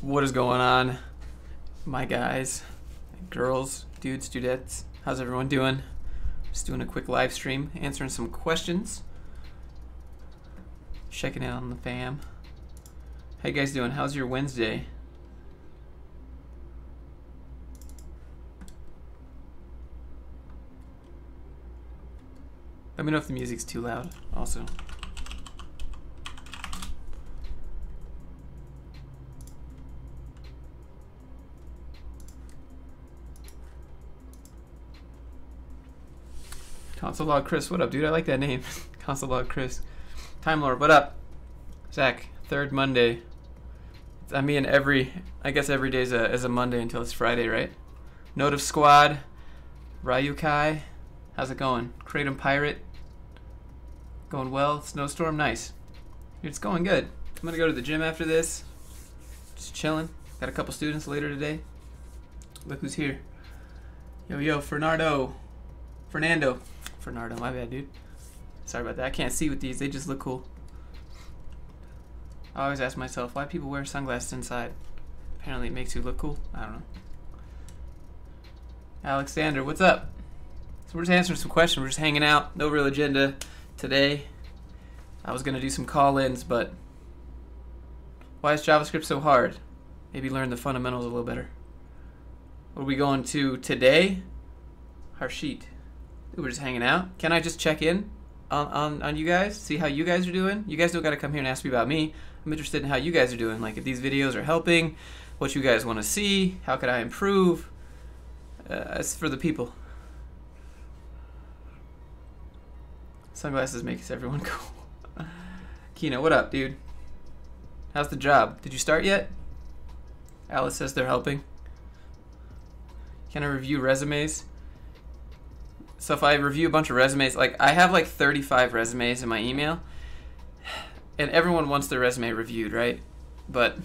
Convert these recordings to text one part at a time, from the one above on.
What is going on, my guys, girls, dudes, dudettes? How's everyone doing? Just doing a quick live stream, answering some questions. Checking in on the fam. How you guys doing? How's your Wednesday? Let me know if the music's too loud, also. Console Log Chris, what up, dude? I like that name. Console Log Chris. Time Lord, what up? Zach, third Monday. I mean, I guess every day is a Monday until it's Friday, right? Note of Squad, Ryukai, how's it going? Kratom Pirate, going well. Snowstorm, nice. Dude, it's going good. I'm gonna go to the gym after this. Just chilling. Got a couple students later today. Look who's here. Yo, Fernando, my bad, dude. Sorry about that. I can't see with these. They just look cool. I always ask myself why people wear sunglasses inside. Apparently it makes you look cool. I don't know. Alexander, what's up? So we're just answering some questions. We're just hanging out. No real agenda today. I was going to do some call-ins, but why is JavaScript so hard? Maybe learn the fundamentals a little better. What are we going to today? Harshit. We're just hanging out. Can I just check in on you guys? See how you guys are doing? You guys don't got to come here and ask me about me. I'm interested in how you guys are doing. Like if these videos are helping, what you guys want to see, how could I improve? It's for the people. Sunglasses makes everyone cool. Kino, what up, dude? How's the job? Did you start yet? Alice says they're helping. Can I review resumes? So if I review a bunch of resumes, like I have like 35 resumes in my email, and everyone wants their resume reviewed, right? But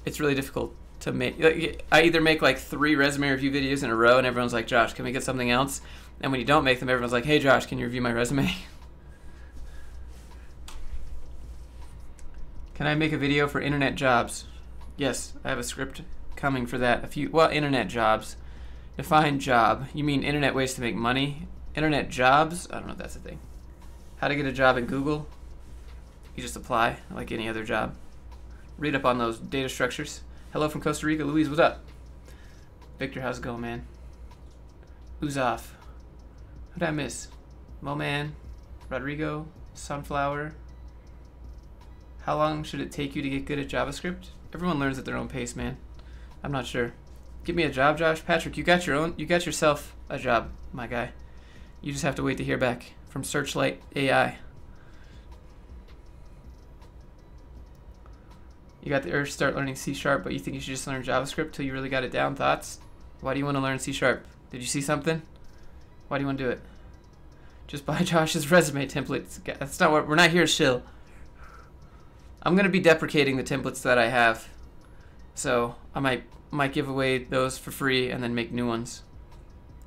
it's really difficult to make. Like, I either make like 3 resume review videos in a row, and everyone's like, Josh, can we get something else? And when you don't make them, everyone's like, hey, Josh, can you review my resume? Can I make a video for internet jobs? Yes, I have a script coming for that. Internet jobs. Define job. You mean internet ways to make money? Internet jobs? I don't know if that's a thing. How to get a job in Google? You just apply like any other job. Read up on those data structures. Hello from Costa Rica. Louise, what's up? Victor, how's it going, man? Who's off? Who did I miss? Moman, Rodrigo, Sunflower. How long should it take you to get good at JavaScript? Everyone learns at their own pace, man. I'm not sure. Give me a job, Josh. Patrick, you got yourself a job, my guy. You just have to wait to hear back from Searchlight AI. You got the urge to start learning C#, but you think you should just learn JavaScript till you really got it down. Thoughts? Why do you want to learn C#? Did you see something? Why do you want to do it? Just buy Josh's resume templates. That's not what we're not here to shill. I'm gonna be deprecating the templates that I have, so I might give away those for free and then make new ones.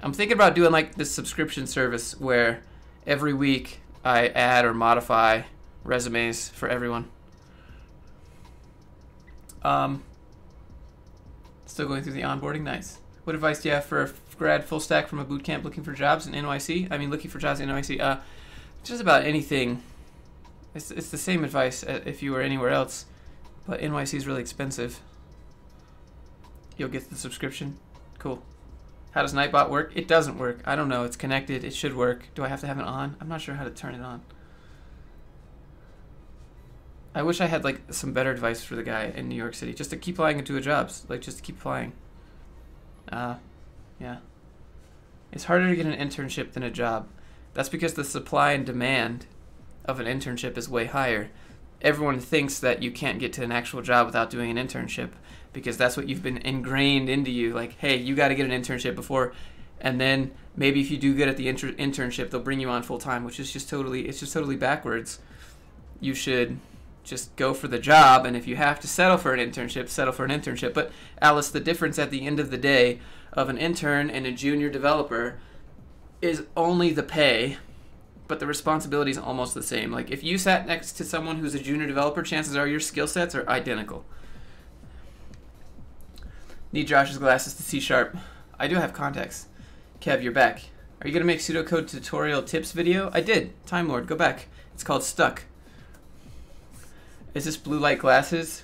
I'm thinking about doing like this subscription service where every week I add or modify resumes for everyone. Still going through the onboarding. Nice. What advice do you have for a grad full stack from a boot camp looking for jobs in NYC? I mean, looking for jobs in NYC. Just about anything. It's the same advice if you were anywhere else, but NYC is really expensive. You'll get the subscription. Cool. How does NIGHTBOT work? It doesn't work. I don't know. It's connected. It should work. Do I have to have it on? I'm not sure how to turn it on. I wish I had like some better advice for the guy in New York City. Just to keep applying into jobs. Like just to keep applying. Yeah. It's harder to get an internship than a job. That's because the supply and demand of an internship is way higher. Everyone thinks that you can't get to an actual job without doing an internship, because that's what you've been ingrained into you. Like, hey, you got to get an internship before, and then maybe if you do good at the internship, they'll bring you on full time, which is just totally backwards. You should just go for the job, and if you have to settle for an internship, settle for an internship. But Alice, the difference at the end of the day of an intern and a junior developer is only the pay, but the responsibility is almost the same. Like if you sat next to someone who's a junior developer, chances are your skill sets are identical. Need Josh's glasses to C#. I do have contacts. Kev, you're back. Are you going to make pseudocode tutorial tips video? I did. Time Lord, go back. It's called Stuck. Is this blue light glasses?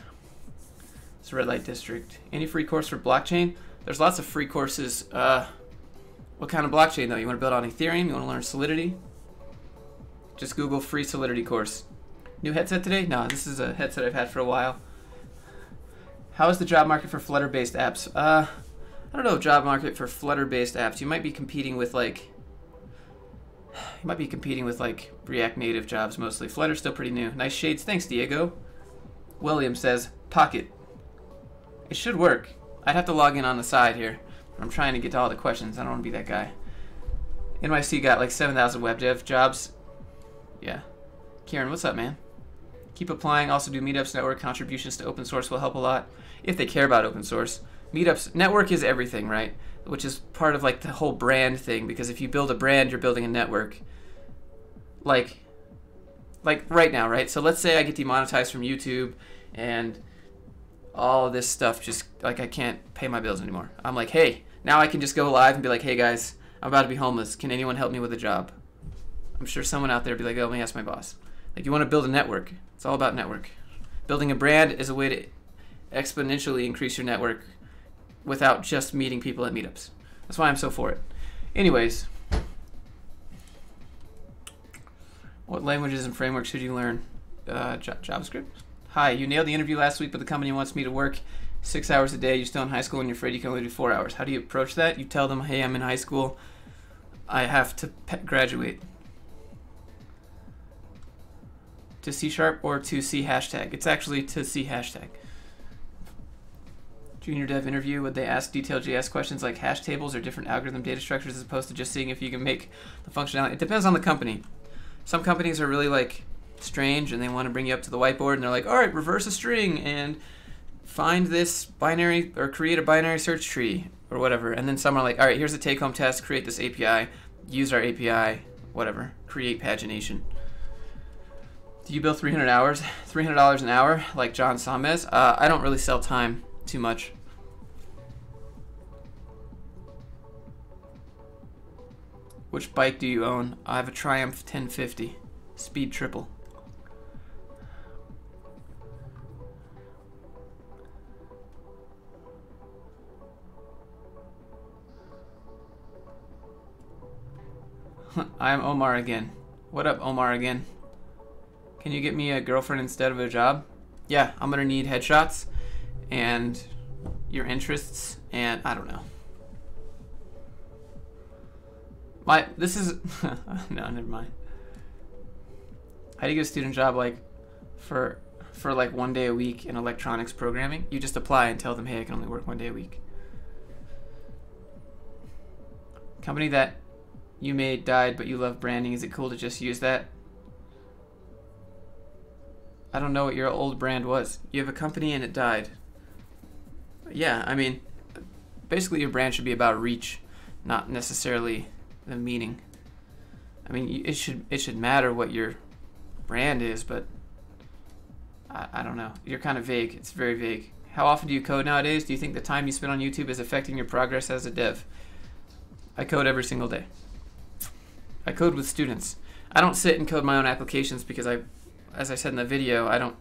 It's red light district. Any free course for blockchain? There's lots of free courses. What kind of blockchain though? You want to build on Ethereum? You want to learn Solidity? Just Google free Solidity course. New headset today? No, this is a headset I've had for a while. How is the job market for Flutter-based apps? I don't know, job market for Flutter-based apps. You might be competing with like React Native jobs mostly. Flutter's still pretty new. Nice shades. Thanks, Diego. William says, Pocket. It should work. I'd have to log in on the side here. I'm trying to get to all the questions. I don't want to be that guy. NYC got like 7,000 web dev jobs. Yeah. Kieran, what's up, man? Keep applying. Also do meetups, network contributions to open source will help a lot. If they care about open source. Meetups, network is everything, right? Which is part of like the whole brand thing, because if you build a brand, you're building a network. Like right now, right? So let's say I get demonetized from YouTube and all this stuff just, like, I can't pay my bills anymore. I'm like, hey, now I can just go live and be like, hey guys, I'm about to be homeless. Can anyone help me with a job? I'm sure someone out there would be like, oh, let me ask my boss. Like, you want to build a network. It's all about network. Building a brand is a way to exponentially increase your network without just meeting people at meetups. That's why I'm so for it. Anyways, what languages and frameworks should you learn? JavaScript. Hi, you nailed the interview last week, but the company wants me to work 6 hours a day. You're still in high school and you're afraid you can only do 4 hours. How do you approach that? You tell them, hey, I'm in high school. I have to graduate. To C# or to C hashtag? It's actually to C hashtag. Junior dev interview, would they ask detailed JS questions like hash tables or different algorithm data structures as opposed to just seeing if you can make the functionality? It depends on the company. Some companies are really like strange and they want to bring you up to the whiteboard and they're like, all right, reverse a string and find this binary or create a binary search tree or whatever. And then some are like, all right, here's a take-home test, create this API, use our API, whatever, create pagination. Do you bill 300 hours, $300 an hour like John Samez? I don't really sell time too much. Which bike do you own? I have a Triumph 1050, speed triple. I'm Omar again. What up, Omar again? Can you get me a girlfriend instead of a job? Yeah, I'm gonna need headshots and your interests and I don't know. This is no, never mind. How do you get a student job like for like 1 day a week in electronics programming? You just apply and tell them, hey, I can only work 1 day a week. Company that you made died, but you love branding. Is it cool to just use that? I don't know what your old brand was. You have a company and it died. Yeah, I mean, basically your brand should be about reach, not necessarily the meaning. I mean, it should matter what your brand is, but I don't know. You're kind of vague. It's very vague. How often do you code nowadays? Do you think the time you spend on YouTube is affecting your progress as a dev? I code every single day. I code with students. I don't sit and code my own applications because as I said in the video,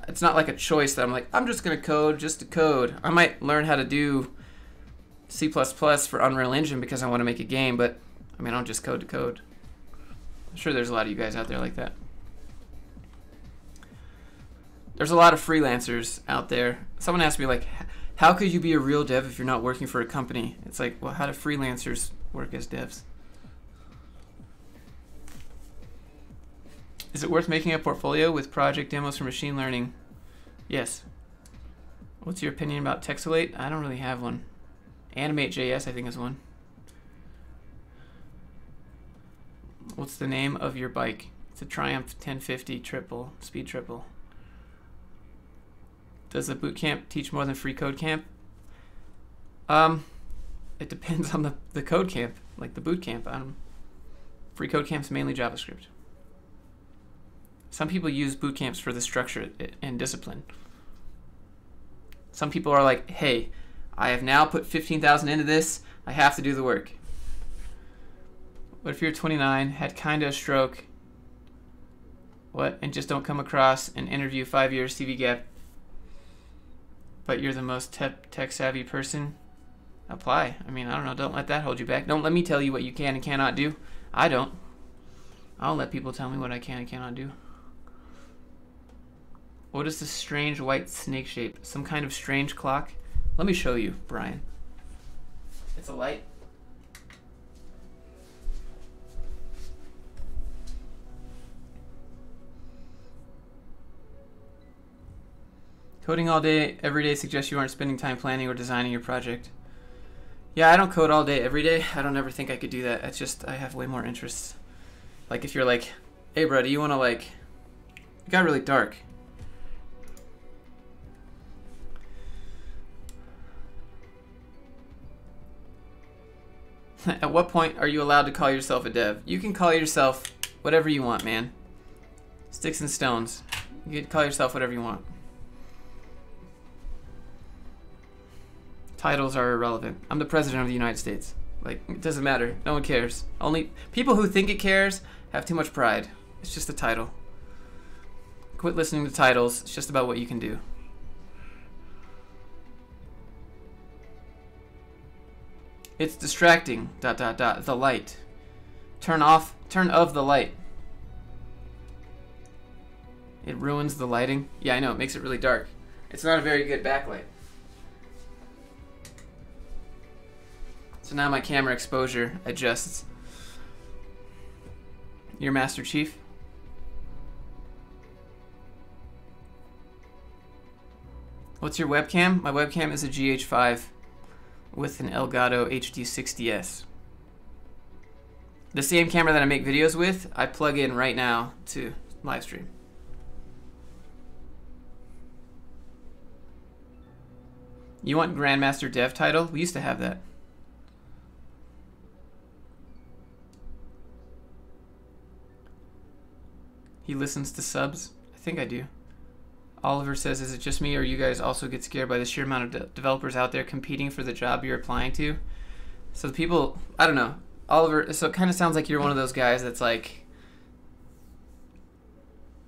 it's not like a choice that I'm like, I'm just gonna code just to code. I might learn how to do C++ for Unreal Engine because I want to make a game, but I mean, I don't just code to code. I'm sure there's a lot of you guys out there like that. There's a lot of freelancers out there. Someone asked me like, how could you be a real dev if you're not working for a company? It's like, well, how do freelancers work as devs? Is it worth making a portfolio with project demos for machine learning? Yes. What's your opinion about Texelate? I don't really have one. Animate.js, I think, is one. What's the name of your bike? It's a Triumph 1050 triple, speed triple. Does the boot camp teach more than free code camp? It depends on the code camp, like the boot camp. Free code camp's mainly JavaScript. Some people use boot camps for the structure and discipline. Some people are like, hey, I have now put 15,000 into this. I have to do the work. What if you're 29, had kinda a stroke, what, and just don't come across an interview 5 years CV gap, but you're the most tech savvy person? Apply. I mean, I don't know. Don't let that hold you back. Don't let me tell you what you can and cannot do. I don't let people tell me what I can and cannot do. What is this strange white snake shape? Some kind of strange clock? Let me show you, Brian. It's a light. Coding all day, every day suggests you aren't spending time planning or designing your project. Yeah, I don't code all day, every day. I don't ever think I could do that. It's just, I have way more interests. Like if you're like, hey bro, do you want to like, it got really dark. At what point are you allowed to call yourself a dev? You can call yourself whatever you want, man. Sticks and stones. You can call yourself whatever you want. Titles are irrelevant. I'm the president of the United States. Like, it doesn't matter. No one cares. Only people who think it cares have too much pride. It's just a title. Quit listening to titles. It's just about what you can do. It's distracting. ... The light. Turn of the light. It ruins the lighting. Yeah, I know. It makes it really dark. It's not a very good backlight. So now my camera exposure adjusts. Your Master Chief. What's your webcam? My webcam is a GH5 with an Elgato HD 60S. The same camera that I make videos with, I plug in right now to Livestream. You want Grandmaster Dev title? We used to have that. He listens to subs? I think I do. Oliver says, is it just me or you guys also get scared by the sheer amount of developers out there competing for the job you're applying to? So the people, I don't know. Oliver, so it kind of sounds like you're one of those guys that's like,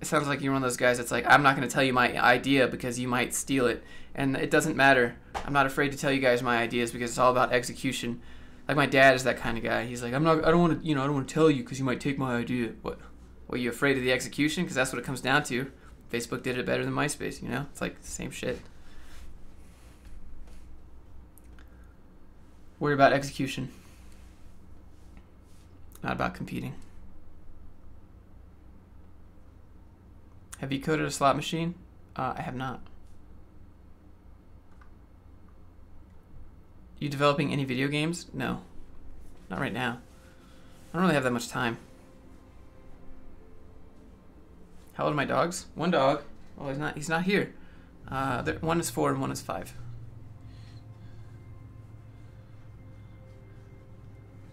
it sounds like you're one of those guys that's like, I'm not going to tell you my idea because you might steal it. And it doesn't matter. I'm not afraid to tell you guys my ideas because it's all about execution. Like my dad is that kind of guy. He's like, I don't want to tell you because you might take my idea. What? Were you afraid of the execution? Because that's what it comes down to. Facebook did it better than MySpace, you know? It's like the same shit. Worry about execution. Not about competing. Have you coded a slot machine? I have not. You developing any video games? No. Not right now. I don't really have that much time. How old are my dogs? One dog. Oh, he's not here. One is 4 and one is 5.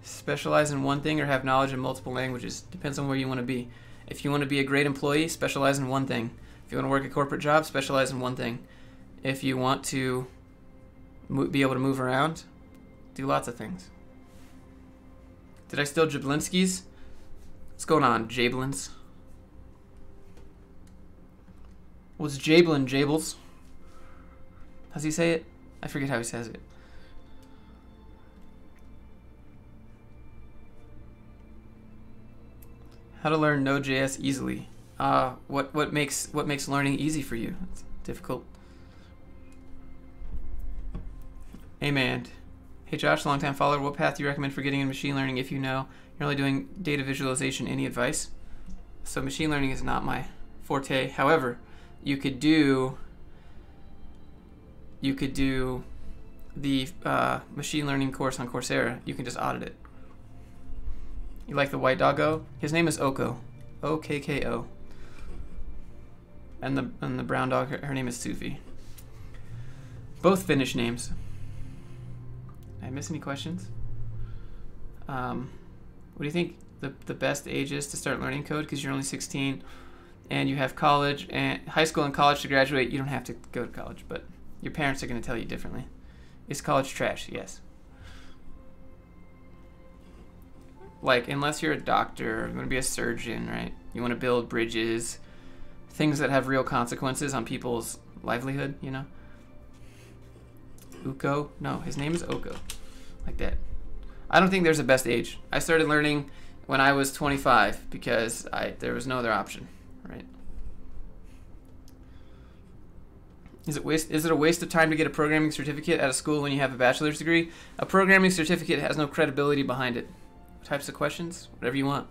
Specialize in one thing or have knowledge in multiple languages. Depends on where you want to be. If you want to be a great employee, specialize in one thing. If you want to work a corporate job, specialize in one thing. If you want to be able to move around, do lots of things. Did I steal Jablinski's? What's going on, Jablins? What's Jablin, Jables? How's he say it? I forget how he says it. How to learn Node.js easily. What makes learning easy for you? It's difficult. Amen. Hey Josh, longtime follower, what path do you recommend for getting in machine learning if you know you're only doing data visualization? Any advice? So machine learning is not my forte. However, you could do the machine learning course on Coursera. You can just audit it. You like the white doggo? His name is Oko. O-K-K-O. And the brown dog, her name is Sufi. Both Finnish names. Did I miss any questions? What do you think the best age is to start learning code? Because you're only 16 and you have high school and college to graduate. You don't have to go to college, but your parents are going to tell you differently. Is college trash? Yes. Like, unless you're a doctor, you want to be a surgeon, right? You want to build bridges, things that have real consequences on people's livelihood, you know? Uko? No, his name is Oko. Like that. I don't think there's a best age. I started learning when I was 25 because there was no other option, right? Is it a waste of time to get a programming certificate at a school when you have a bachelor's degree? A programming certificate has no credibility behind it. Types of questions? Whatever you want.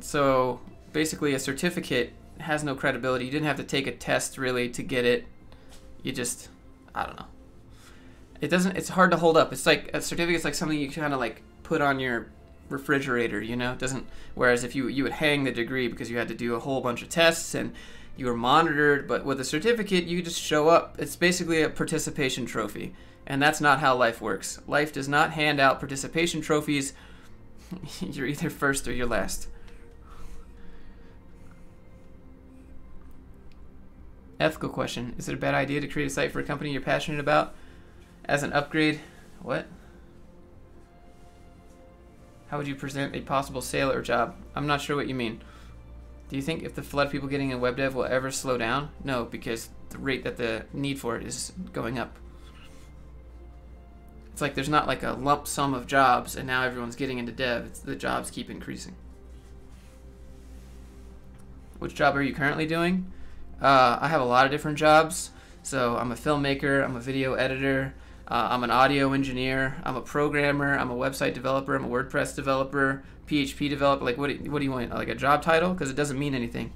So basically a certificate has no credibility. You didn't have to take a test really to get it. You just, I don't know. It's hard to hold up. It's like a certificate's like something you kind of like put on your refrigerator, you know? It doesn't, whereas if you would hang the degree because you had to do a whole bunch of tests and you were monitored, but with a certificate, you just show up. It's basically a participation trophy, and that's not how life works. Life does not hand out participation trophies. You're either first or you're last. Ethical question. Is it a bad idea to create a site for a company you're passionate about as an upgrade? What? How would you present a possible sale or job? I'm not sure what you mean. Do you think if the flood of people getting in web dev will ever slow down? No, because the rate that the need for it is going up. It's like there's not like a lump sum of jobs and now everyone's getting into dev. The jobs keep increasing. Which job are you currently doing? I have a lot of different jobs. So I'm a filmmaker, I'm a video editor, I'm an audio engineer, I'm a programmer, I'm a website developer, I'm a WordPress developer, PHP developer. Like, what do you want? Like a job title? Because it doesn't mean anything.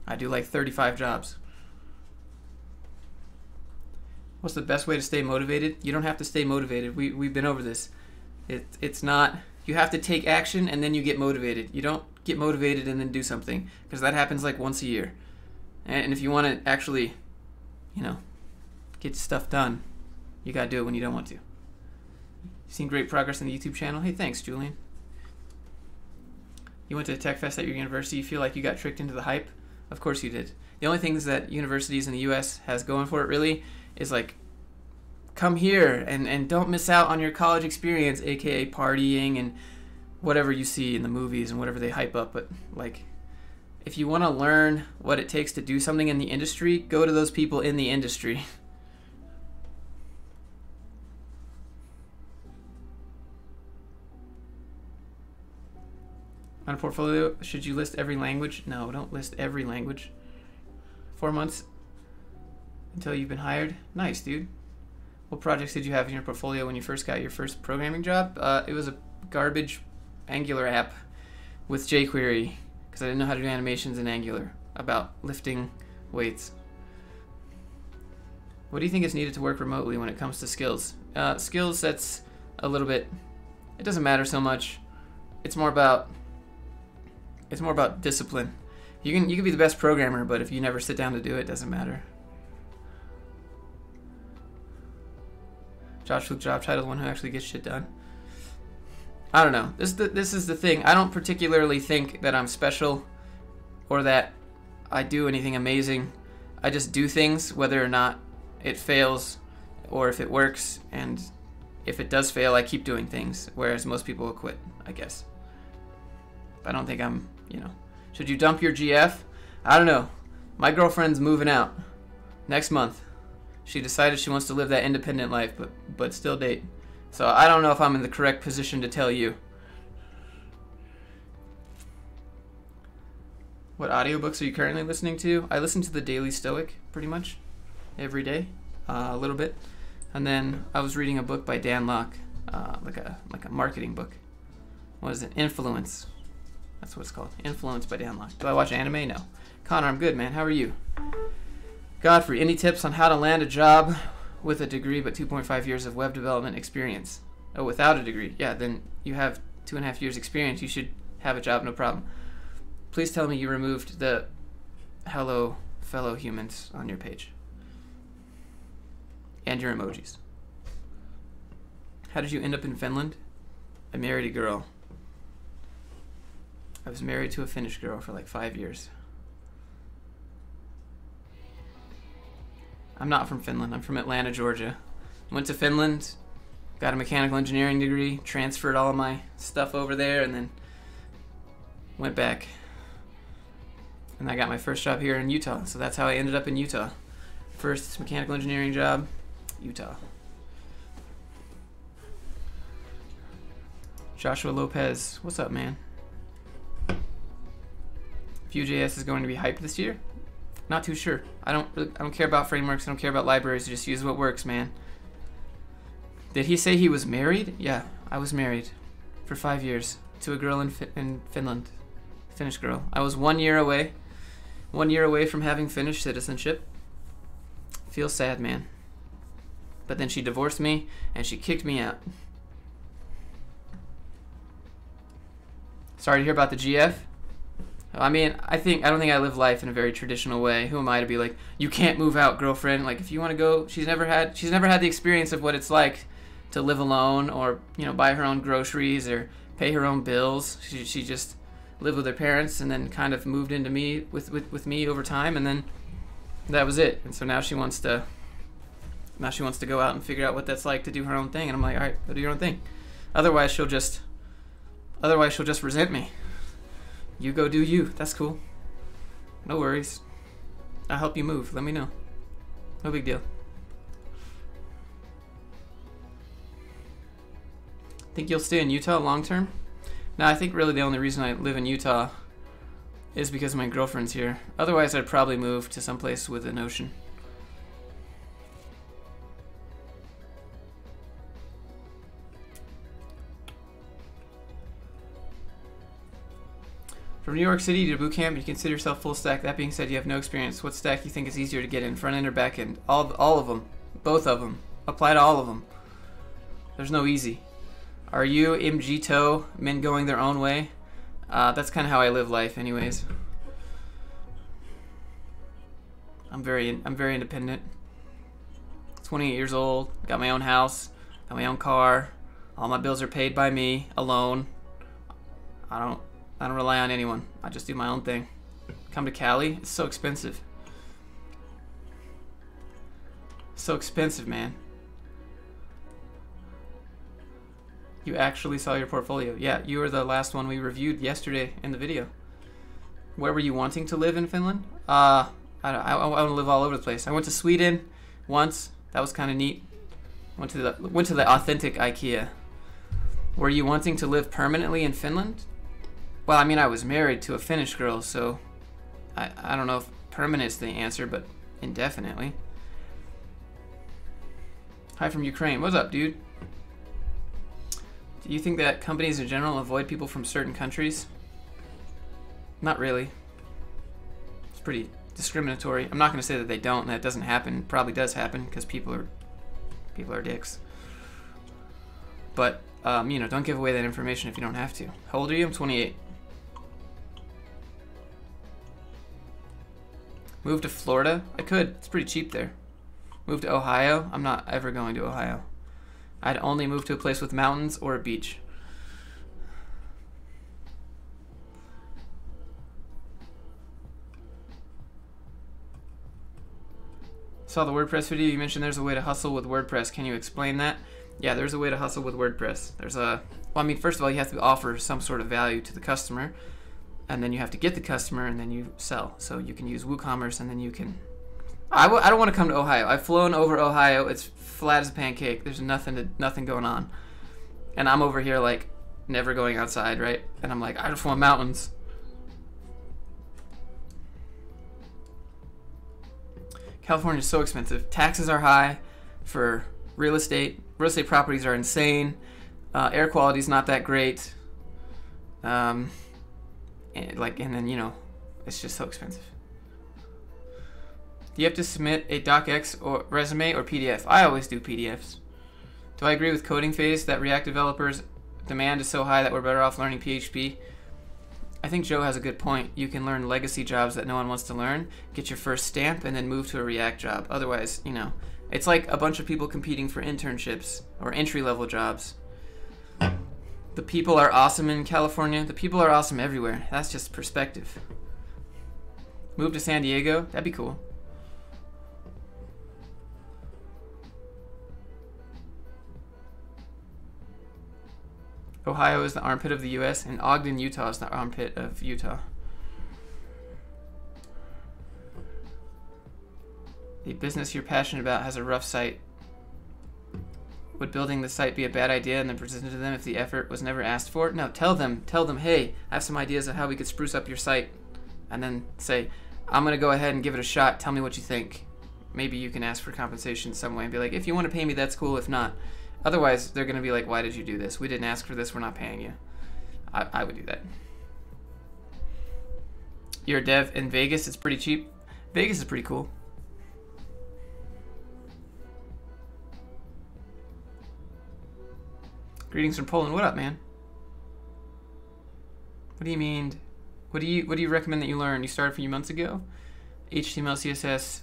I do like 35 jobs. What's the best way to stay motivated? You don't have to stay motivated. We've been over this. It's not, you have to take action and then you get motivated. You don't get motivated and then do something, because that happens like once a year. And if you want to actually, you know, get stuff done, you got to do it when you don't want to. Seen great progress on the YouTube channel. Hey, thanks, Julian. You went to a tech fest at your university. You feel like you got tricked into the hype? Of course you did. The only things that universities in the US has going for it really is like, come here and don't miss out on your college experience, aka partying and whatever you see in the movies and whatever they hype up. But like, if you want to learn what it takes to do something in the industry, go to those people in the industry. On a portfolio, should you list every language? No, don't list every language. 4 months until you've been hired? Nice, dude. What projects did you have in your portfolio when you first got your first programming job? It was a garbage Angular app with jQuery, because I didn't know how to do animations in Angular about lifting weights. What do you think is needed to work remotely when it comes to skills? Skills, that's a little bit, it doesn't matter so much. It's more about discipline. You can be the best programmer, but if you never sit down to do it, it doesn't matter. Josh Fluke job title, the one who actually gets shit done. I don't know. This is the thing. I don't particularly think that I'm special or that I do anything amazing. I just do things, whether or not it fails or if it works, and if it does fail, I keep doing things, whereas most people will quit, I guess. I don't think I'm, you know. Should you dump your GF? I don't know. My girlfriend's moving out next month. She decided she wants to live that independent life, but still date. So I don't know if I'm in the correct position to tell you. What audiobooks are you currently listening to? I listen to the Daily Stoic pretty much every day, a little bit. And then I was reading a book by Dan Lok, like a marketing book. What is it? Influence. That's what it's called. Influence by Dan Lok. Do I watch anime? No. Connor, I'm good, man. How are you? Godfrey, any tips on how to land a job with a degree but 2.5 years of web development experience? Oh, without a degree. Yeah, then you have 2.5 years experience. You should have a job, no problem. Please tell me you removed the hello fellow humans on your page. And your emojis. How did you end up in Finland? I married a girl. I was married to a Finnish girl for like 5 years. I'm not from Finland. I'm from Atlanta, Georgia. Went to Finland, got a mechanical engineering degree, transferred all of my stuff over there, and then went back. And I got my first job here in Utah. So that's how I ended up in Utah. First mechanical engineering job, Utah. Joshua Lopez, what's up, man? Vue.js is going to be hyped this year. Not too sure. I don't care about frameworks. I don't care about libraries. Just use what works, man. Did he say he was married? Yeah, I was married for 5 years to a girl in Finland, Finnish girl. I was 1 year away. 1 year away from having Finnish citizenship. Feels sad, man. But then she divorced me and she kicked me out. Sorry to hear about the GF. I mean, I don't think I live life in a very traditional way. Who am I to be like, you can't move out, girlfriend? Like, if you want to go, she's never had the experience of what it's like to live alone, or, you know, buy her own groceries or pay her own bills. She just lived with her parents and then kind of moved into me with me over time, and then that was it. And so now she wants to go out and figure out what that's like to do her own thing. And I'm like, all right, go do your own thing. Otherwise she'll just resent me. You go do you. That's cool. No worries. I'll help you move. Let me know. No big deal. Think you'll stay in Utah long term? No, I think really the only reason I live in Utah is because my girlfriend's here. Otherwise, I'd probably move to someplace with an ocean. From New York City to boot camp, you consider yourself full stack. That being said, you have no experience. What stack you think is easier to get in, front end or back end? All of them. Both of them. Apply to all of them. There's no easy. Are you MGTO, men going their own way? That's kind of how I live life anyways. I'm very independent. 28 years old, got my own house, got my own car. All my bills are paid by me, alone. I don't rely on anyone. I just do my own thing. Come to Cali, it's so expensive. So expensive, man. You actually saw your portfolio. Yeah, you were the last one we reviewed yesterday in the video. Where were you wanting to live in Finland? I want to live all over the place. I went to Sweden once. That was kind of neat. Went to the authentic IKEA. Were you wanting to live permanently in Finland? Well, I mean, I was married to a Finnish girl, so I don't know if permanent is the answer, but indefinitely. Hi from Ukraine. What's up, dude? Do you think that companies in general avoid people from certain countries? Not really. It's pretty discriminatory. I'm not going to say that they don't, and that doesn't happen. It probably does happen because people are dicks. But you know, don't give away that information if you don't have to. How old are you? I'm 28. Move to Florida? I could. It's pretty cheap there. Move to Ohio? I'm not ever going to Ohio. I'd only move to a place with mountains or a beach. Saw the WordPress video. You mentioned there's a way to hustle with WordPress. Can you explain that? Yeah, there's a way to hustle with WordPress. Well, I mean, first of all, you have to offer some sort of value to the customer, and then you have to get the customer, and then you sell. So you can use WooCommerce, and then you can... I don't want to come to Ohio. I've flown over Ohio. It's flat as a pancake. There's nothing going on. And I'm over here, like, never going outside, right? And I'm like, I just want mountains. California is so expensive. Taxes are high for real estate. Real estate properties are insane. Air quality is not that great. And then, you know, it's just so expensive. Do you have to submit a docx or resume or PDF? I always do PDFs. Do I agree with coding phase that React developers demand is so high that we're better off learning PHP? I think Joe has a good point. You can learn legacy jobs that no one wants to learn, get your first stamp, and then move to a React job. Otherwise, you know, it's like a bunch of people competing for internships or entry-level jobs. The people are awesome in California. The people are awesome everywhere. That's just perspective. Move to San Diego? That'd be cool. Ohio is the armpit of the U.S., and Ogden, Utah is the armpit of Utah. The business you're passionate about has a rough site. Would building the site be a bad idea and then present it to them if the effort was never asked for? No, tell them, hey, I have some ideas of how we could spruce up your site. And then say, I'm going to go ahead and give it a shot. Tell me what you think. Maybe you can ask for compensation some way and be like, if you want to pay me, that's cool. If not, otherwise, they're going to be like, why did you do this? We didn't ask for this. We're not paying you. I would do that. You're a dev in Vegas. It's pretty cheap. Vegas is pretty cool. Greetings from Poland. What up, man? What do you mean? What do you recommend that you learn? You started a few months ago? HTML, CSS,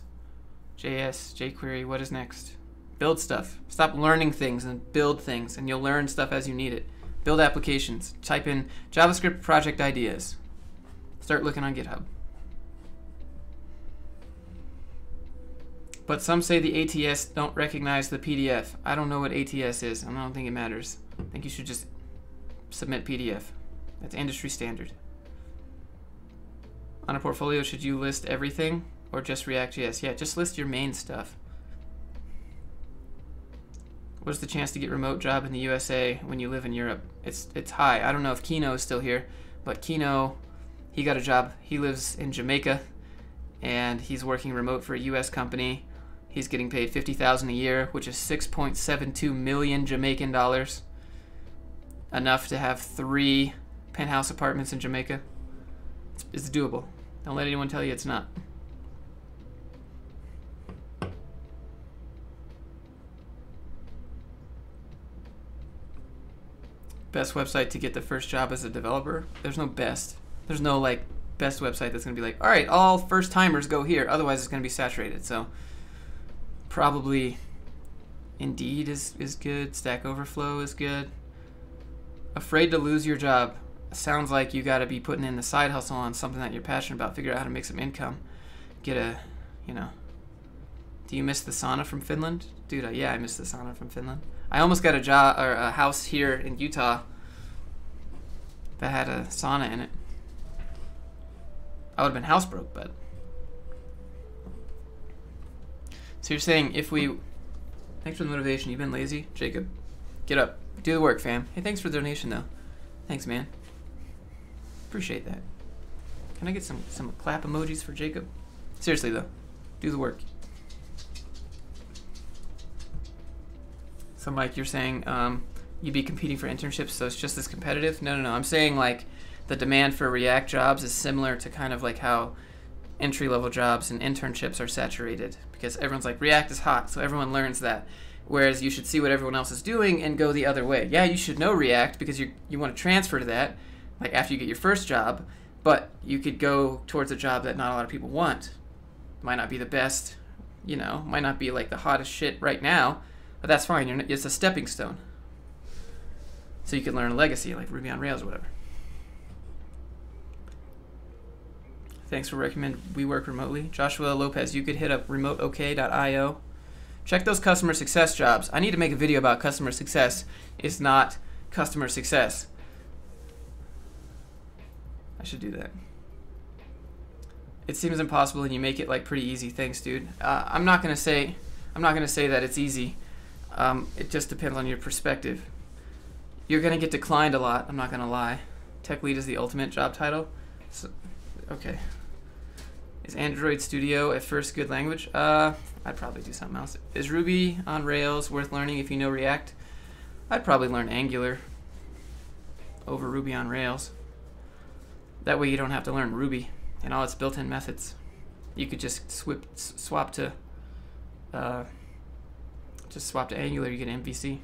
JS, jQuery. What is next? Build stuff. Stop learning things and build things, and you'll learn stuff as you need it. Build applications. Type in JavaScript project ideas. Start looking on GitHub. But some say the ATS don't recognize the PDF. I don't know what ATS is, and I don't think it matters. I think you should just submit PDF. That's industry standard. On a portfolio, should you list everything or just React.js? Yeah, just list your main stuff. What's the chance to get a remote job in the USA when you live in Europe? It's high. I don't know if Kino is still here, but Kino, he got a job. He lives in Jamaica, and he's working remote for a US company. He's getting paid $50,000 a year, which is 6.72 million Jamaican dollars. Enough to have 3 penthouse apartments in Jamaica. It's doable. Don't let anyone tell you it's not. Best website to get the first job as a developer? There's no best. There's no like best website that's gonna be like, all right, all first timers go here. Otherwise, it's gonna be saturated. So probably Indeed is good. Stack Overflow is good. Afraid to lose your job. Sounds like you got to be putting in the side hustle on something that you're passionate about. Figure out how to make some income. Get a, you know. Do you miss the sauna from Finland? Dude, yeah, I miss the sauna from Finland. I almost got a job or a house here in Utah that had a sauna in it. I would have been housebroke, but. So you're saying if we. Thanks for the motivation. You've been lazy, Jacob. Get up. Do the work, fam. Hey, thanks for the donation, though. Thanks, man. Appreciate that. Can I get some clap emojis for Jacob? Seriously, though. Do the work. So, Mike, you're saying you'd be competing for internships, so it's just as competitive? No. I'm saying, like, the demand for React jobs is similar to kind of like how entry-level jobs and internships are saturated. Because everyone's like, React is hot, so everyone learns that. Whereas you should see what everyone else is doing and go the other way. Yeah, you should know React because you want to transfer to that, like after you get your first job, but you could go towards a job that not a lot of people want. Might not be the best, you know, might not be like the hottest shit right now, but that's fine. It's a stepping stone. So you can learn a legacy like Ruby on Rails or whatever. Thanks for recommending we work remotely. Joshua Lopez, you could hit up remoteok.io. Check those customer success jobs. I need to make a video about customer success. It's not customer success. I should do that. It seems impossible and you make it like pretty easy. Thanks, dude. I'm not gonna say that it's easy. It just depends on your perspective. You're gonna get declined a lot, I'm not gonna lie. Tech lead is the ultimate job title. So, okay. Is Android Studio at first good language? I'd probably do something else. Is Ruby on Rails worth learning if you know React? I'd probably learn Angular over Ruby on Rails. That way you don't have to learn Ruby and all its built-in methods. You could just swap to Angular, you get MVC.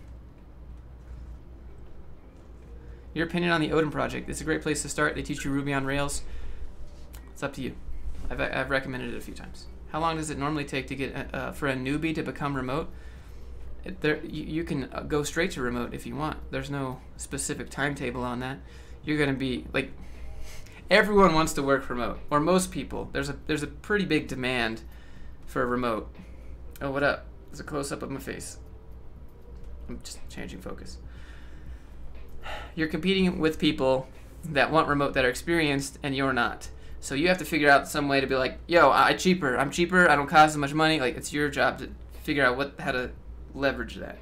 Your opinion on the Odin project. It's a great place to start. They teach you Ruby on Rails. It's up to you. I've recommended it a few times. How long does it normally take to get for a newbie to become remote? You can go straight to remote if you want. There's no specific timetable on that. You're gonna be like, everyone wants to work remote, or most people. There's a pretty big demand for a remote. Oh, what up? There's a close up of my face. I'm just changing focus. you're competing with people that want remote that are experienced and you're not. So you have to figure out some way to be like, yo, I'm cheaper, I don't cost as much money. Like, it's your job to figure out how to leverage that.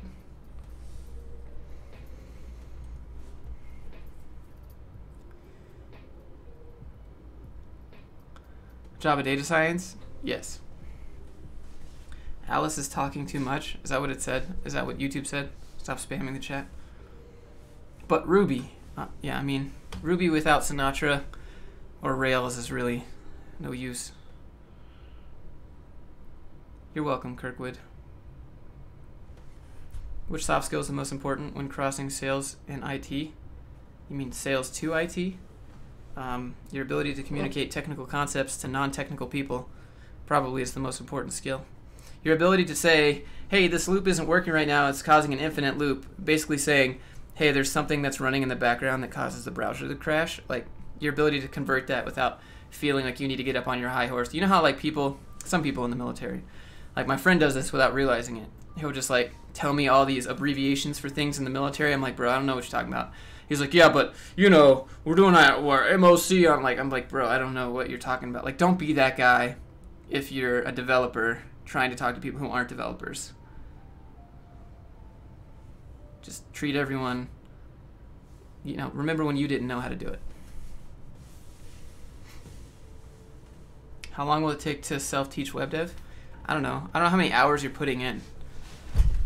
Java data science? Yes. Alice is talking too much. Is that what it said? Is that what YouTube said? Stop spamming the chat. But Ruby. Yeah, I mean, Ruby without Sinatra or Rails is really no use. You're welcome, Kirkwood. Which soft skill is the most important when crossing sales and IT? You mean sales to IT? Your ability to communicate technical concepts to non-technical people probably is the most important skill. Your ability to say, hey, this loop isn't working right now, it's causing an infinite loop. Basically saying, hey, there's something that's running in the background that causes the browser to crash. Like, your ability to convert that without feeling like you need to get up on your high horse. You know how, like, some people in the military, like my friend does this without realizing it. He'll just, like, tell me all these abbreviations for things in the military. I'm like, bro, I don't know what you're talking about. He's like, yeah, but, you know, we're doing that, or MOC. I'm like, bro, I don't know what you're talking about. Like, don't be that guy if you're a developer trying to talk to people who aren't developers. Just treat everyone, you know, remember when you didn't know how to do it. How long will it take to self-teach web dev? I don't know. I don't know how many hours you're putting in,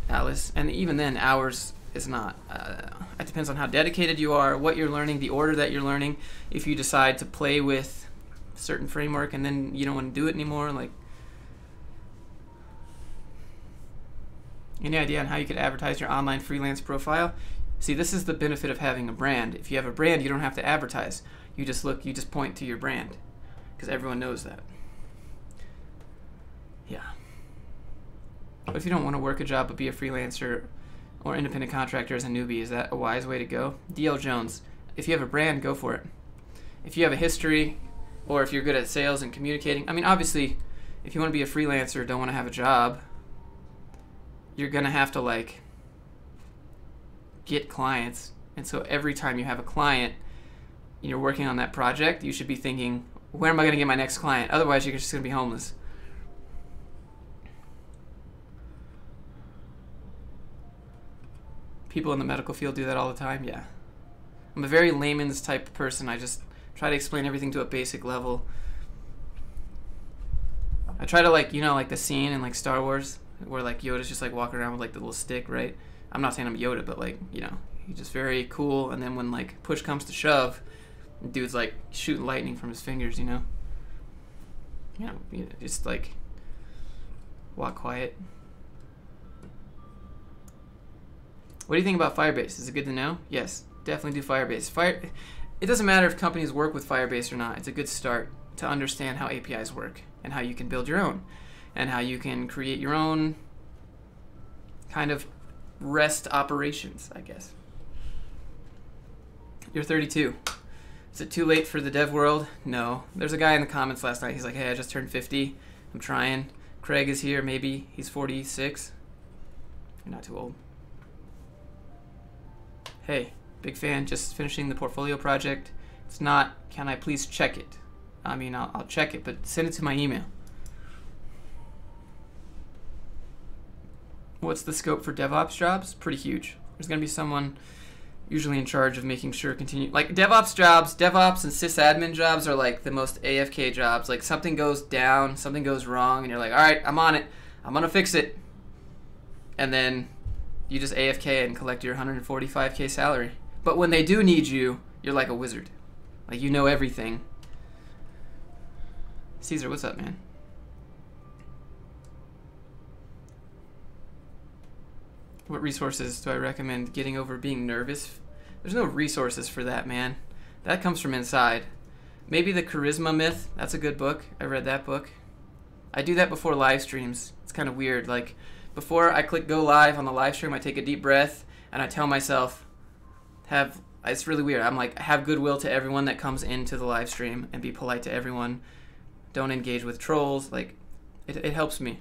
Alice. And even then, hours is not. It depends on how dedicated you are, what you're learning, the order that you're learning. If you decide to play with a certain framework and then you don't want to do it anymore, like, any idea on how you could advertise your online freelance profile? See, this is the benefit of having a brand. If you have a brand, you don't have to advertise. You just point to your brand, because everyone knows that. Yeah. But if you don't want to work a job but be a freelancer or independent contractor as a newbie, is that a wise way to go? DL Jones, if you have a brand, go for it. If you have a history, or if you're good at sales and communicating, I mean, obviously, if you want to be a freelancer, don't want to have a job, you're going to have to, like, get clients. And so every time you have a client and you're working on that project, you should be thinking, where am I going to get my next client? Otherwise, you're just going to be homeless. People in the medical field do that all the time, yeah. I'm a very layman's type of person. I just try to explain everything to a basic level. I try to, like, you know, like the scene in, like, Star Wars, where, like, Yoda's just, like, walking around with, like, the little stick, right? I'm not saying I'm Yoda, but, like, you know, he's just very cool, and then when, like, push comes to shove, the dude's, like, shooting lightning from his fingers, you know? You know, just, like, walk quiet. What do you think about Firebase? Is it good to know? Yes, definitely do Firebase. It doesn't matter if companies work with Firebase or not. It's a good start to understand how APIs work and how you can build your own and how you can create your own kind of REST operations, I guess. You're 32. Is it too late for the dev world? No. There's a guy in the comments last night. He's like, hey, I just turned 50. I'm trying. Craig is here, maybe. He's 46. You're not too old. Hey, big fan, just finishing the portfolio project. It's not, can I please check it? I mean, I'll check it, but send it to my email. What's the scope for DevOps jobs? Pretty huge. There's going to be someone usually in charge of making sure like DevOps jobs, DevOps and sysadmin jobs are like the most AFK jobs. Like something goes down, something goes wrong, and you're like, all right, I'm on it. I'm going to fix it. And then you just AFK and collect your 145K salary. But when they do need you, you're like a wizard. Like you know everything. Caesar, what's up, man? What resources do I recommend getting over being nervous? There's no resources for that, man. That comes from inside. Maybe the Charisma Myth. That's a good book. I read that book. I do that before live streams. It's kind of weird. Like, before I click go live on the live stream, I take a deep breath and I tell myself, it's really weird. I'm like, have goodwill to everyone that comes into the live stream and be polite to everyone. Don't engage with trolls. Like, it helps me.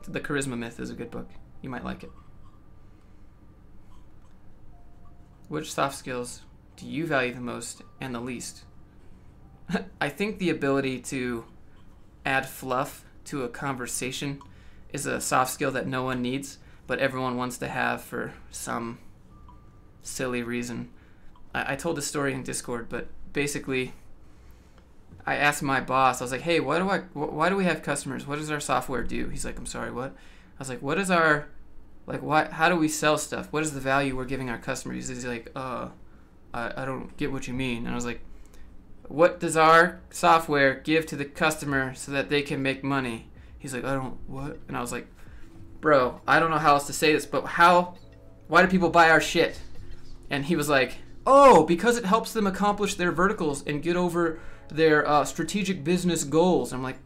The Charisma Myth is a good book. You might like it. Which soft skills do you value the most and the least? I think the ability to add fluff to a conversation is a soft skill that no one needs, but everyone wants to have for some silly reason. I told this story in Discord, but basically I asked my boss, I was like, hey, why do we have customers? What does our software do? He's like, I'm sorry, what? I was like, what is our, like, how do we sell stuff? What is the value we're giving our customers? He's like, I don't get what you mean. And I was like, what does our software give to the customer so that they can make money? He's like, I don't, what? And I was like, bro, I don't know how else to say this, but why do people buy our shit? And he was like, oh, because it helps them accomplish their verticals and get over their strategic business goals. I'm like,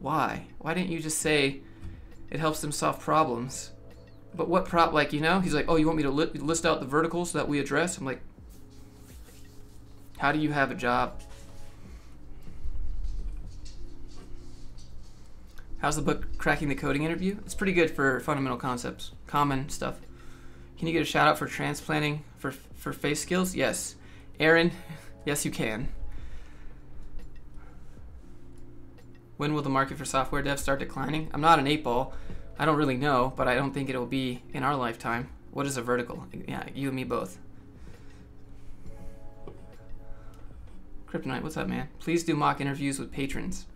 why? Why didn't you just say it helps them solve problems? But what like, you know? He's like, oh, you want me to list out the verticals that we address? I'm like, how do you have a job? How's the book Cracking the Coding Interview? It's pretty good for fundamental concepts, common stuff. Can you get a shout out for transplanting for face skills? Yes. Aaron, yes you can. When will the market for software dev start declining? I'm not an 8-ball. I don't really know, but I don't think it'll be in our lifetime. What is a vertical? Yeah, you and me both. Kryptonite, what's up, man? Please do mock interviews with patrons.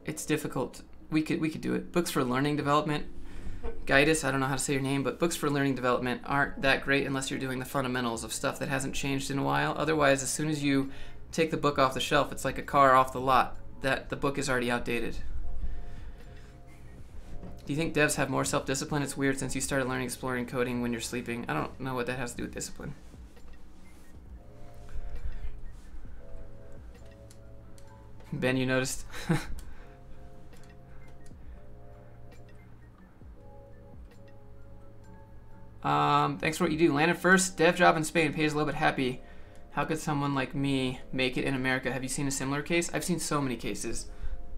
It's difficult. We could do it. Books for learning development. Guidus, I don't know how to say your name, but books for learning development aren't that great unless you're doing the fundamentals of stuff that hasn't changed in a while. Otherwise, as soon as you take the book off the shelf, it's like a car off the lot. That the book is already outdated. Do you think devs have more self-discipline? It's weird since you started learning exploring coding when you're sleeping. I don't know what that has to do with discipline. Ben, you noticed? Thanks for what you do. Landed first, dev job in Spain, pays a little bit happy. How could someone like me make it in America? Have you seen a similar case? I've seen so many cases.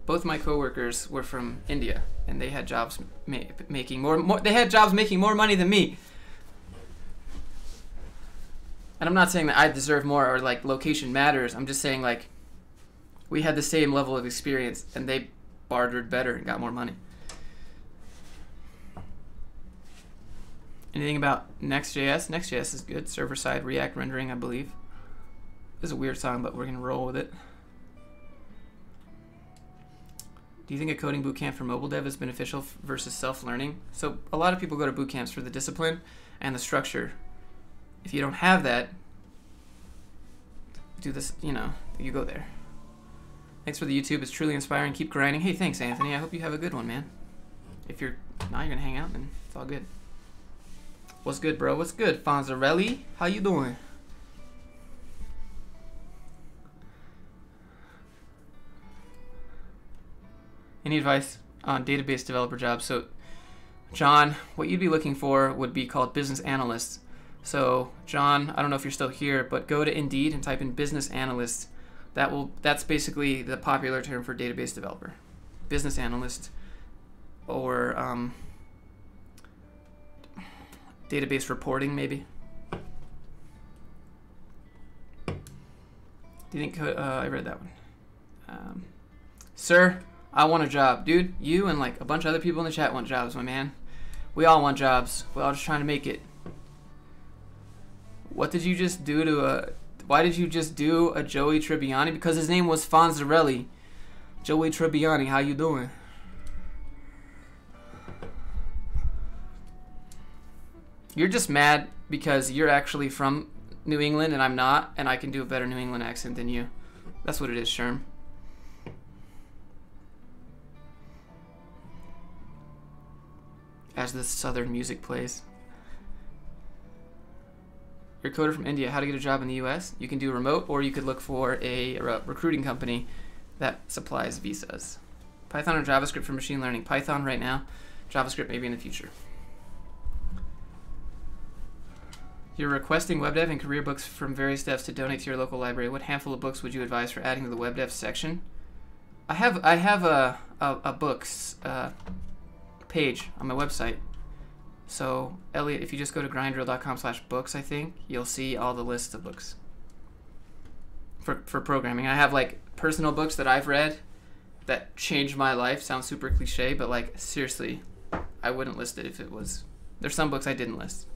Both my coworkers were from India, and they had jobs making more. They had jobs making more money than me. And I'm not saying that I deserve more or like location matters. I'm just saying like we had the same level of experience, and they bartered better and got more money. Anything about Next.js? Next.js is good. Server-side React rendering, I believe. This is a weird song, but we're going to roll with it. Do you think a coding bootcamp for mobile dev is beneficial versus self-learning? So a lot of people go to boot camps for the discipline and the structure. If you don't have that, do this, you know, you go there. Thanks for the YouTube. It's truly inspiring. Keep grinding. Hey, thanks, Anthony. I hope you have a good one, man. If you're not, you're going to hang out, then it's all good. What's good, bro? What's good, Fonzarelli? How you doing? Any advice on database developer jobs? So, John, what you'd be looking for would be called business analysts. So, John, I don't know if you're still here, but go to Indeed and type in business analyst. That's basically the popular term for database developer. Business analyst or database reporting, maybe. Do you think I read that one? Sir, I want a job. Dude, you and like a bunch of other people in the chat want jobs, my man. We all want jobs. We're all just trying to make it. What did you just do to why did you just do a Joey Tribbiani? Because his name was Fonzarelli. Joey Tribbiani, how you doing? You're just mad because you're actually from New England and I'm not, and I can do a better New England accent than you. That's what it is, Sherm. As the southern music plays. You're a coder from India. How to get a job in the US? You can do remote, or you could look for a recruiting company that supplies visas. Python or JavaScript for machine learning? Python right now. JavaScript maybe in the future. You're requesting web dev and career books from various devs to donate to your local library. What handful of books would you advise for adding to the web dev section? I have a books page on my website. So, Elliot, if you just go to grindreel.com/books, I think, you'll see all the lists of books for programming. I have, like, personal books that I've read that changed my life. Sounds super cliche, but, like, seriously, I wouldn't list it if it was... There's some books I didn't list.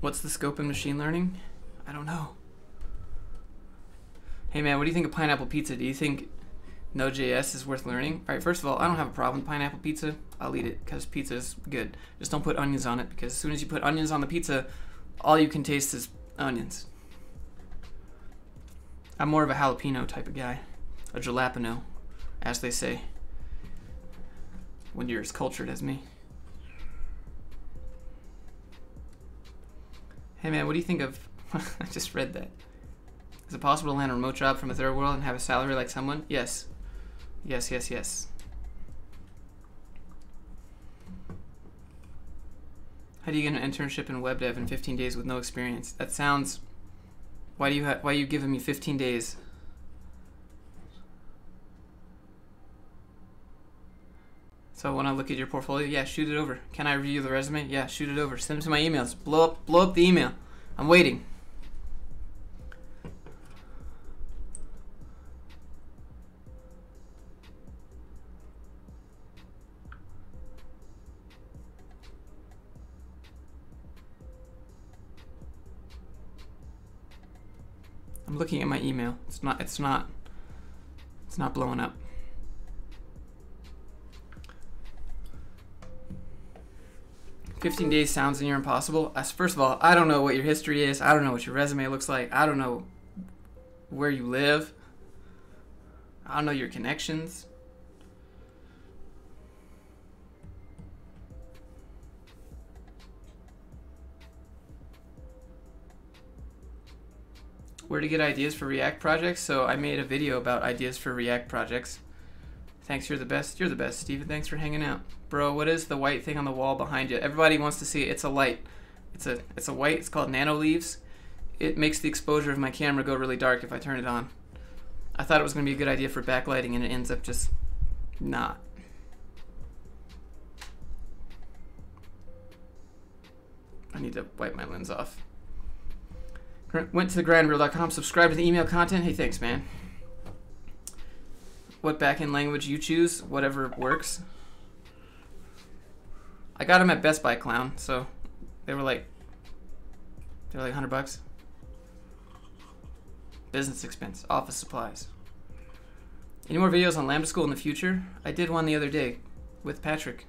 What's the scope in machine learning? I don't know. Hey, man, what do you think of pineapple pizza? Do you think Node.js is worth learning? All right, first of all, I don't have a problem with pineapple pizza. I'll eat it because pizza is good. Just don't put onions on it, because as soon as you put onions on the pizza, all you can taste is onions. I'm more of a jalapeno type of guy. A jalapeno, as they say, when you're as cultured as me. Hey man, what do you think of... I just read that. Is it possible to land a remote job from a third world and have a salary like someone? Yes. Yes, yes, yes. How do you get an internship in web dev in 15 days with no experience? That sounds... Why are you giving me 15 days? So when I look at your portfolio, yeah, shoot it over. Can I review the resume? Yeah, shoot it over. Send them to my emails. Blow up the email. I'm waiting. I'm looking at my email. It's not blowing up. "15 days sounds near impossible." First of all, I don't know what your history is. I don't know what your resume looks like. I don't know where you live. I don't know your connections. Where to get ideas for React projects? So I made a video about ideas for React projects. Thanks, you're the best. You're the best, Steven. Thanks for hanging out. Bro, what is the white thing on the wall behind you? Everybody wants to see it. It's a light. It's a white. It's called nano leaves. It makes the exposure of my camera go really dark if I turn it on. I thought it was going to be a good idea for backlighting, and it ends up just not. I need to wipe my lens off. Went to grindreel.com, subscribe to the email content. Hey, thanks, man. What backend language you choose, whatever works. I got them at Best Buy, clown, so they were like $100. Business expense, office supplies. Any more videos on Lambda School in the future? I did one the other day with Patrick.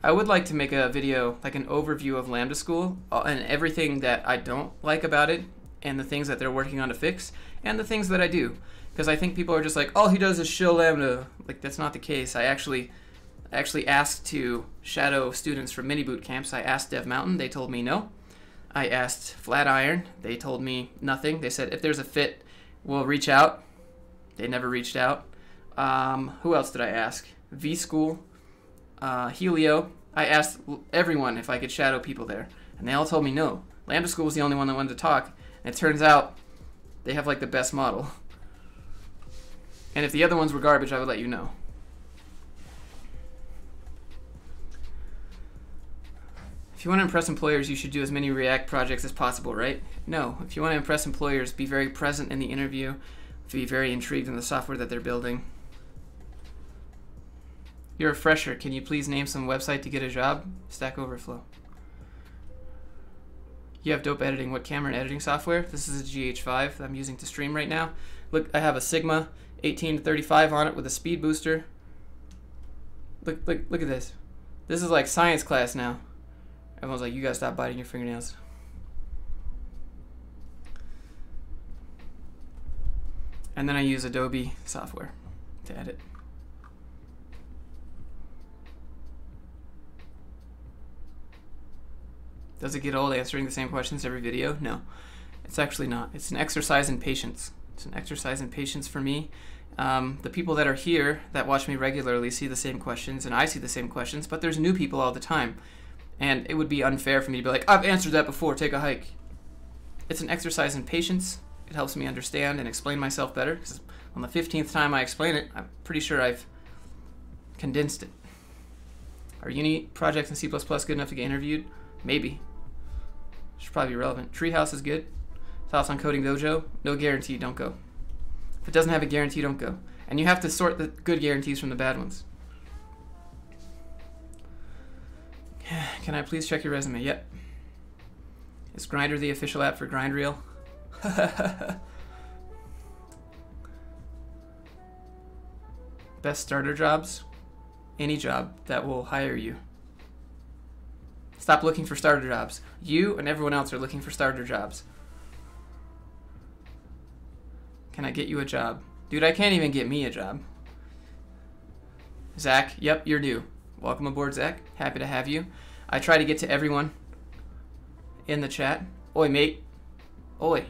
I would like to make a video, like an overview of Lambda School and everything that I don't like about it, and the things that they're working on to fix, and the things that I do. Because I think people are just like, all he does is shill Lambda. Like, that's not the case. I actually asked to shadow students from mini boot camps. I asked Dev Mountain, they told me no. I asked Flatiron, they told me nothing. They said if there's a fit, we'll reach out. They never reached out. Who else did I ask? vSchool, Helio. I asked everyone if I could shadow people there, and they all told me no. Lambda School was the only one that wanted to talk, and it turns out they have like the best model. And if the other ones were garbage, I would let you know. If you want to impress employers, you should do as many React projects as possible, right? No. If you want to impress employers, be very present in the interview, be very intrigued in the software that they're building. You're a fresher. Can you please name some website to get a job? Stack Overflow. You have dope editing. What camera and editing software? This is a GH5 that I'm using to stream right now. Look, I have a Sigma 18-35 on it with a speed booster. Look at this. This is like science class now. Everyone's like, you gotta stop biting your fingernails. And then I use Adobe software to edit. Does it get old answering the same questions every video? No, it's actually not. It's an exercise in patience. It's an exercise in patience for me. The people that are here that watch me regularly see the same questions, and I see the same questions, but there's new people all the time. And it would be unfair for me to be like, I've answered that before, take a hike. It's an exercise in patience. It helps me understand and explain myself better, because on the 15th time I explain it, I'm pretty sure I've condensed it. Are uni projects in C++ good enough to get interviewed? Maybe. Should probably be relevant. Treehouse is good. Thoughts on Coding Dojo? No guarantee, don't go. If it doesn't have a guarantee, don't go. And you have to sort the good guarantees from the bad ones. Can I please check your resume? Yep. Is Grindr the official app for GrindReel? Best starter jobs? Any job that will hire you. Stop looking for starter jobs. You and everyone else are looking for starter jobs. Can I get you a job? Dude, I can't even get me a job. Zach, yep, you're new. Welcome aboard, Zach. Happy to have you. I try to get to everyone in the chat. Oi, mate. Oi.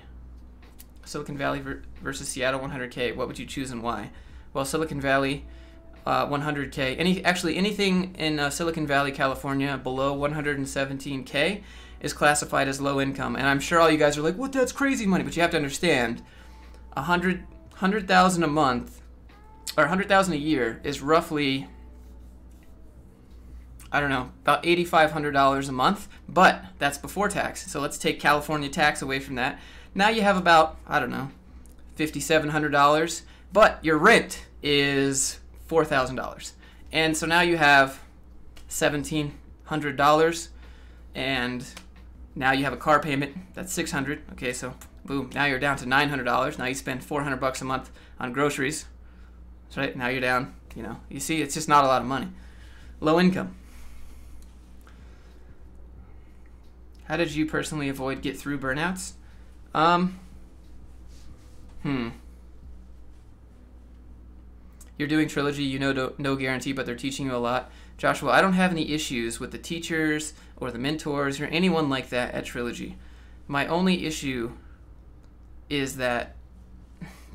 Silicon Valley versus Seattle 100K. What would you choose and why? Well, Silicon Valley 100K. Anything in Silicon Valley, California below 117K is classified as low income. And I'm sure all you guys are like, what? That's crazy money. But you have to understand, 100,000 a month, or 100,000 a year is roughly, I don't know, about $8,500 a month. But that's before tax. So let's take California tax away from that. Now you have about, I don't know, $5,700. But your rent is $4,000. And so now you have $1,700, and now you have a car payment that's $600. Okay, so boom, now you're down to $900. Now you spend $400 a month on groceries. That's right. Now you're down, you know, you see, it's just not a lot of money. Low income. How did you personally avoid get through burnouts? You're doing Trilogy, you know, no guarantee, but they're teaching you a lot. Joshua, I don't have any issues with the teachers or the mentors or anyone like that at Trilogy. My only issue is that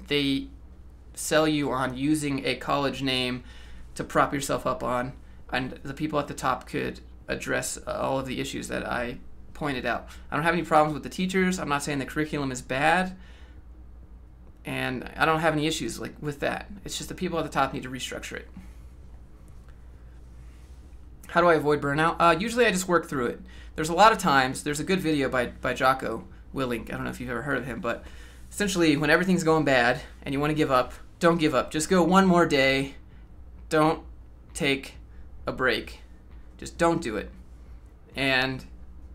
they sell you on using a college name to prop yourself up on, and the people at the top could address all of the issues that I pointed out. I don't have any problems with the teachers. I'm not saying the curriculum is bad. And I don't have any issues like with that. It's just the people at the top need to restructure it. How do I avoid burnout? Usually I just work through it. There's a lot of times, there's a good video by Jocko Willink. I don't know if you've ever heard of him, but essentially when everything's going bad and you want to give up, don't give up. Just go one more day. Don't take a break. Just don't do it. And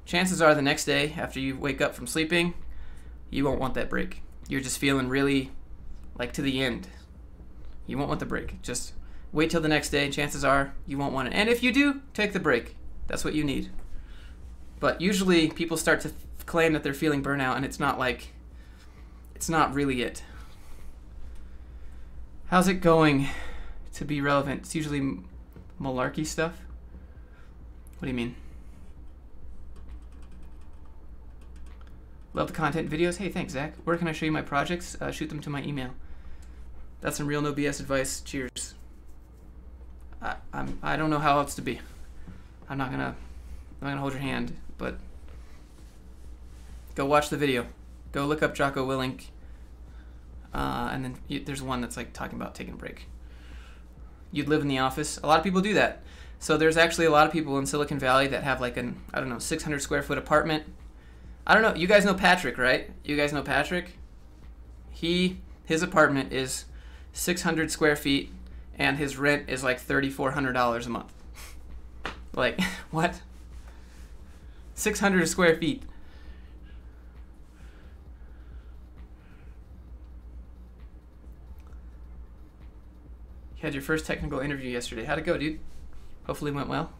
chances are the next day after you wake up from sleeping, you won't want that break. You're just feeling really like to the end. You won't want the break. Just wait till the next day. Chances are you won't want it. And if you do, take the break. That's what you need. But usually people start to claim that they're feeling burnout, and it's not really it. How's it going to be relevant? It's usually malarkey stuff. What do you mean? Love the content videos. Hey, thanks, Zach. Where can I show you my projects? Shoot them to my email. That's some real no BS advice. Cheers. I don't know how else to be. I'm not gonna hold your hand, but go watch the video. Go look up Jocko Willink, and then there's one that's like talking about taking a break. You'd live in the office. A lot of people do that. So there's actually a lot of people in Silicon Valley that have like an, I don't know, 600 square foot apartment. I don't know. You guys know Patrick, right? You guys know Patrick? His apartment is 600 square feet, and his rent is like $3,400 a month. Like, what? 600 square feet. You had your first technical interview yesterday. How'd it go, dude? Hopefully it went well.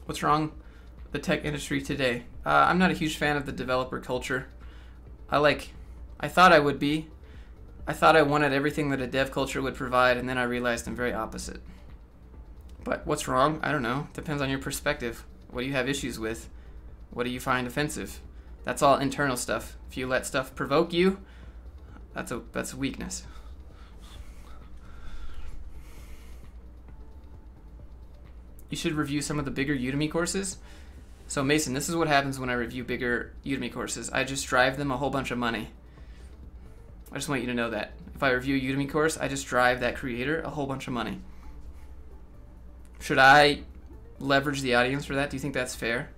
What's wrong with the tech industry today? I'm not a huge fan of the developer culture. I thought I would be. I thought I wanted everything that a dev culture would provide, and then I realized I'm very opposite. But what's wrong? I don't know. Depends on your perspective. What do you have issues with? What do you find offensive? That's all internal stuff. If you let stuff provoke you, that's a weakness. You should review some of the bigger Udemy courses. So Mason, this is what happens when I review bigger Udemy courses. I just drive them a whole bunch of money. I just want you to know that. If I review a Udemy course, I just drive that creator a whole bunch of money. Should I leverage the audience for that? Do you think that's fair?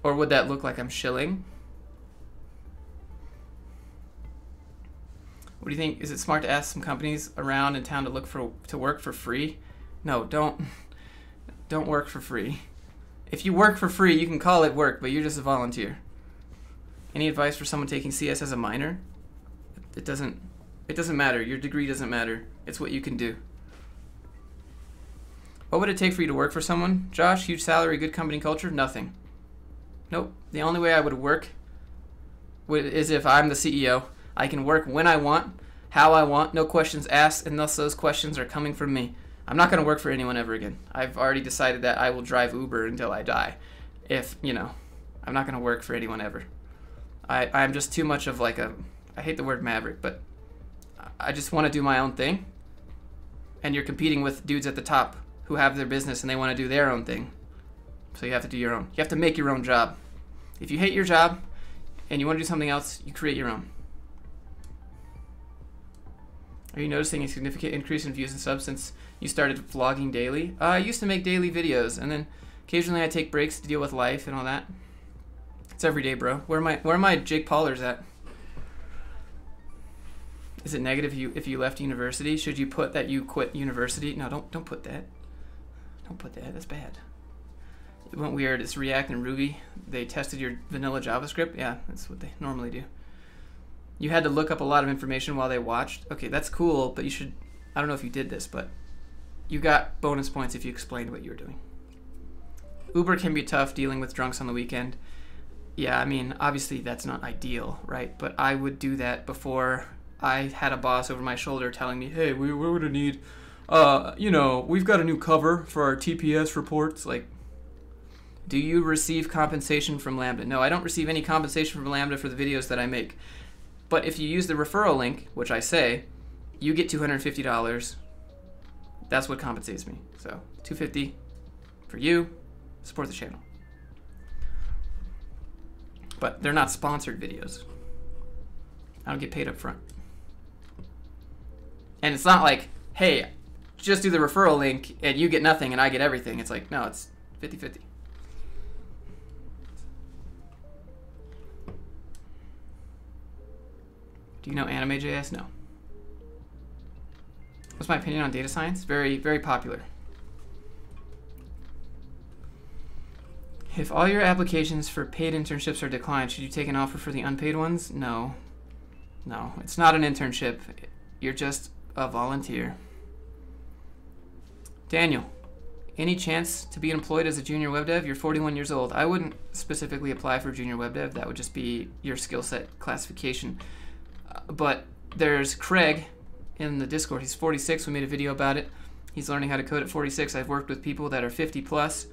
Or would that look like I'm shilling? What do you think? Is it smart to ask some companies around in town to work for free? No, don't work for free. If you work for free, you can call it work, but you're just a volunteer. Any advice for someone taking CS as a minor? It doesn't matter. Your degree doesn't matter. It's what you can do. What would it take for you to work for someone? Josh, huge salary, good company culture? Nothing. Nope. The only way I would work is if I'm the CEO. I can work when I want, how I want, no questions asked, unless those questions are coming from me. I'm not going to work for anyone ever again. I've already decided that I will drive Uber until I die. If, I'm not going to work for anyone ever. I'm just too much of like I hate the word maverick, but I just want to do my own thing. And you're competing with dudes at the top who have their business and they want to do their own thing. So you have to do your own. You have to make your own job. If you hate your job and you want to do something else, you create your own. Are you noticing a significant increase in views and subs since you started vlogging daily? I used to make daily videos, and then occasionally I take breaks to deal with life and all that. It's every day, bro. Where are my Jake Paulers at? Is it negative if you left university? Should you put that you quit university? No, don't put that. Don't put that. That's bad. It went weird. It's React and Ruby. They tested your vanilla JavaScript. Yeah, that's what they normally do. You had to look up a lot of information while they watched. Okay, that's cool, but you should... I don't know if you did this, but you got bonus points if you explained what you were doing. Uber can be tough dealing with drunks on the weekend. Yeah, I mean, obviously that's not ideal, right? But I would do that before I had a boss over my shoulder telling me, hey, we're going to need... we've got a new cover for our TPS reports. Like, do you receive compensation from Lambda? No, I don't receive any compensation from Lambda for the videos that I make. But if you use the referral link, which I say, you get $250. That's what compensates me. So $250 for you. Support the channel. But they're not sponsored videos. I don't get paid up front. And it's not like, hey, just do the referral link and you get nothing and I get everything. It's like, no, it's 50-50. Do you know Anime.js? No. What's my opinion on data science? Very, very popular. If all your applications for paid internships are declined, should you take an offer for the unpaid ones? No. No, it's not an internship. You're just a volunteer. Daniel, any chance to be employed as a junior web dev? You're 41 years old. I wouldn't specifically apply for junior web dev. That would just be your skill set classification. But there's Craig in the Discord. He's 46. We made a video about it. He's learning how to code at 46. I've worked with people that are 50 plus.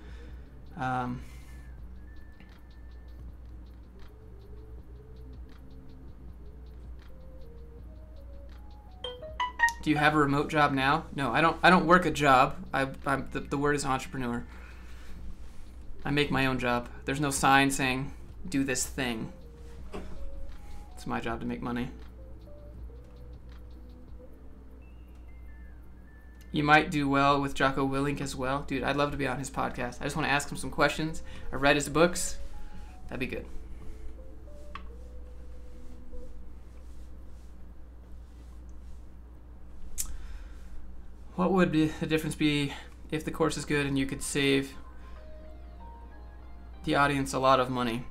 Do you have a remote job now? No, I don't work a job. The word is entrepreneur. I make my own job. There's no sign saying do this thing. It's my job to make money. You might do well with Jocko Willink as well. Dude, I'd love to be on his podcast. I just want to ask him some questions. I read his books. That'd be good. What would the difference be if the course is good and you could save the audience a lot of money?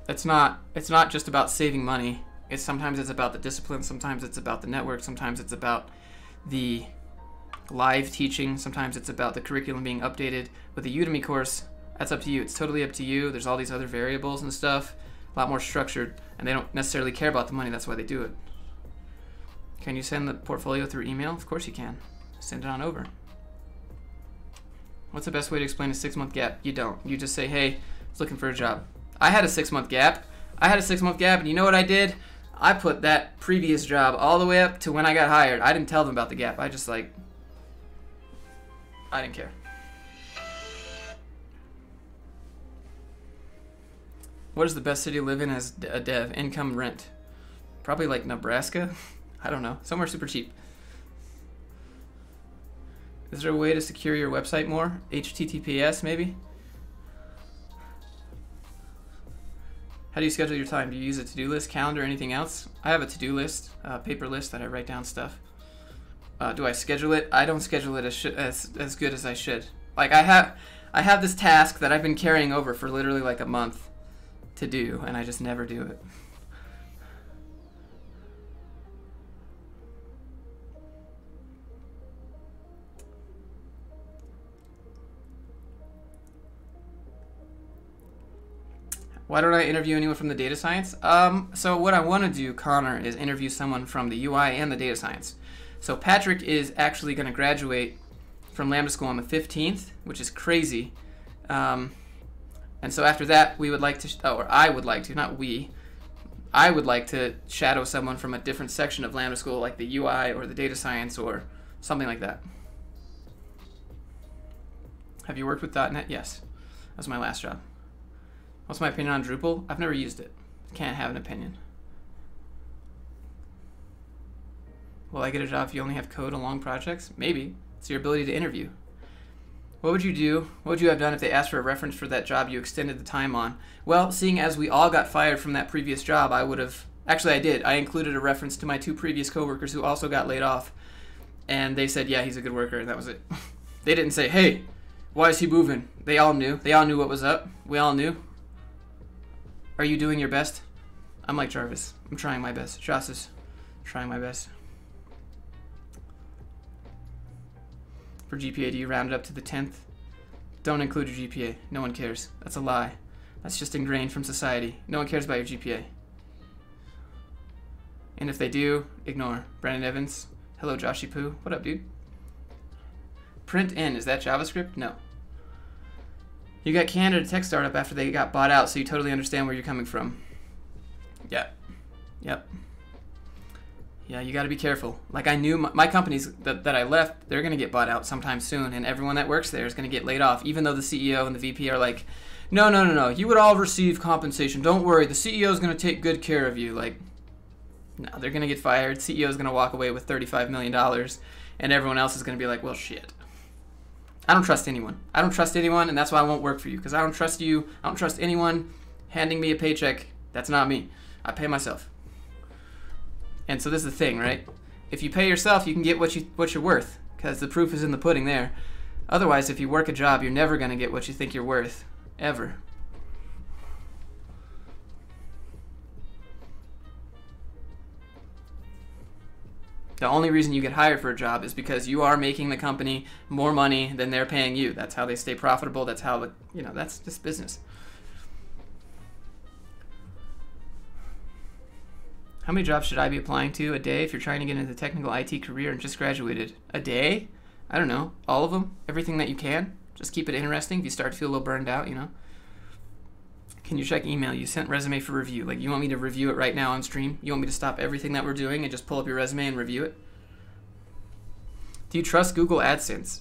It's not just about saving money. Sometimes it's about the discipline. Sometimes it's about the network. Sometimes it's about the live teaching. Sometimes it's about the curriculum being updated. With a Udemy course, that's up to you. It's totally up to you. There's all these other variables and stuff, a lot more structured, and they don't necessarily care about the money. That's why they do it. Can you send the portfolio through email? Of course you can. Send it on over. What's the best way to explain a 6-month gap? You don't. You just say, hey, I was looking for a job. I had a 6-month gap. And you know what I did? I put that previous job all the way up to when I got hired. I didn't tell them about the gap. I didn't care. What is the best city to live in as a dev? Income, rent. Probably like Nebraska. I don't know. Somewhere super cheap. Is there a way to secure your website more? HTTPS maybe? How do you schedule your time? Do you use a to-do list, calendar, anything else? I have a to-do list, paper list that I write down stuff. Do I schedule it? I don't schedule it as good as I should. Like I have this task that I've been carrying over for literally like a month to do, and I just never do it. Why don't I interview anyone from the data science? So what I want to do, Connor, is interview someone from the UI and the data science. So Patrick is actually going to graduate from Lambda School on the 15th, which is crazy. And so after that, we would like to, or I would like to, not we, I would like to shadow someone from a different section of Lambda School, like the UI or the data science or something like that. Have you worked with .NET? Yes. That was my last job. What's my opinion on Drupal? I've never used it. Can't have an opinion. Will I get a job if you only have code on long projects? Maybe. It's your ability to interview. What would you do? What would you have done if they asked for a reference for that job you extended the time on? Well, seeing as we all got fired from that previous job, I would have... Actually, I did. I included a reference to my 2 previous coworkers who also got laid off. And they said, yeah, he's a good worker, and that was it. They didn't say, hey, why is he moving? They all knew. They all knew what was up. We all knew. Are you doing your best? I'm like Jarvis. I'm trying my best. Joss is trying my best. For GPA, do you round it up to the 10th? Don't include your GPA. No one cares. That's a lie. That's just ingrained from society. No one cares about your GPA. And if they do, ignore. Brandon Evans. Hello, Joshy Poo. What up, dude? Print in. Is that JavaScript? No. You got canned at a tech startup after they got bought out, so you totally understand where you're coming from. Yeah. Yep. Yeah, you got to be careful. Like I knew my companies that I left, they're going to get bought out sometime soon, and everyone that works there is going to get laid off, even though the CEO and the VP are like, no, you would all receive compensation. Don't worry, the CEO is going to take good care of you. Like, no, they're going to get fired. CEO is going to walk away with $35 million, and everyone else is going to be like, well, shit. I don't trust anyone. I don't trust anyone, and that's why I won't work for you, because I don't trust you. I don't trust anyone handing me a paycheck. That's not me. I pay myself. And so this is the thing, right? If you pay yourself, you can get what you're worth, because the proof is in the pudding there. Otherwise, if you work a job, you're never going to get what you think you're worth, ever. The only reason you get hired for a job is because you are making the company more money than they're paying you. That's how they stay profitable. That's how, that's just business. How many jobs should I be applying to a day if you're trying to get into the technical IT career and just graduated? A day? I don't know. All of them? Everything that you can? Just keep it interesting. If you start to feel a little burned out, Can you check email? You sent resume for review. Like, you want me to review it right now on stream? You want me to stop everything that we're doing and just pull up your resume and review it? Do you trust Google AdSense?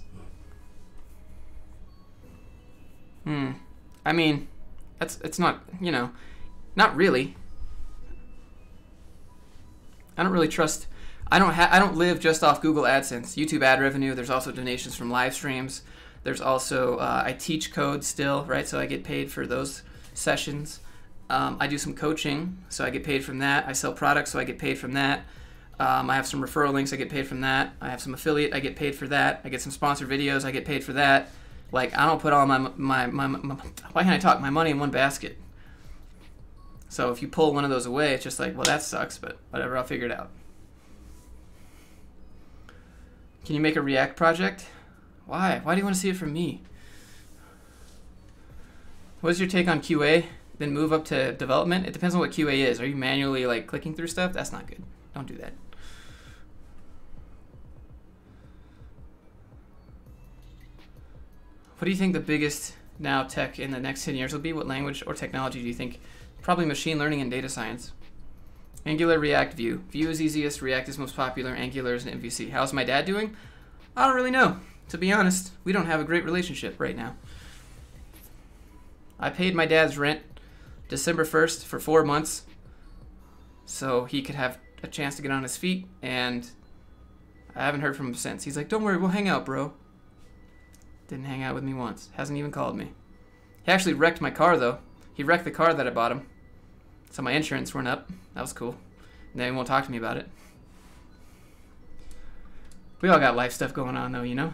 I mean, it's not, not really. I don't really trust. I don't live just off Google AdSense. YouTube ad revenue. There's also donations from live streams. There's also I teach code still, right? So I get paid for those sessions. I do some coaching, so I get paid from that. I sell products, so I get paid from that. I have some referral links, I get paid from that. I have some affiliate, I get paid for that. I get some sponsored videos, I get paid for that. Like, I don't put all my why can't I talk? My money in one basket. So if you pull one of those away, it's just like, well, that sucks, but whatever, I'll figure it out. Can you make a React project? Why? Why do you want to see it from me? What is your take on QA? Then move up to development? It depends on what QA is. Are you manually clicking through stuff? That's not good. Don't do that. What do you think the biggest now tech in the next 10 years will be? What language or technology do you think? Probably machine learning and data science. Angular, React, Vue. Vue is easiest, React is most popular, Angular is an MVC. How's my dad doing? I don't really know. To be honest, we don't have a great relationship right now. I paid my dad's rent December 1st for 4 months so he could have a chance to get on his feet, and I haven't heard from him since. He's like, don't worry, we'll hang out, bro. Didn't hang out with me once. Hasn't even called me. He actually wrecked my car, though. He wrecked the car that I bought him. So my insurance went up. That was cool. And then he won't talk to me about it. We all got life stuff going on, though, you know?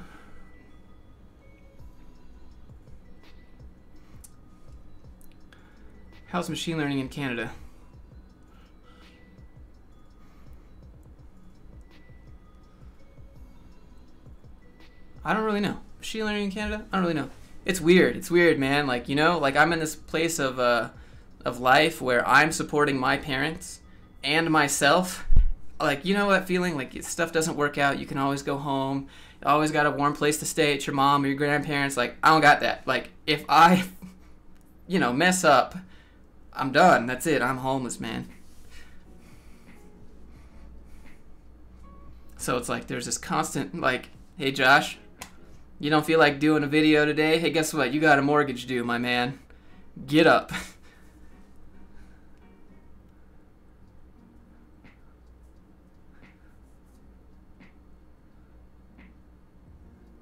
How's machine learning in Canada? I don't really know. Machine learning in Canada? I don't really know. It's weird. It's weird, man. Like, you know, like I'm in this place of life where I'm supporting my parents and myself. Like, you know that feeling? Like, if stuff doesn't work out, you can always go home. You always got a warm place to stay at your mom or your grandparents. Like, I don't got that. Like, if I, you know, mess up, I'm done. That's it. I'm homeless, man. So it's like there's this constant, like, hey, Josh, you don't feel like doing a video today? Hey, guess what? You got a mortgage due, my man. Get up.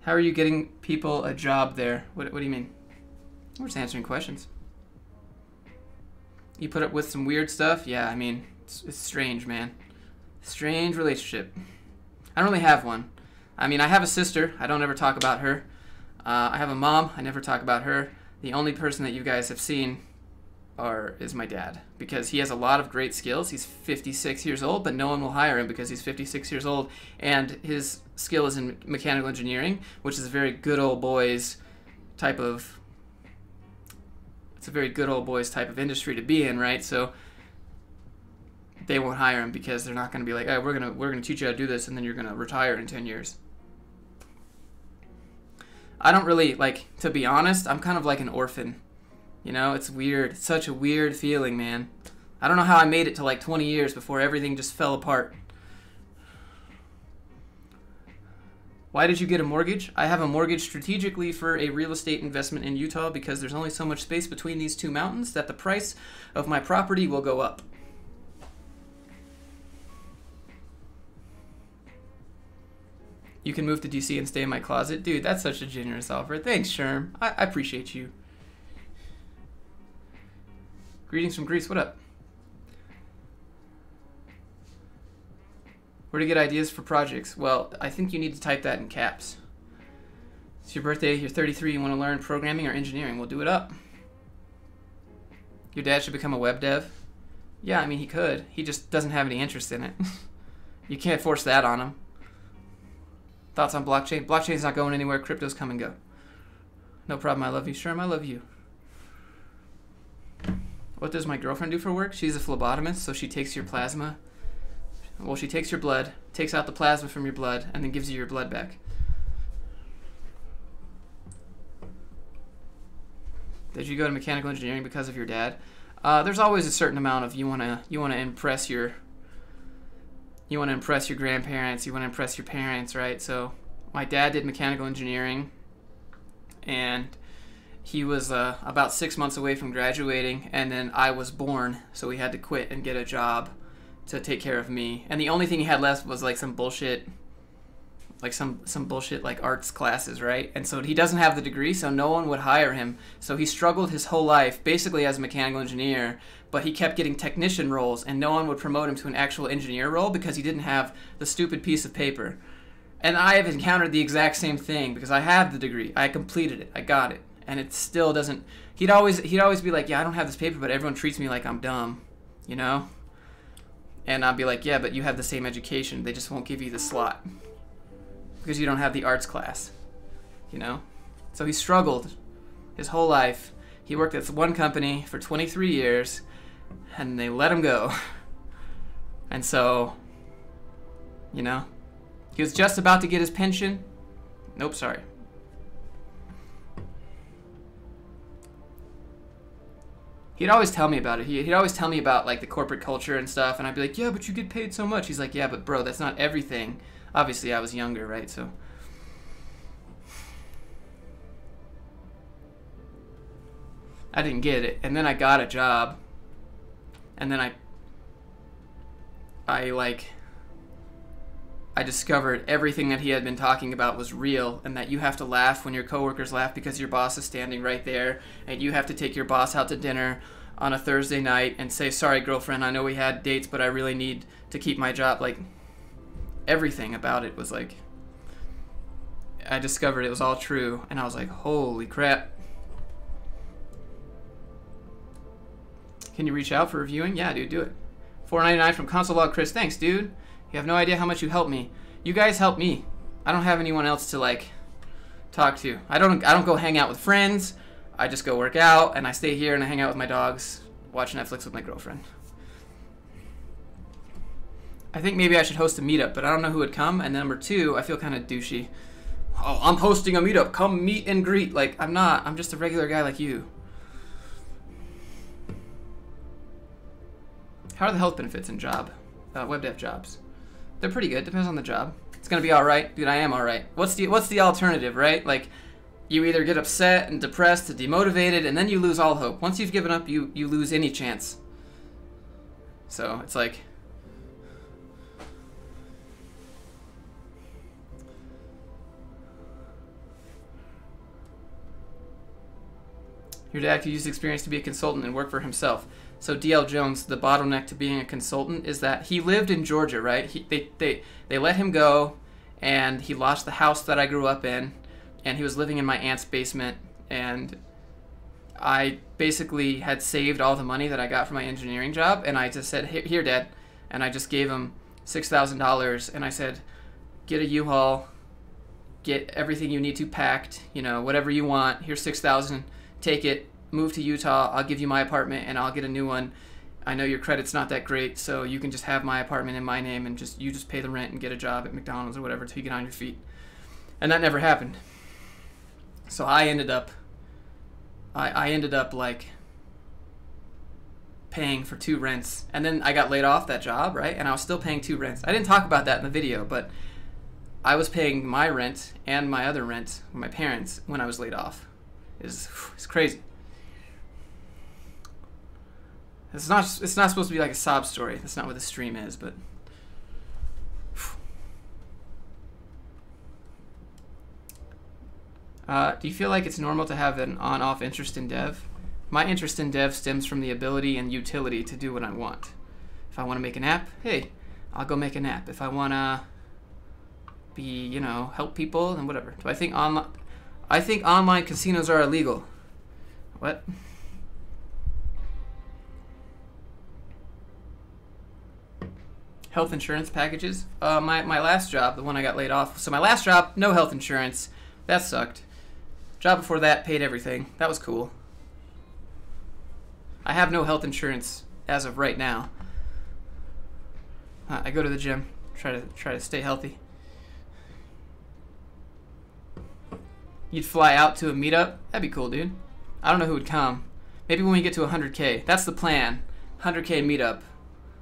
How are you getting people a job there? What do you mean? We're just answering questions. You put up with some weird stuff? Yeah, I mean, it's strange, man. Strange relationship. I don't really have one. I mean, I have a sister. I don't ever talk about her. I have a mom. I never talk about her. The only person that you guys have seen is my dad, because he has a lot of great skills. He's 56 years old, but no one will hire him because he's 56 years old, and his skill is in mechanical engineering, which is a very good old boys type of. It's a very good old boys type of industry to be in, right? So they won't hire him because they're not going to be like, hey, we're gonna teach you how to do this, and then you're gonna retire in 10 years. I don't really, like, to be honest, I'm kind of like an orphan. You know, it's weird. It's such a weird feeling, man. I don't know how I made it to like 20 years before everything just fell apart. Why did you get a mortgage? I have a mortgage strategically for a real estate investment in Utah because there's only so much space between these two mountains that the price of my property will go up. You can move to DC and stay in my closet. Dude, that's such a generous offer. Thanks, Sherm. I appreciate you. Greetings from Greece. What up? Where to get ideas for projects? Well, I think you need to type that in caps. It's your birthday, you're 33, you want to learn programming or engineering. We'll do it up. Your dad should become a web dev? Yeah, I mean, he could. He just doesn't have any interest in it. You can't force that on him. Thoughts on blockchain? Blockchain's not going anywhere. Cryptos come and go. No problem. I love you. Sherm, I love you. What does my girlfriend do for work? She's a phlebotomist, so she takes your plasma. Well, she takes your blood, takes out the plasma from your blood, and then gives you your blood back. Did you go to mechanical engineering because of your dad? There's always a certain amount of you wanna impress your grandparents, you want to impress your parents, right? So my dad did mechanical engineering, and he was about 6 months away from graduating, and then I was born, so he had to quit and get a job to take care of me. And the only thing he had left was like some bullshit, like some bullshit like arts classes, right? And so he doesn't have the degree, so no one would hire him. So he struggled his whole life, basically as a mechanical engineer, but he kept getting technician roles, and no one would promote him to an actual engineer role because he didn't have the stupid piece of paper. And I have encountered the exact same thing because I have the degree. I completed it. I got it. And it still doesn't. He'd always be like, yeah, I don't have this paper, but everyone treats me like I'm dumb, you know? And I'd be like, yeah, but you have the same education. They just won't give you the slot because you don't have the arts class, you know? So he struggled his whole life. He worked at one company for 23 years, and they let him go. And so, you know, he was just about to get his pension. Nope, sorry. He'd always tell me about it. He'd always tell me about like the corporate culture and stuff, and I'd be like, yeah, but you get paid so much. He's like, yeah, but bro, that's not everything. Obviously, I was younger, right? So I didn't get it, and then I got a job, and then I discovered everything that he had been talking about was real, and that you have to laugh when your coworkers laugh because your boss is standing right there, and you have to take your boss out to dinner on a Thursday night and say, sorry, girlfriend, I know we had dates, but I really need to keep my job. Like, everything about it was like, I discovered it was all true, and I was like, holy crap. Can you reach out for reviewing? Yeah, dude, do it. $4.99 from Console Log Chris. Thanks, dude. You have no idea how much you helped me. You guys help me. I don't have anyone else to like talk to. I don't go hang out with friends. I just go work out, and I stay here and I hang out with my dogs, watch Netflix with my girlfriend. I think maybe I should host a meetup, but I don't know who would come. And number two, I feel kind of douchey. Oh, I'm hosting a meetup. Come meet and greet. Like, I'm not. I'm just a regular guy like you. How are the health benefits in web dev jobs? They're pretty good. Depends on the job. It's gonna be all right, dude. I am all right. What's the alternative, right? Like, you either get upset and depressed and demotivated, and then you lose all hope. Once you've given up, you lose any chance. So it's like, your dad could use experience to be a consultant and work for himself. So DL Jones, the bottleneck to being a consultant is that he lived in Georgia, right? They let him go, and he lost the house that I grew up in, and he was living in my aunt's basement, and I basically had saved all the money that I got from my engineering job, and I just said, here, Dad, and I just gave him $6,000, and I said, get a U-Haul, get everything you need to packed, you know, whatever you want, here's $6,000, take it, move to Utah, I'll give you my apartment and I'll get a new one. I know your credit's not that great, so you can just have my apartment in my name, and you just pay the rent and get a job at McDonald's or whatever till you get on your feet. And that never happened. So I ended up like paying for 2 rents, and then I got laid off that job, right? And I was still paying 2 rents. I didn't talk about that in the video, but I was paying my rent and my other rent with my parents when I was laid off. It's crazy. It's not supposed to be like a sob story. That's not what the stream is, but do you feel like it's normal to have an on-off interest in dev? My interest in dev stems from the ability and utility to do what I want. If I want to make an app, hey, I'll go make an app. If I want to be, you know, help people, then whatever. Do I think online casinos are illegal? What? Health insurance packages. My last job, the one I got laid off. So my last job, no health insurance. That sucked. Job before that paid everything. That was cool. I have no health insurance as of right now. I go to the gym, try to stay healthy. You'd fly out to a meetup? That'd be cool, dude. I don't know who would come. Maybe when we get to 100K. That's the plan. 100K meetup.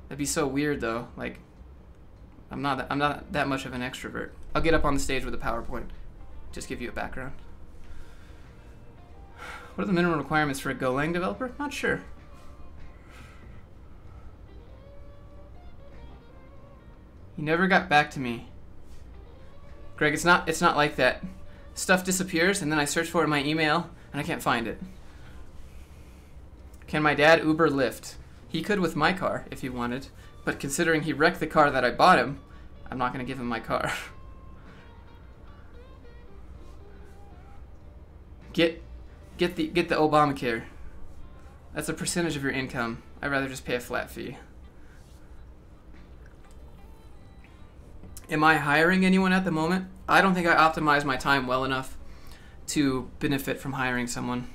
That'd be so weird though. Like, I'm not that much of an extrovert. I'll get up on the stage with a PowerPoint. Just give you a background. What are the minimum requirements for a Golang developer? Not sure. You never got back to me. Greg, it's not like that. Stuff disappears and then I search for it in my email and I can't find it. Can my dad Uber Lyft? He could with my car if he wanted, but considering he wrecked the car that I bought him, I'm not going to give him my car. Get the Obamacare. That's a percentage of your income. I'd rather just pay a flat fee. Am I hiring anyone at the moment? I don't think I optimize my time well enough to benefit from hiring someone.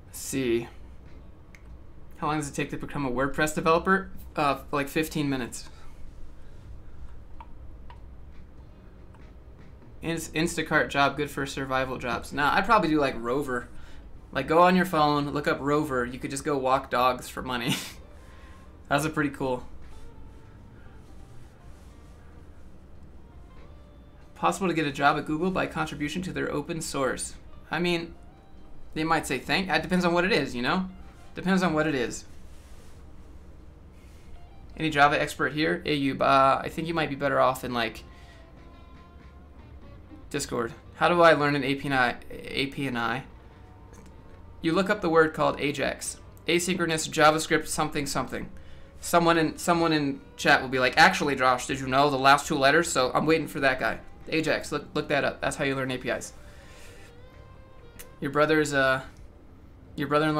Let's see. How long does it take to become a WordPress developer? Like 15 minutes. Instacart job good for survival jobs. Nah, I'd probably do like Rover. Like, go on your phone, look up Rover. You could just go walk dogs for money. That's a pretty cool. Possible to get a job at Google by contribution to their open source. I mean, they might say thank. It depends on what it is, you know? Depends on what it is. Any Java expert here? Ayub, I think you might be better off in like Discord. How do I learn an API? You look up the word called Ajax. Asynchronous JavaScript something something. Someone in chat will be like, actually, Josh, did you know the last 2 letters? So I'm waiting for that guy. Ajax, look that up. That's how you learn APIs. Your brother-in-law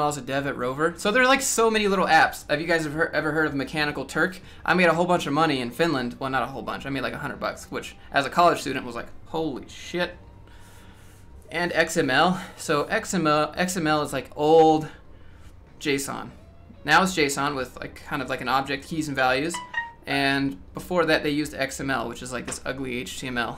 is a dev at Rover. So there are like so many little apps. Have you guys ever heard of Mechanical Turk? I made a whole bunch of money in Finland. Well, not a whole bunch. I made like $100, which as a college student was like, holy shit. And XML. So XML is like old JSON. Now it's JSON with like kind of like an object, keys and values. And before that they used XML, which is like this ugly HTML.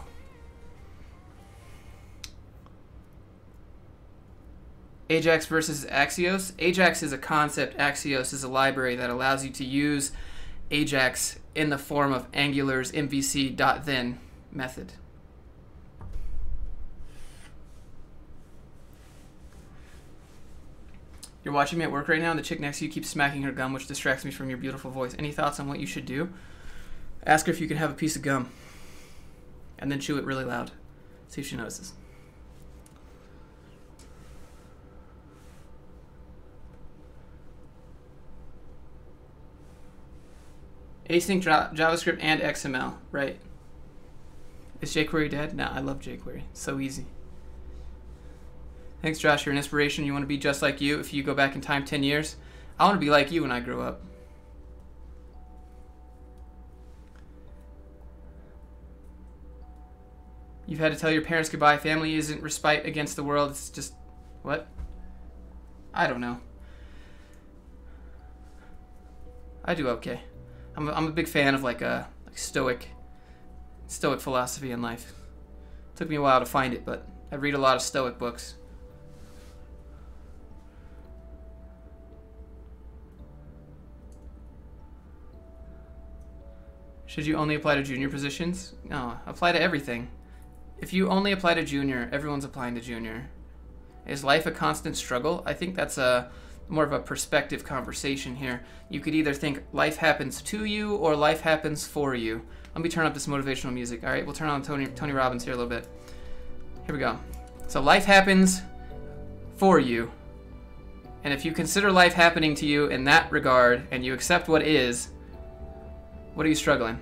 Ajax versus Axios. Ajax is a concept. Axios is a library that allows you to use Ajax in the form of Angular's MVC.then method. You're watching me at work right now, and the chick next to you keeps smacking her gum, which distracts me from your beautiful voice. Any thoughts on what you should do? Ask her if you can have a piece of gum, and then chew it really loud. See if she notices. Async JavaScript and XML, right? Is jQuery dead? No, I love jQuery. So easy. Thanks, Josh. You're an inspiration. You want to be just like you if you go back in time 10 years? I want to be like you when I grow up. You've had to tell your parents goodbye. Family isn't respite against the world. It's just... what? I don't know. I do okay. I'm a big fan of like stoic philosophy in life. It took me a while to find it, but I read a lot of stoic books. Should you only apply to junior positions? No, apply to everything. If you only apply to junior, everyone's applying to junior. Is life a constant struggle? I think that's more of a perspective conversation here. You could either think life happens to you or life happens for you. Let me turn up this motivational music. All right, we'll turn on Tony Robbins here a little bit. Here we go. So life happens for you. And if you consider life happening to you in that regard and you accept what is, what are you struggling?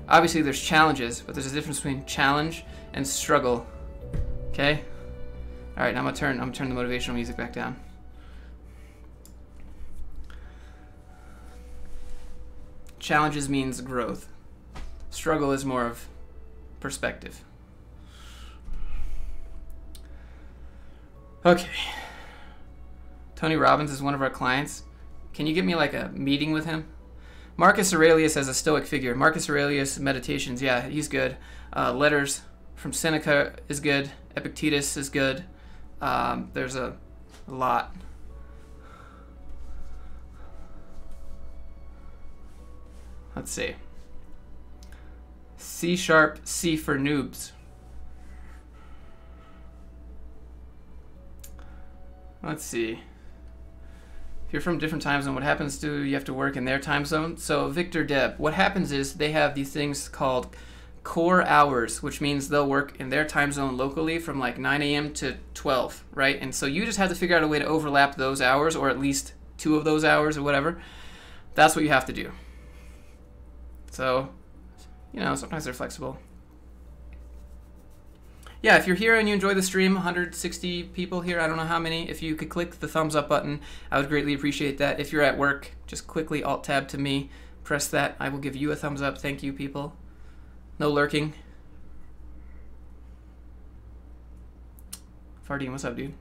Obviously there's challenges, but there's a difference between challenge and struggle. Okay? All right, now I'm gonna turn the motivational music back down. Challenges means growth. Struggle is more of perspective. Okay. Tony Robbins is one of our clients. Can you get me like a meeting with him? Marcus Aurelius as a Stoic figure. Marcus Aurelius, Meditations, yeah, he's good. Letters from Seneca is good. Epictetus is good. There's a lot. Let's see. C#, C for noobs. Let's see. If you're from a different time zone, what happens to you have to work in their time zone? So Victor Deb, what happens is they have these things called core hours, which means they'll work in their time zone locally from like 9 a.m. to 12, right? And so you just have to figure out a way to overlap those hours, or at least 2 of those hours or whatever. That's what you have to do. So, you know, sometimes they're flexible. Yeah, if you're here and you enjoy the stream, 160 people here, I don't know how many. If you could click the thumbs up button, I would greatly appreciate that. If you're at work, just quickly Alt-Tab to me, press that. I will give you a thumbs up. Thank you, people. No lurking. Fardine, what's up, dude?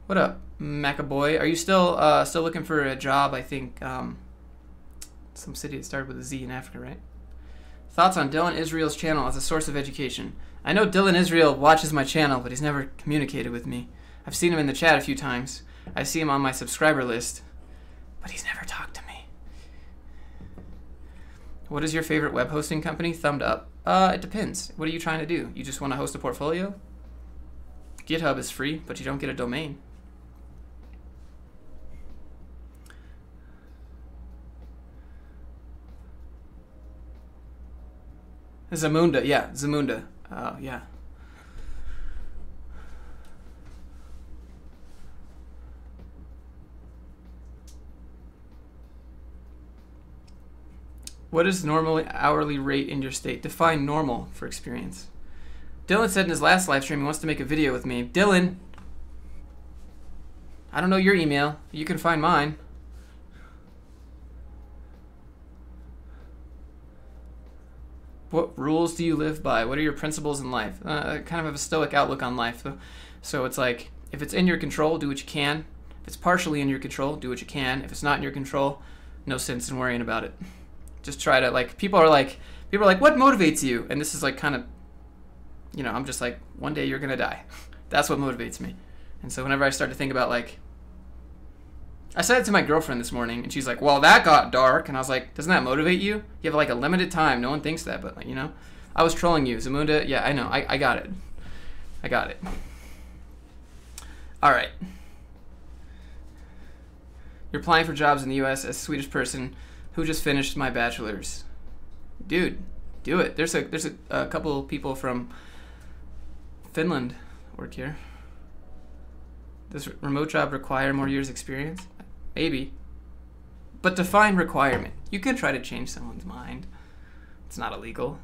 What up, Macaboy? Are you still looking for a job? I think some city that started with a Z in Africa, right? Thoughts on Dylan Israel's channel as a source of education? I know Dylan Israel watches my channel, but he's never communicated with me. I've seen him in the chat a few times. I see him on my subscriber list, but he's never talked to me. What is your favorite web hosting company? Thumbed up. It depends. What are you trying to do? You just want to host a portfolio? GitHub is free, but you don't get a domain. Zamunda, yeah, Zamunda. Yeah. What is normal hourly rate in your state? Define normal for experience. Dylan said in his last live stream he wants to make a video with me. Dylan, I don't know your email. You can find mine. What rules do you live by? What are your principles in life? I kind of have a stoic outlook on life. So it's like, if it's in your control, do what you can. If it's partially in your control, do what you can. If it's not in your control, no sense in worrying about it. Just try to, like, people are like, what motivates you? And this is like kind of, you know, I'm just like, one day you're going to die. That's what motivates me. And so whenever I start to think about, like, I said it to my girlfriend this morning, and she's like, well, that got dark. And I was like, doesn't that motivate you? You have, like, a limited time. No one thinks that, but, like, you know. I was trolling you. Zamunda, yeah, I know. I got it. I got it. All right. You're applying for jobs in the U.S. as a Swedish person who just finished my bachelor's. Dude, do it. There's a couple people from Finland work here. Does remote job require more years experience? Maybe. But define requirement. You can try to change someone's mind. It's not illegal.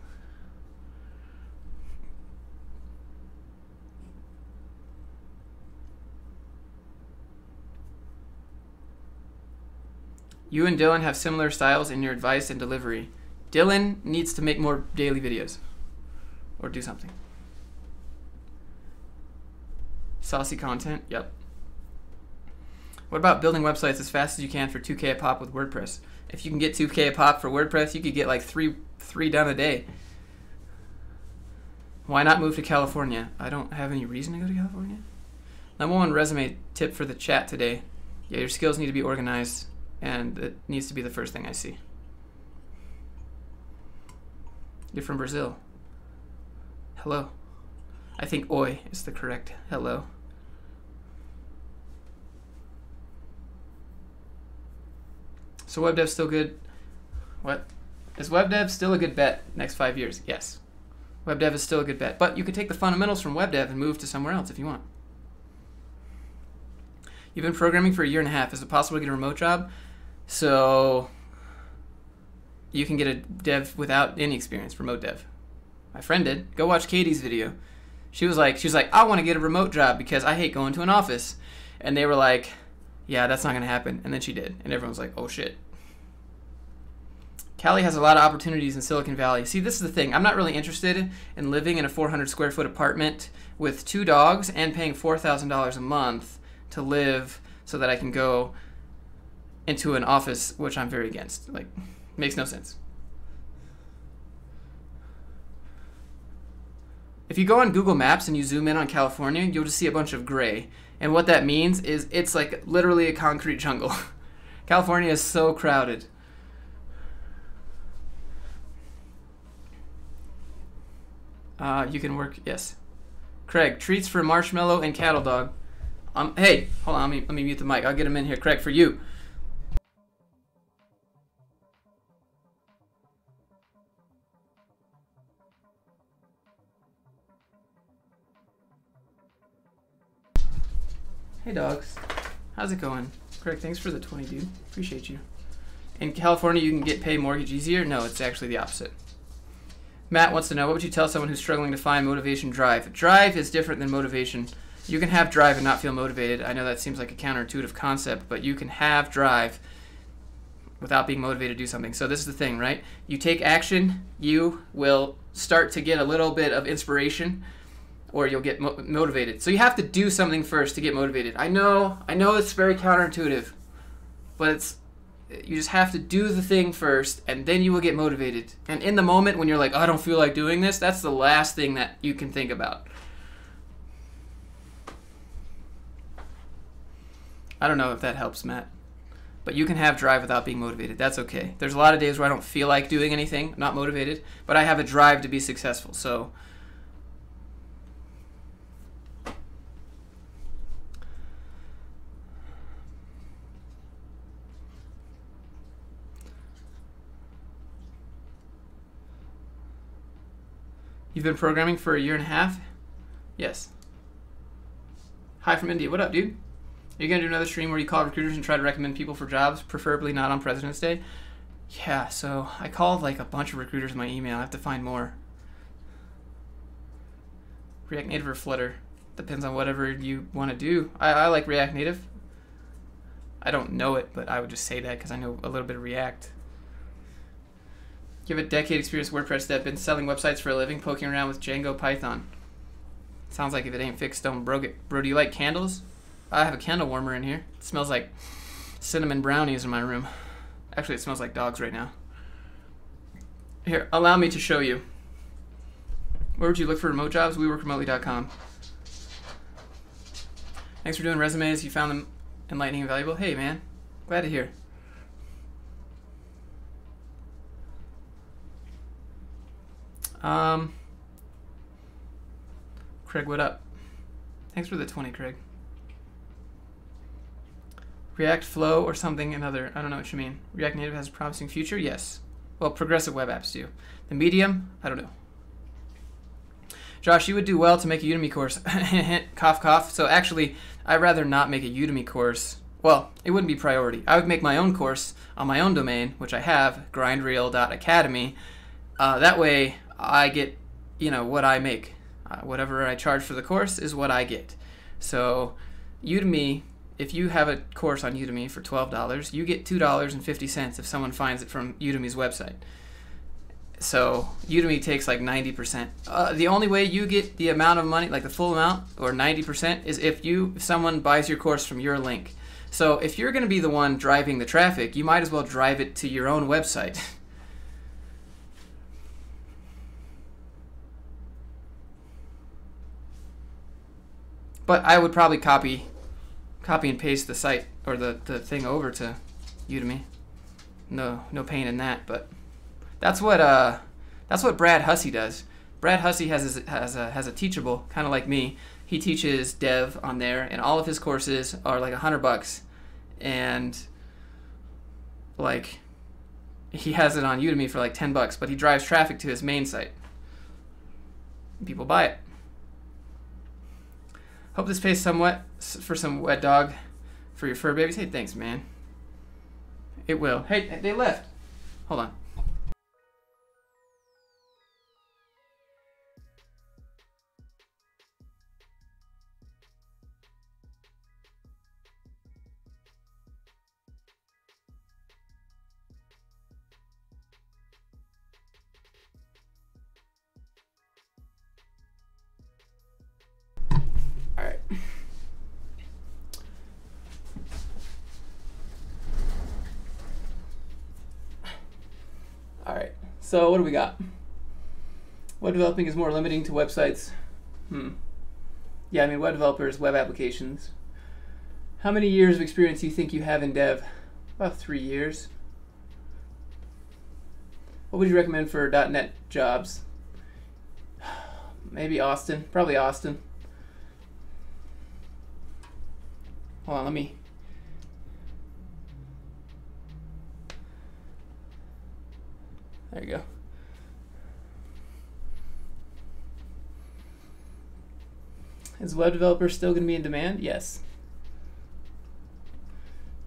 You and Dylan have similar styles in your advice and delivery. Dylan needs to make more daily videos. Or do something. Saucy content, yep. What about building websites as fast as you can for 2K a pop with WordPress? If you can get 2K a pop for WordPress, you could get like three done a day. Why not move to California? I don't have any reason to go to California. #1 resume tip for the chat today. Yeah, your skills need to be organized, and it needs to be the first thing I see. You're from Brazil. Hello. I think oi is the correct hello. So web dev still good? What? Is web dev still a good bet next 5 years? Yes. Web dev is still a good bet. But you can take the fundamentals from web dev and move to somewhere else if you want. You've been programming for 1.5 years. Is it possible to get a remote job? So you can get a dev without any experience, remote dev. My friend did. Go watch Katie's video. She was like, I want to get a remote job because I hate going to an office. And they were like, yeah, that's not going to happen. And then she did. And everyone was like, oh shit. Cali has a lot of opportunities in Silicon Valley. See, this is the thing. I'm not really interested in living in a 400 square foot apartment with 2 dogs and paying $4,000 a month to live so that I can go into an office, which I'm very against. Like, makes no sense. If you go on Google Maps and you zoom in on California, you'll just see a bunch of gray. And what that means is it's like literally a concrete jungle. California is so crowded. You can work, yes. Craig, treats for Marshmallow and Cattle Dog. Hey, hold on, let me mute the mic. I'll get him in here. Craig, for you. Hey, dogs. How's it going? Craig, thanks for the 20, dude. Appreciate you. In California, you can pay mortgage easier? No, it's actually the opposite. Matt wants to know, what would you tell someone who's struggling to find motivation drive? Drive is different than motivation. You can have drive and not feel motivated. I know that seems like a counterintuitive concept, but you can have drive without being motivated to do something. So this is the thing, right? You take action, you will start to get a little bit of inspiration, or you'll get motivated. So you have to do something first to get motivated. I know it's very counterintuitive, but you just have to do the thing first, and then you will get motivated. And in the moment when you're like, oh, I don't feel like doing this, that's the last thing that you can think about. I don't know if that helps, Matt. But you can have drive without being motivated. That's okay. There's a lot of days where I don't feel like doing anything, not motivated, but I have a drive to be successful. So You've been programming for 1.5 years? Yes. Hi from India. What up, dude? Are you going to do another stream where you call recruiters and try to recommend people for jobs, preferably not on President's Day? Yeah, so I called like a bunch of recruiters in my email. I have to find more. React Native or Flutter? Depends on whatever you want to do. I like React Native. I don't know it, but I would just say that because I know a little bit of React. You have a decade experience WordPress that been selling websites for a living, poking around with Django Python. Sounds like if it ain't fixed, don't broke it. Bro, do you like candles? I have a candle warmer in here. It smells like cinnamon brownies in my room. Actually, it smells like dogs right now. Here, allow me to show you. Where would you look for remote jobs? WeWorkRemotely.com. Thanks for doing resumes. You found them enlightening and valuable. Hey, man. Glad to hear. Craig, what up? Thanks for the 20, Craig. React Flow or something another. I don't know what you mean. React Native has a promising future? Yes. Well, progressive web apps do. The medium? I don't know. Josh, you would do well to make a Udemy course. Cough, cough. So actually, I'd rather not make a Udemy course. Well, it wouldn't be priority. I would make my own course on my own domain, which I have, grindreel.academy. That way, I get, what I make. Whatever I charge for the course is what I get. So Udemy, if you have a course on Udemy for $12, you get $2.50 if someone finds it from Udemy's website. So Udemy takes like 90%. The only way you get the amount of money, like the full amount, or 90%, is if someone buys your course from your link. So if you're going to be the one driving the traffic, you might as well drive it to your own website. But I would probably copy and paste the site or the thing over to Udemy. No pain in that, but that's what Brad Hussey does. Brad Hussey has a Teachable, kind of like me. He teaches dev on there, and all of his courses are like $100, and like he has it on Udemy for like $10, but he drives traffic to his main site. People buy it. Hope this pays somewhat for some wet dog for your fur babies. Hey, thanks, man. It will. Hey, they left. Hold on. All right. All right. So what do we got? Web developing is more limiting to websites. Yeah, I mean web developers, web applications. How many years of experience do you think you have in dev? About 3 years. What would you recommend for .NET jobs? Maybe Austin. Probably Austin. Hold on, let me. There you go. Is web developer still going to be in demand? Yes.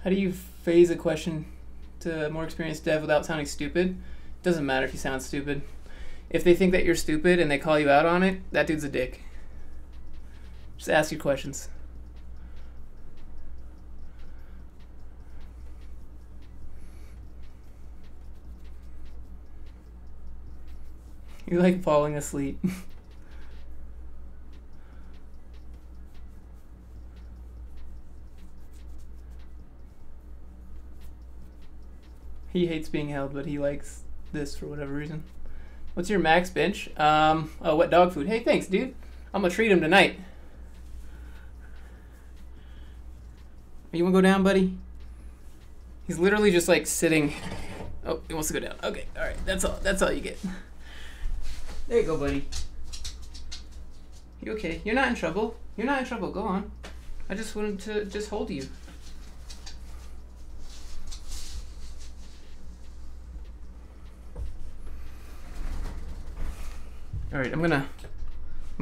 How do you phase a question to more experienced dev without sounding stupid? Doesn't matter if you sound stupid. If they think that you're stupid and they call you out on it, that dude's a dick. Just ask your questions. You like falling asleep. He hates being held, but he likes this for whatever reason. What's your max bench? Oh, wet dog food. Hey, thanks, dude. I'm gonna treat him tonight. You wanna go down, buddy? He's literally just like sitting. Oh, he wants to go down. Okay, all right. That's all. That's all you get. There you go, buddy. You okay? You're not in trouble. You're not in trouble. Go on. I just wanted to just hold you. All right, I'm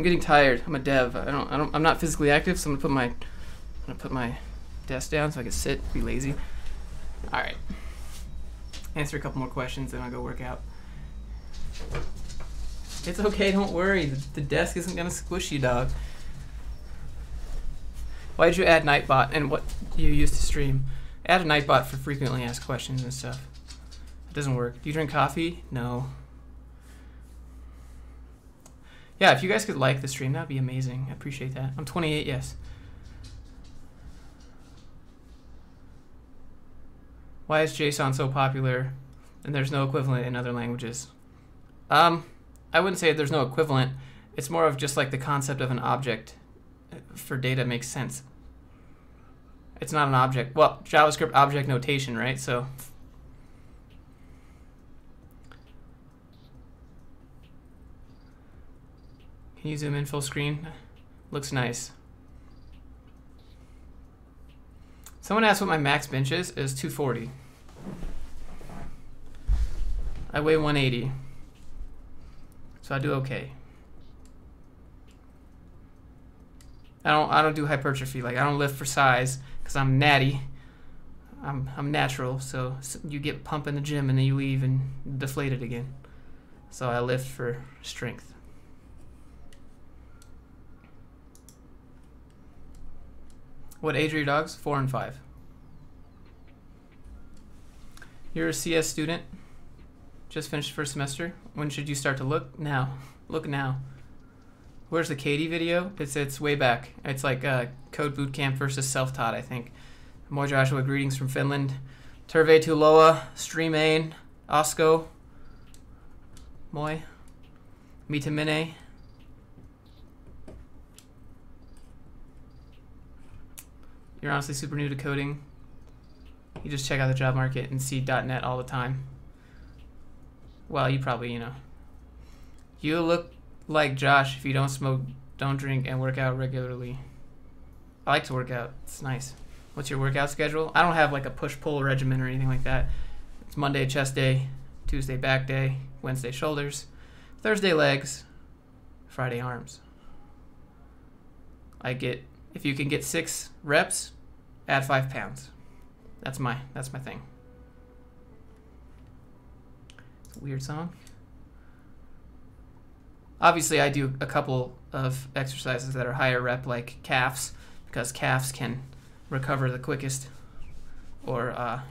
getting tired. I'm a dev. I'm not physically active, so I'm gonna put my desk down so I can sit, be lazy. All right. Answer a couple more questions, then I'll go work out. It's okay, don't worry. The desk isn't gonna squish you, dog. Why did you add NIGHTBOT, and what do you use to stream? Add a NIGHTBOT for frequently asked questions and stuff. It doesn't work. Do you drink coffee? No. Yeah, if you guys could like the stream, that'd be amazing. I appreciate that. I'm 28, yes. Why is JSON so popular and there's no equivalent in other languages? I wouldn't say there's no equivalent. It's more of just like the concept of an object for data makes sense. It's not an object. Well, JavaScript object notation, right? So can you zoom in full screen? Looks nice. Someone asked what my max bench is 240. I weigh 180. So I do okay. I don't do hypertrophy. Like I don't lift for size because I'm natty. I'm natural, so you get pump in the gym and then you leave and deflate it again. So I lift for strength. What age are your dogs? 4 and 5. You're a CS student. Just finished first semester. When should you start to look? Now. Look now. Where's the Katie video? It's way back. It's like Code Bootcamp versus Self-Taught, I think. Moi Joshua, greetings from Finland. Terve Tuloa, Streamain, Osko, Moi, Mitamine. You're honestly super new to coding. You just check out the job market and see .NET all the time. Well, you probably, you know. You look like Josh if you don't smoke, don't drink, and work out regularly. I like to work out. It's nice. What's your workout schedule? I don't have like a push-pull regimen or anything like that. It's Monday chest day, Tuesday back day, Wednesday shoulders, Thursday legs, Friday arms. If you can get 6 reps, add 5 pounds. That's my thing. It's a weird song. Obviously, I do a couple of exercises that are higher rep, like calves, because calves can recover the quickest, or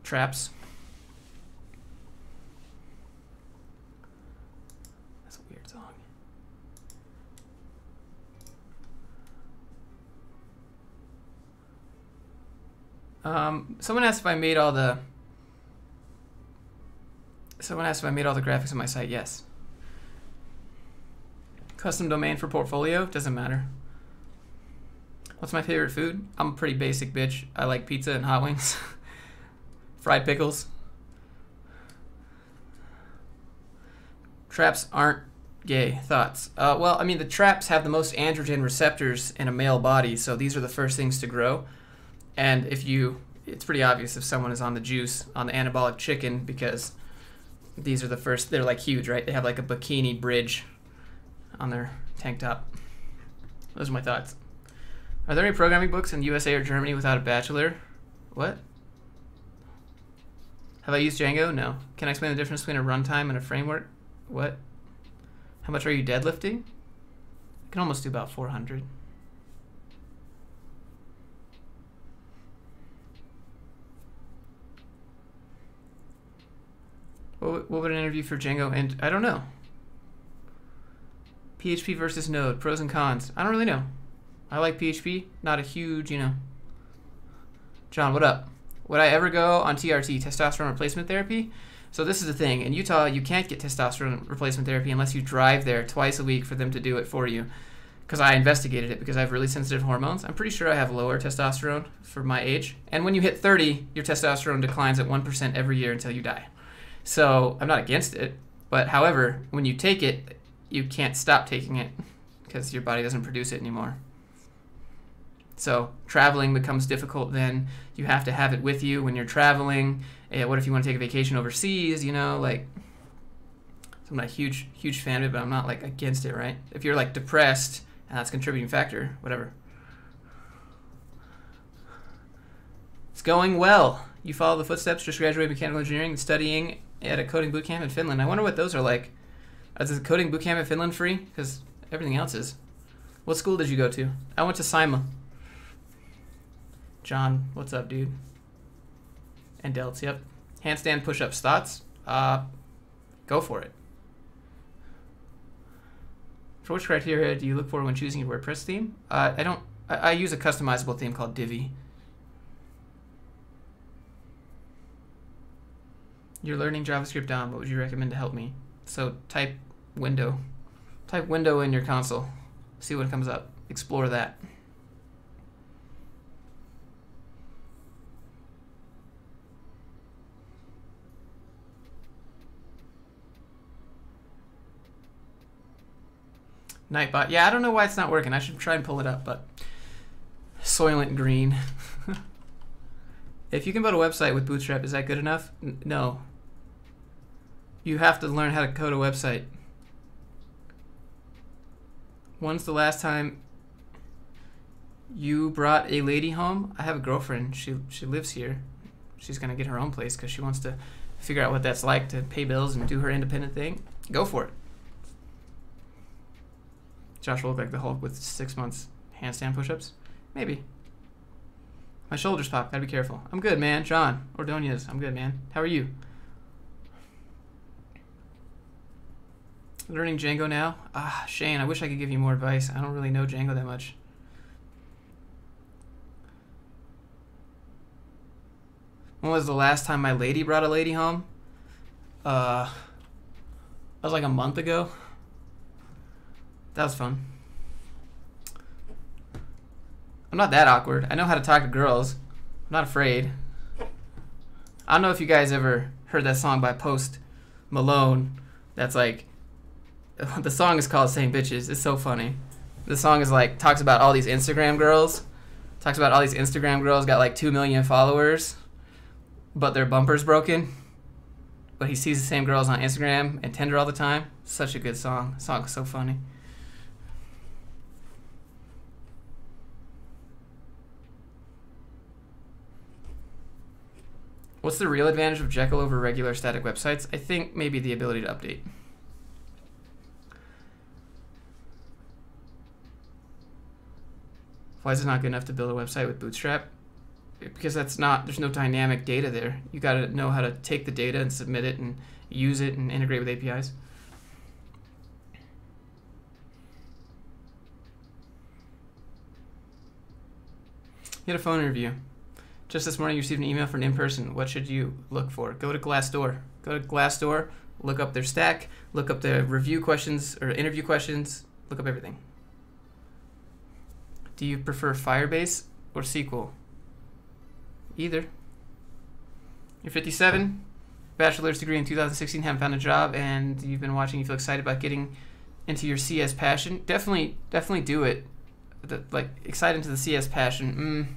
traps. That's a weird song. Someone asked if I made all the graphics on my site. Yes. Custom domain for portfolio? Doesn't matter. What's my favorite food? I'm a pretty basic bitch. I like pizza and hot wings. Fried pickles. Traps aren't gay. Thoughts? Well, I mean, the traps have the most androgen receptors in a male body, so these are the first things to grow. And it's pretty obvious if someone is on the juice, on the anabolic chicken, because these are the first, they're like huge, right? They have like a bikini bridge on their tank top. Those are my thoughts. Are there any programming books in USA or Germany without a bachelor? What? Have I used Django? No. Can I explain the difference between a runtime and a framework? What? How much are you deadlifting? I can almost do about 400. What would an interview for Django and I don't know. PHP versus Node, pros and cons. I don't really know. I like PHP, not a huge, you know. John, what up? Would I ever go on TRT, testosterone replacement therapy? So this is the thing. In Utah, you can't get testosterone replacement therapy unless you drive there twice a week for them to do it for you. Because I investigated it because I have really sensitive hormones. I'm pretty sure I have lower testosterone for my age. And when you hit 30, your testosterone declines at 1% every year until you die. So I'm not against it. But however, when you take it, you can't stop taking it because your body doesn't produce it anymore. So traveling becomes difficult then. You have to have it with you when you're traveling. What if you want to take a vacation overseas, you know, like, I'm not a huge fan of it, but I'm not like against it, right? If you're like depressed and that's a contributing factor, whatever. It's going well. You follow the footsteps, just graduated mechanical engineering and studying at a coding bootcamp in Finland. I wonder what those are like. Is the coding bootcamp in Finland free? Because everything else is. What school did you go to? I went to Sima. John, what's up, dude? And Delts, yep. Handstand push-ups, thoughts? Go for it. For which criteria do you look for when choosing your WordPress theme? I use a customizable theme called Divi. You're learning JavaScript on. What would you recommend to help me? So type window. Type window in your console. See what comes up. Explore that. NIGHTBOT. Yeah, I don't know why it's not working. I should try and pull it up, but Soylent Green. If you can build a website with Bootstrap, is that good enough? No. You have to learn how to code a website. When's the last time you brought a lady home? I have a girlfriend. She lives here. She's going to get her own place because she wants to figure out what that's like to pay bills and do her independent thing. Go for it. Josh will look like the Hulk with 6 months handstand push-ups? Maybe. My shoulders pop. Gotta be careful. I'm good, man. John Ordonez. I'm good, man. How are you? Learning Django now? Shane, I wish I could give you more advice. I don't really know Django that much. When was the last time my lady brought a lady home? That was like a month ago. That was fun. I'm not that awkward. I know how to talk to girls. I'm not afraid. I don't know if you guys ever heard that song by Post Malone. That's like, the song is called Same Bitches. It's so funny. The song is like, talks about all these Instagram girls. Talks about all these Instagram girls got like 2 million followers, but their bumper's broken. But he sees the same girls on Instagram and Tinder all the time. Such a good song. The song is so funny. What's the real advantage of Jekyll over regular static websites? I think maybe the ability to update. Why is it not good enough to build a website with Bootstrap? Because there's no dynamic data there. You got to know how to take the data and submit it and use it and integrate with APIs. You had a phone interview. Just this morning you received an email for an in-person. What should you look for? Go to Glassdoor. Go to Glassdoor, look up their stack, look up their review questions or interview questions, look up everything. Do you prefer Firebase or SQL? Either. You're 57, bachelor's degree in 2016, haven't found a job, and you've been watching, you feel excited about getting into your CS passion. Definitely do it. Like, excited into the CS passion.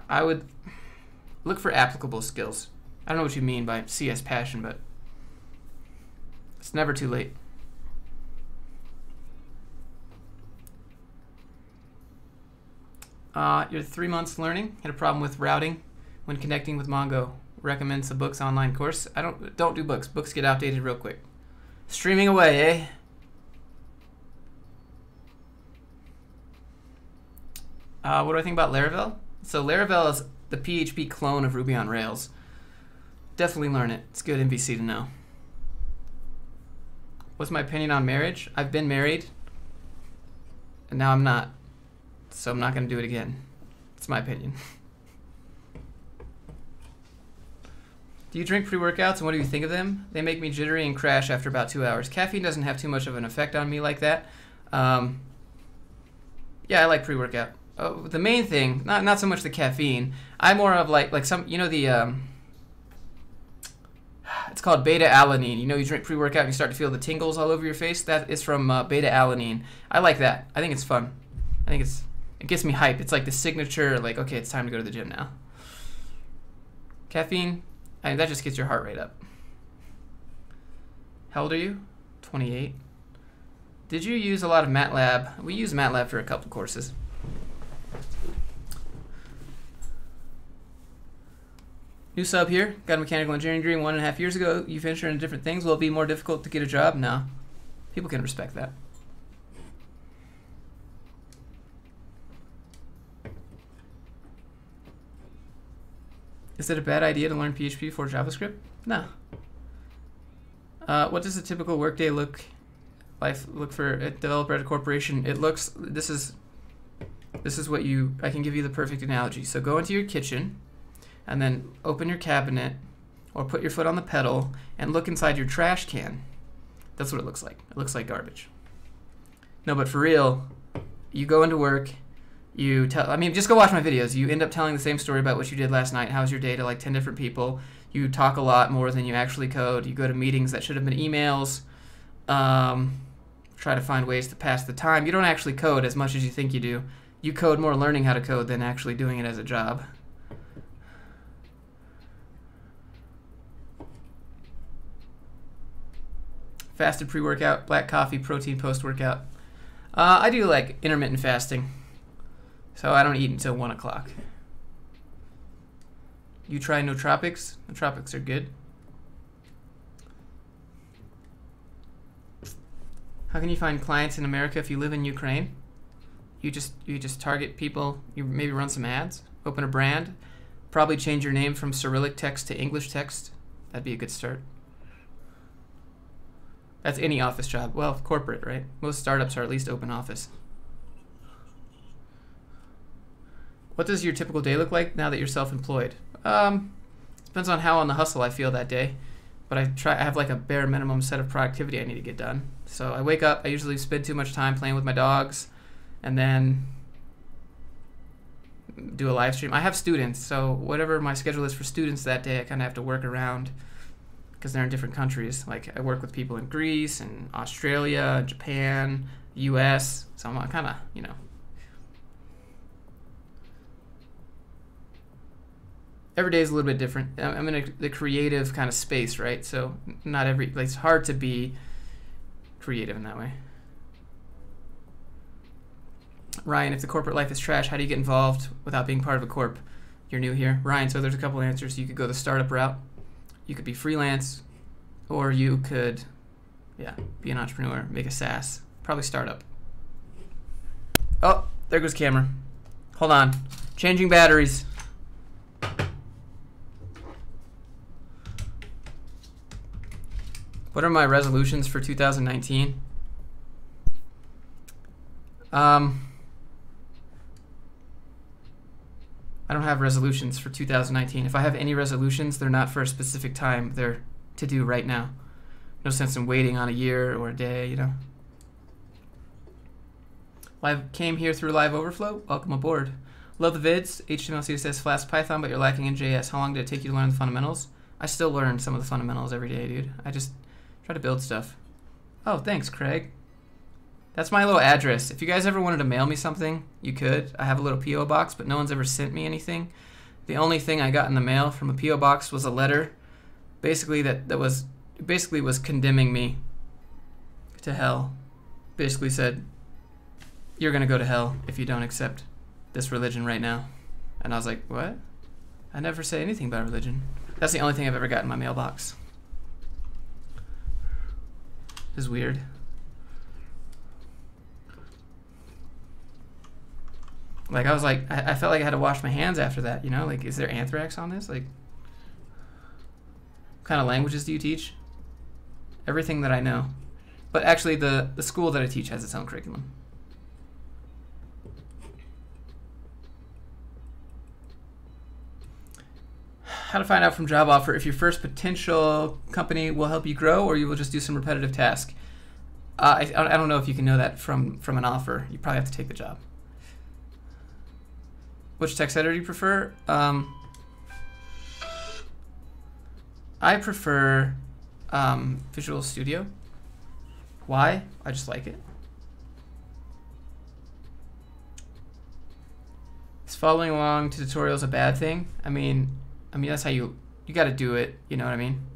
I would look for applicable skills. I don't know what you mean by CS passion, but it's never too late. You're 3 months learning. Had a problem with routing when connecting with Mongo. Recommend some books online course. Don't do books. Books get outdated real quick. Streaming away, eh? What do I think about Laravel? So Laravel is the PHP clone of Ruby on Rails. Definitely learn it. It's good MVC to know. What's my opinion on marriage? I've been married, and now I'm not. So I'm not going to do it again. It's my opinion. Do you drink pre-workouts, and what do you think of them? They make me jittery and crash after about 2 hours. Caffeine doesn't have too much of an effect on me like that. Yeah, I like pre-workout. The main thing, not so much the caffeine. I'm more of like some, you know, the it's called beta-alanine. You know, you drink pre-workout and you start to feel the tingles all over your face. That is from beta-alanine. I like that. I think it's fun. I think it gets me hype. It's like the signature, like, okay, it's time to go to the gym now. Caffeine, That just gets your heart rate up. How old are you? 28. Did you use a lot of MATLAB? We use MATLAB for a couple courses. New sub here. Got a mechanical engineering degree 1.5 years ago. You venture into different things. Will it be more difficult to get a job? No. People can respect that. Is it a bad idea to learn PHP before JavaScript? No. What does a typical workday look for a developer at a corporation? It looks, this is what I can give you the perfect analogy. So go into your kitchen and then open your cabinet or put your foot on the pedal and look inside your trash can. That's what it looks like. It looks like garbage. No, but for real, you go into work, you tell, just go watch my videos. You end up telling the same story about what you did last night. How's your day to like 10 different people. You talk a lot more than you actually code. You go to meetings that should have been emails. Try to find ways to pass the time. You don't actually code as much as you think you do. You code more learning how to code than actually doing it as a job. Fasted pre-workout, black coffee, protein post-workout. I do like intermittent fasting. So I don't eat until 1 o'clock. You try nootropics? Nootropics are good. How can you find clients in America if you live in Ukraine? You just target people. You maybe run some ads, open a brand, probably change your name from Cyrillic text to English text. That'd be a good start. That's any office job. Well, corporate, right? Most startups are at least open office. What does your typical day look like now that you're self-employed? Depends on how on the hustle I feel that day. But I have like a bare minimum set of productivity I need to get done. So I wake up, I usually spend too much time playing with my dogs, and then do a live stream. I have students, so whatever my schedule is for students that day, I kind of have to work around because they're in different countries. Like I work with people in Greece and Australia, Japan, US, so I'm kind of, every day is a little bit different. I'm in the creative kind of space, right? So not it's hard to be creative in that way. Ryan, if the corporate life is trash, how do you get involved without being part of a corp? You're new here. Ryan, so there's a couple answers. You could go the startup route. You could be freelance, or you could, be an entrepreneur, make a SaaS. Probably startup. Oh, there goes camera. Hold on. Changing batteries. What are my resolutions for 2019? I don't have resolutions for 2019. If I have any resolutions, they're not for a specific time. They're to do right now. No sense in waiting on a year or a day, Live came here through Live Overflow. Welcome aboard. Love the vids. HTML, CSS, Flask, Python, but you're lacking in JS. How long did it take you to learn the fundamentals? I still learn some of the fundamentals every day, dude. I just try to build stuff. Oh, thanks, Craig. That's my little address. If you guys ever wanted to mail me something, you could. I have a little P.O. box, but no one's ever sent me anything. The only thing I got in the mail from a P.O. box was a letter, basically that was condemning me to hell. Basically said, you're gonna go to hell if you don't accept this religion right now. And I was like, what? I never say anything about religion. That's the only thing I've ever got in my mailbox. This is weird. Like, I was like, I felt like I had to wash my hands after that, Like, is there anthrax on this? Like, what kind of languages do you teach? Everything that I know. But actually, the school that I teach has its own curriculum. How to find out from job offer if your first potential company will help you grow or you will just do some repetitive task. I don't know if you can know that from an offer. You probably have to take the job. Which text editor do you prefer? I prefer Visual Studio. Why? I just like it. Is following along to tutorials a bad thing? I mean that's how you You got to do it. You know what I mean?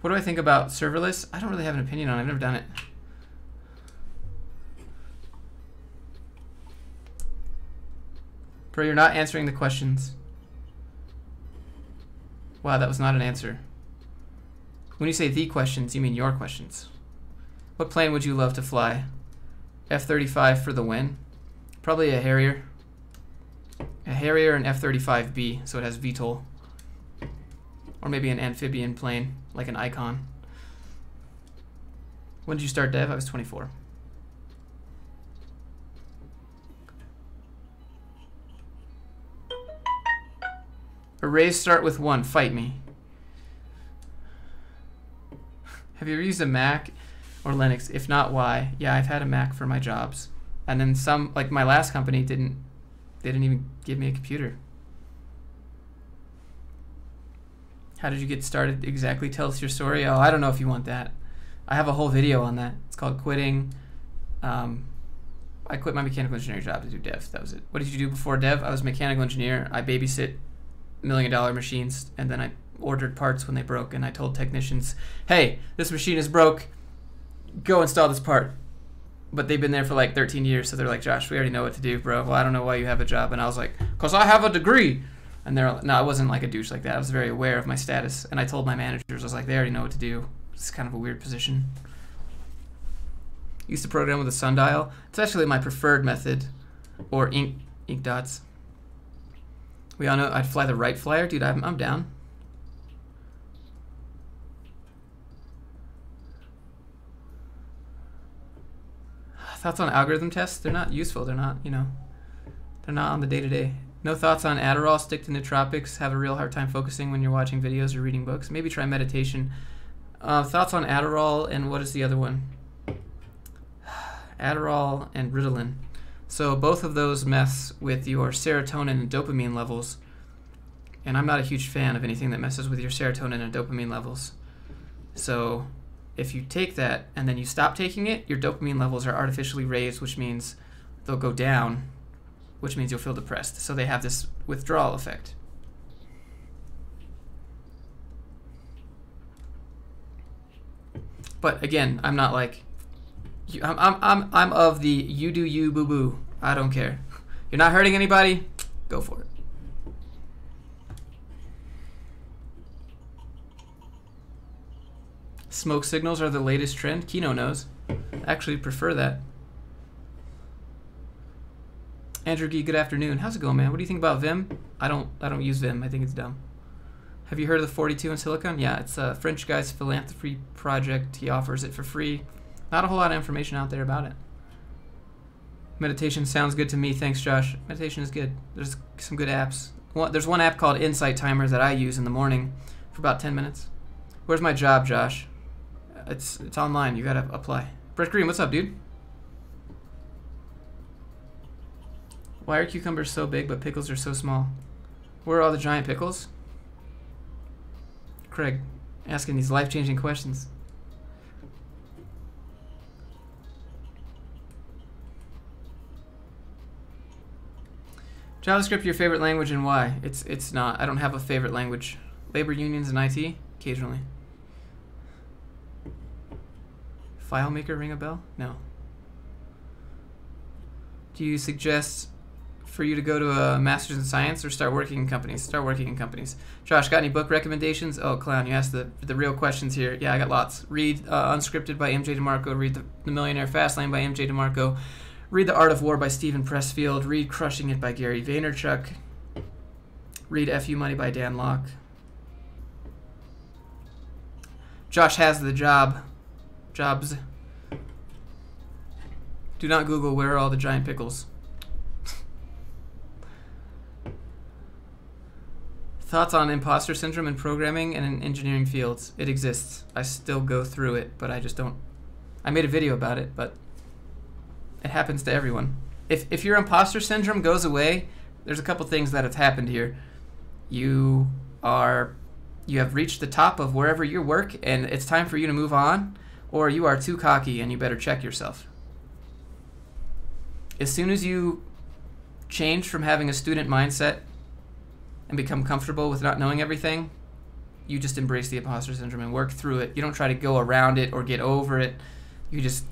What do I think about serverless? I don't really have an opinion on it. I've never done it. Bro, you're not answering the questions. Wow, that was not an answer. When you say the questions, you mean your questions. What plane would you love to fly? F-35 for the win. Probably a Harrier. A Harrier and F-35B, so it has VTOL. Or maybe an amphibian plane, like an Icon. When did you start dev? I was 24. Arrays start with 1. Fight me. Have you ever used a Mac or Linux? If not, why? Yeah, I've had a Mac for my jobs. And then some, like my last company they didn't even give me a computer. How did you get started exactly? Tell us your story. Oh, I don't know if you want that. I have a whole video on that. It's called Quitting. I quit my mechanical engineering job to do dev. That was it. What did you do before dev? I was a mechanical engineer. I babysit $1 million machines, and then I ordered parts when they broke, and I told technicians, hey, this machine is broke. Go install this part. But they've been there for like 13 years, so they're like, Josh, we already know what to do, bro. Well, I don't know why you have a job. And I was like, because I have a degree. And they're like, no, I wasn't like a douche like that. I was very aware of my status. And I told my managers, I was like, they already know what to do. It's kind of a weird position. Used to program with a sundial. It's actually my preferred method. Or ink dots. We all know I'd fly the right flyer. Dude, I'm down. Thoughts on algorithm tests? They're not useful. They're not, you know, they're not on the day-to-day. No thoughts on Adderall? Stick to nootropics. Have a real hard time focusing when you're watching videos or reading books. Maybe try meditation. Thoughts on Adderall and what is the other one? Adderall and Ritalin. So both of those mess with your serotonin and dopamine levels. And I'm not a huge fan of anything that messes with your serotonin and dopamine levels. So if you take that and then you stop taking it, your dopamine levels are artificially raised, which means they'll go down, which means you'll feel depressed. So they have this withdrawal effect. But again, I'm not like, I'm of the you do you, boo boo. I don't care. You're not hurting anybody, go for it. Smoke signals are the latest trend. Kino knows. I actually prefer that. Andrew Gee, good afternoon. How's it going, man? What do you think about Vim? I don't use Vim. I think it's dumb. Have you heard of the 42 in Silicon? Yeah, it's a French guy's philanthropy project. He offers it for free. Not a whole lot of information out there about it. Meditation sounds good to me. Thanks, Josh. Meditation is good. There's some good apps. There's one app called Insight Timer that I use in the morning for about 10 minutes. Where's my job, Josh? It's online. You gotta apply. Brett Green, what's up, dude? Why are cucumbers so big but pickles are so small? Where are all the giant pickles? Craig, asking these life-changing questions. JavaScript, your favorite language and why? It's not. I don't have a favorite language. Labor unions and IT? Occasionally. FileMaker ring a bell? No. Do you suggest for you to go to a master's in science or start working in companies? Start working in companies. Josh, got any book recommendations? Oh, clown, you asked the real questions here. Yeah, I got lots. Read Unscripted by MJ DeMarco. Read the Millionaire Fastlane by MJ DeMarco. Read The Art of War by Stephen Pressfield. Read Crushing It by Gary Vaynerchuk. Read FU Money by Dan Locke. Josh has the job. Jobs. Do not Google where are all the giant pickles. Thoughts on imposter syndrome in programming and in engineering fields? It exists. I still go through it, but I just don't. I made a video about it, but it happens to everyone. If your imposter syndrome goes away, there's a couple things that have happened here. You have reached the top of wherever you work, and it's time for you to move on. Or you are too cocky and you better check yourself. As soon as you change from having a student mindset and become comfortable with not knowing everything, you just embrace the imposter syndrome and work through it. You don't try to go around it or get over it. You just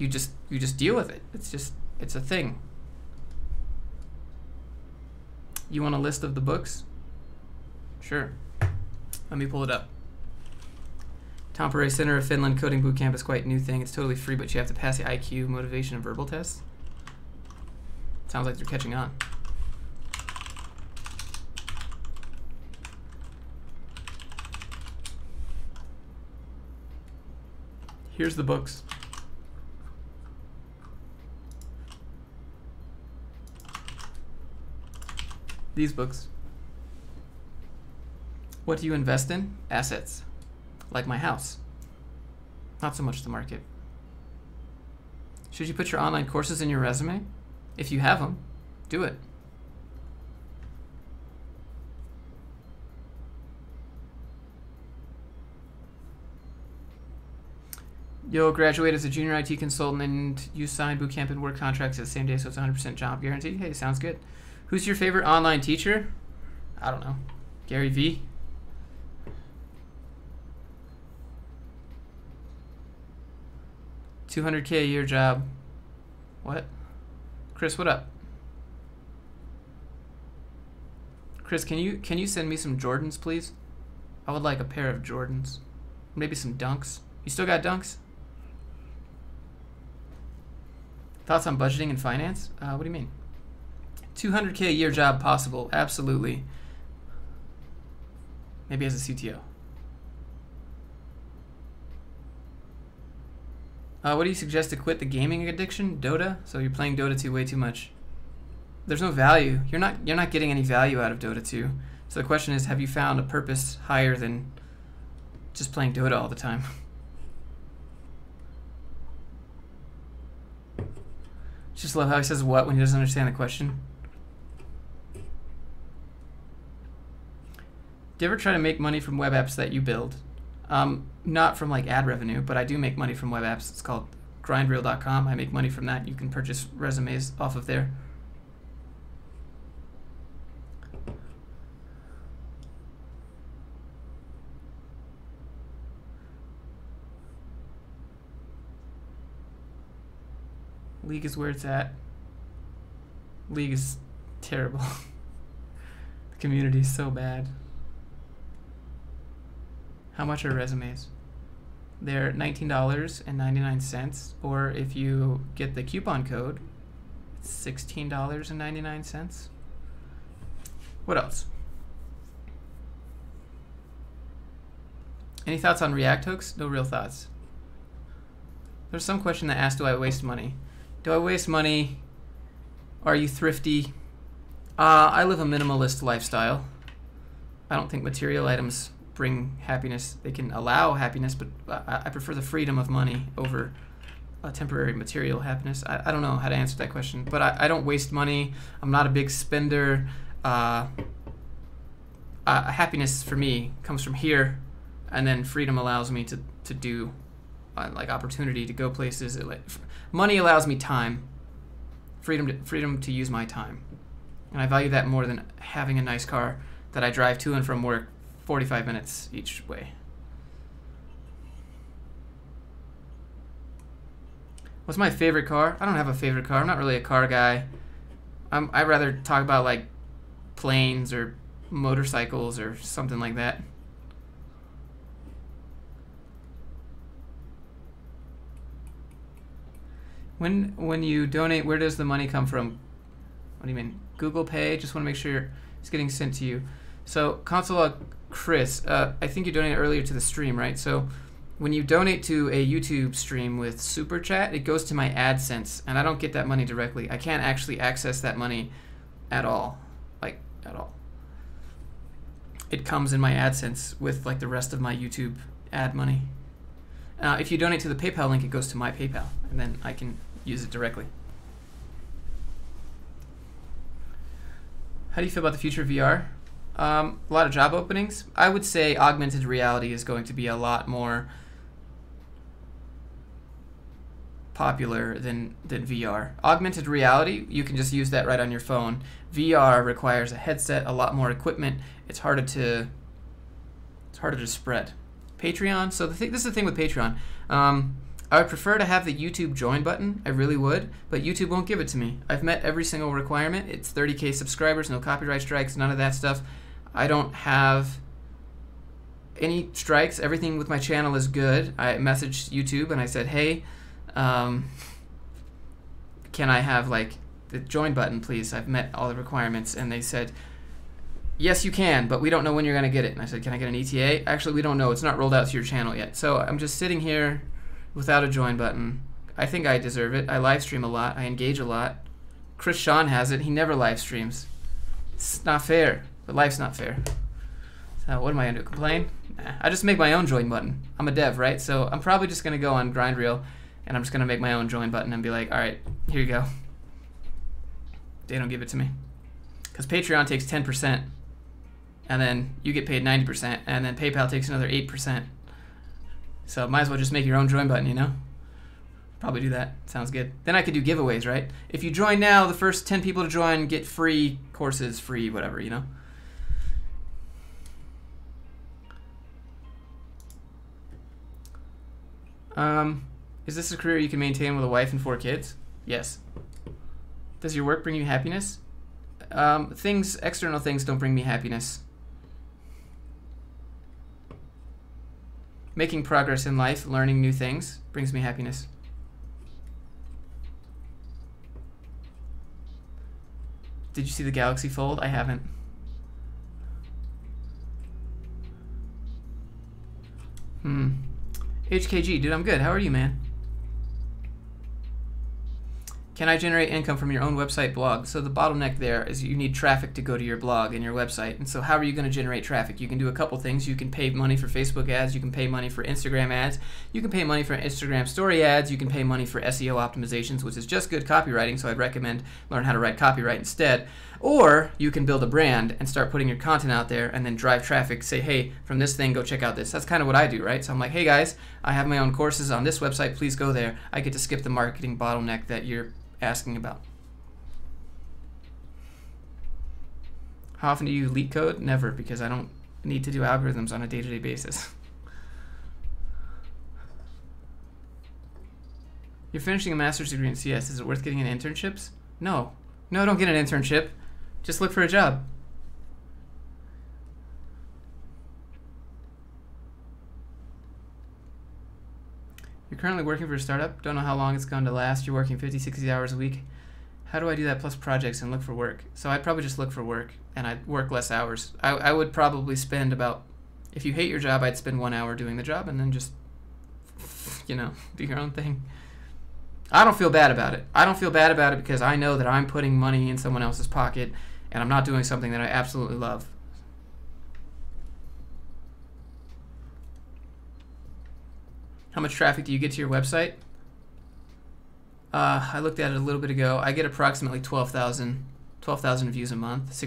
deal with it. It's a thing. You want a list of the books? Sure. Let me pull it up. Tampere Center of Finland Coding Bootcamp is quite a new thing. It's totally free, but you have to pass the IQ, motivation, and verbal tests. Sounds like they're catching on. Here's the books. These books. What do you invest in? Assets. Like my house. Not so much the market. Should you put your online courses in your resume? If you have them, do it. You'll graduate as a junior IT consultant and you sign bootcamp and work contracts at the same day, so it's 100% job guarantee. Hey, sounds good. Who's your favorite online teacher? I don't know. Gary V. $200K a year job. What? Chris, what up? Chris, can you send me some Jordans, please? I would like a pair of Jordans. Maybe some Dunks. You still got Dunks? Thoughts on budgeting and finance? What do you mean? 200K a year job possible. Absolutely. Maybe as a CTO. What do you suggest to quit the gaming addiction? Dota? So you're playing Dota 2 way too much. There's no value. You're not getting any value out of Dota 2. So the question is, have you found a purpose higher than just playing Dota all the time? Just love how he says what when he doesn't understand the question. Do you ever try to make money from web apps that you build? Not from like ad revenue, but I do make money from web apps. It's called grindreel.com. I make money from that. You can purchase resumes off of there. League is where it's at. League is terrible. The community is so bad. How much are resumes? They're $19.99, or if you get the coupon code, it's $16.99. What else? Any thoughts on React hooks? No real thoughts. There's some question that asks, do I waste money? Do I waste money? Are you thrifty? I live a minimalist lifestyle. I don't think material items bring happiness. They can allow happiness, but I prefer the freedom of money over temporary material happiness. I don't know how to answer that question, but I don't waste money. I'm not a big spender. Happiness for me comes from here, and then freedom allows me to do like opportunity to go places. Money allows me time, freedom to use my time, and I value that more than having a nice car that I drive to and from work 45 minutes each way. What's my favorite car? I don't have a favorite car. I'm not really a car guy. I'd rather talk about like planes or motorcycles or something like that. When you donate, where does the money come from? What do you mean? Google Pay? Just want to make sure it's getting sent to you. So, Consul Chris, I think you donated earlier to the stream, right? So, when you donate to a YouTube stream with Super Chat, it goes to my AdSense, and I don't get that money directly. I can't actually access that money at all. Like, at all. It comes in my AdSense with, like, the rest of my YouTube ad money. If you donate to the PayPal link, it goes to my PayPal, and then I can use it directly. How do you feel about the future of VR? A lot of job openings. I would say augmented reality is going to be a lot more popular than VR. Augmented reality, you can just use that right on your phone. VR requires a headset, a lot more equipment. It's harder to spread. Patreon. So this is the thing with Patreon. I would prefer to have the YouTube join button. I really would, but YouTube won't give it to me. I've met every single requirement. It's 30K subscribers, no copyright strikes, none of that stuff. I don't have any strikes. Everything with my channel is good. I messaged YouTube and I said, hey, can I have like the join button, please? I've met all the requirements. And they said, yes, you can, but we don't know when you're going to get it. And I said, can I get an ETA? Actually, we don't know. It's not rolled out to your channel yet. So I'm just sitting here without a join button. I think I deserve it. I live stream a lot. I engage a lot. Chris Sean has it. He never live streams. It's not fair. But life's not fair. So what am I going to do? Complain? Nah. I just make my own join button. I'm a dev, right? So I'm probably just going to go on GrindReel and I'm just going to make my own join button and be like, all right, here you go. They don't give it to me. Because Patreon takes 10%. And then you get paid 90%. And then PayPal takes another 8%. So might as well just make your own join button, you know? Probably do that. Sounds good. Then I could do giveaways, right? If you join now, the first 10 people to join get free courses, free whatever, you know? Is this a career you can maintain with a wife and 4 kids? Yes. Does your work bring you happiness? External things don't bring me happiness. Making progress in life, learning new things, brings me happiness. Did you see the Galaxy Fold? I haven't. HKG, dude, I'm good. How are you, man? Can I generate income from your own website blog? So the bottleneck there is you need traffic to go to your blog and your website. And so how are you going to generate traffic? You can do a couple things. You can pay money for Facebook ads. You can pay money for Instagram ads. You can pay money for Instagram story ads. You can pay money for SEO optimizations, which is just good copywriting. So I'd recommend learn how to write copyright instead. Or you can build a brand and start putting your content out there and then drive traffic. Say, hey, from this thing, go check out this. That's kind of what I do, right? So I'm like, hey guys, I have my own courses on this website. Please go there. I get to skip the marketing bottleneck that you're asking about. How often do you leak code? Never, because I don't need to do algorithms on a day-to-day basis. You're finishing a master's degree in CS. Is it worth getting an internships? No. No, don't get an internship. Just look for a job. You're currently working for a startup. Don't know how long it's going to last. You're working 50, 60 hours a week. How do I do that plus projects and look for work? So I'd probably just look for work and I'd work less hours. I would probably spend about, if you hate your job, I'd spend 1 hour doing the job and then just, you know, do your own thing. I don't feel bad about it. I don't feel bad about it because I know that I'm putting money in someone else's pocket and I'm not doing something that I absolutely love. How much traffic do you get to your website? I looked at it a little bit ago. I get approximately 12,000 views a month,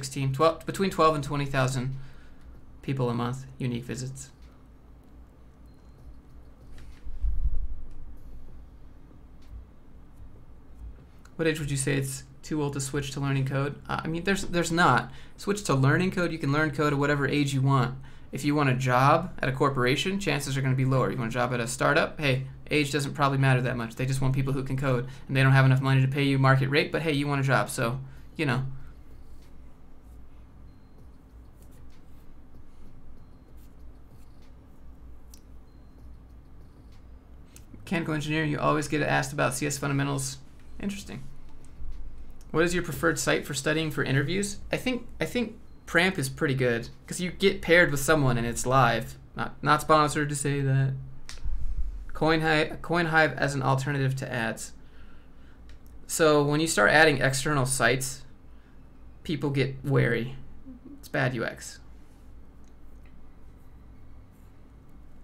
between 12 and 20,000 people a month, unique visits. What age would you say it's too old to switch to learning code? I mean, there's not. Switch to learning code. You can learn code at whatever age you want. If you want a job at a corporation, chances are going to be lower. You want a job at a startup, hey, age doesn't probably matter that much. They just want people who can code, and they don't have enough money to pay you market rate, but hey, you want a job, so, you know. Mechanical engineering, you always get asked about CS fundamentals. Interesting. What is your preferred site for studying for interviews? I think Pramp is pretty good because you get paired with someone and it's live. Not sponsored to say that. CoinHive as an alternative to ads. So when you start adding external sites, people get wary. It's bad UX.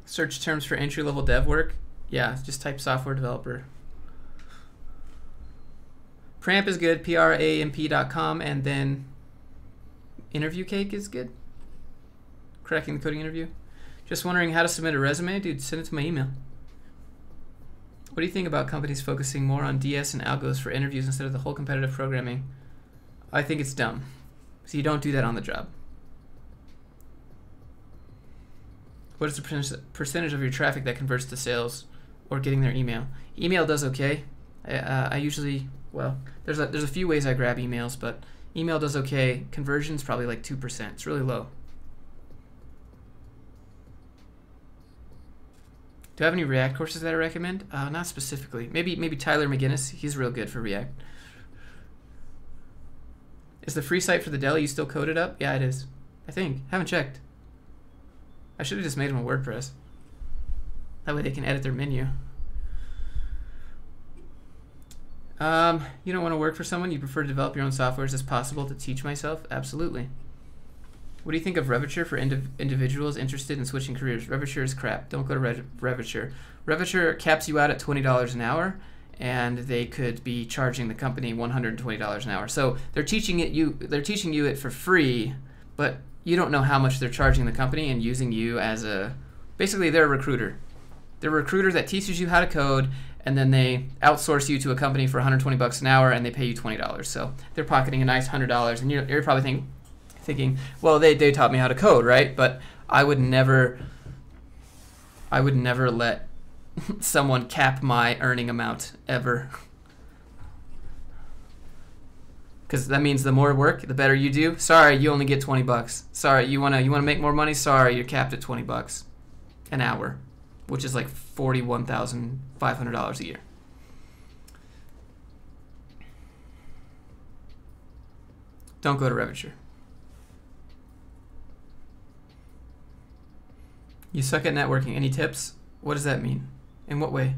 Search terms for entry-level dev work. Yeah, just type software developer. Pramp is good, PRAMP.com, and then Interview Cake is good. Cracking the coding interview. Just wondering how to submit a resume? Dude, send it to my email. What do you think about companies focusing more on DS and algos for interviews instead of the whole competitive programming? I think it's dumb. So you don't do that on the job. What is the percentage of your traffic that converts to sales or getting their email? Email does okay. I usually, well, there's a few ways I grab emails, but email does okay. Conversion's probably like 2%. It's really low. Do I have any React courses that I recommend? Not specifically. Maybe Tyler McGinnis. He's real good for React. Is the free site for the deli you still coded up? Yeah, it is. I think. Haven't checked. I should have just made them a WordPress. That way they can edit their menu. You don't want to work for someone? You prefer to develop your own software? Is this possible to teach myself? Absolutely. What do you think of Reviture for individuals interested in switching careers? Reviture is crap. Don't go to Reviture. Reviture caps you out at $20 an hour, and they could be charging the company $120 an hour. So they're teaching you it for free, but you don't know how much they're charging the company and using you as a, basically they're a recruiter. They're a recruiter that teaches you how to code, and then they outsource you to a company for $120 an hour, and they pay you $20. So they're pocketing a nice $100, and you're probably thinking, well, they taught me how to code, right? But I would never let someone cap my earning amount ever, because that means the more work, the better you do. Sorry, you only get $20. Sorry, you wanna make more money. Sorry, you're capped at $20 an hour, which is like $41,500 a year. Don't go to Reviture. You suck at networking. Any tips? What does that mean? In what way?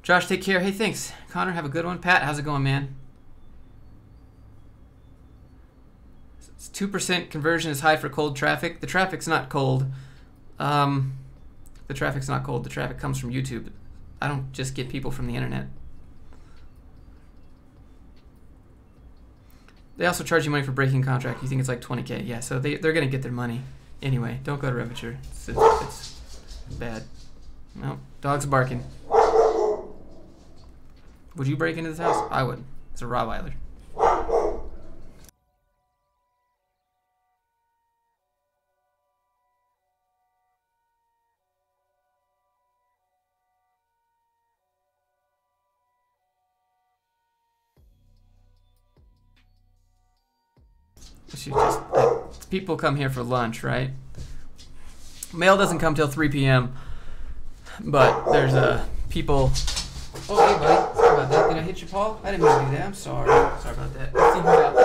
Josh, take care. Hey, thanks. Connor, have a good one. Pat, how's it going, man? 2% conversion is high for cold traffic. The traffic's not cold. The traffic's not cold. The traffic comes from YouTube. I don't just get people from the internet. They also charge you money for breaking contract. You think it's like 20K. Yeah, so they're going to get their money. Anyway, don't go to Reviture. It's bad. No, dog's barking. Would you break into this house? I would. It's a Rottweiler. People come here for lunch, right? Mail doesn't come till 3 p.m. But there's people. Oh, hey, buddy. Sorry about that. Did I hit your paw? I didn't mean to do that. I'm sorry. Sorry about that. Let's see who got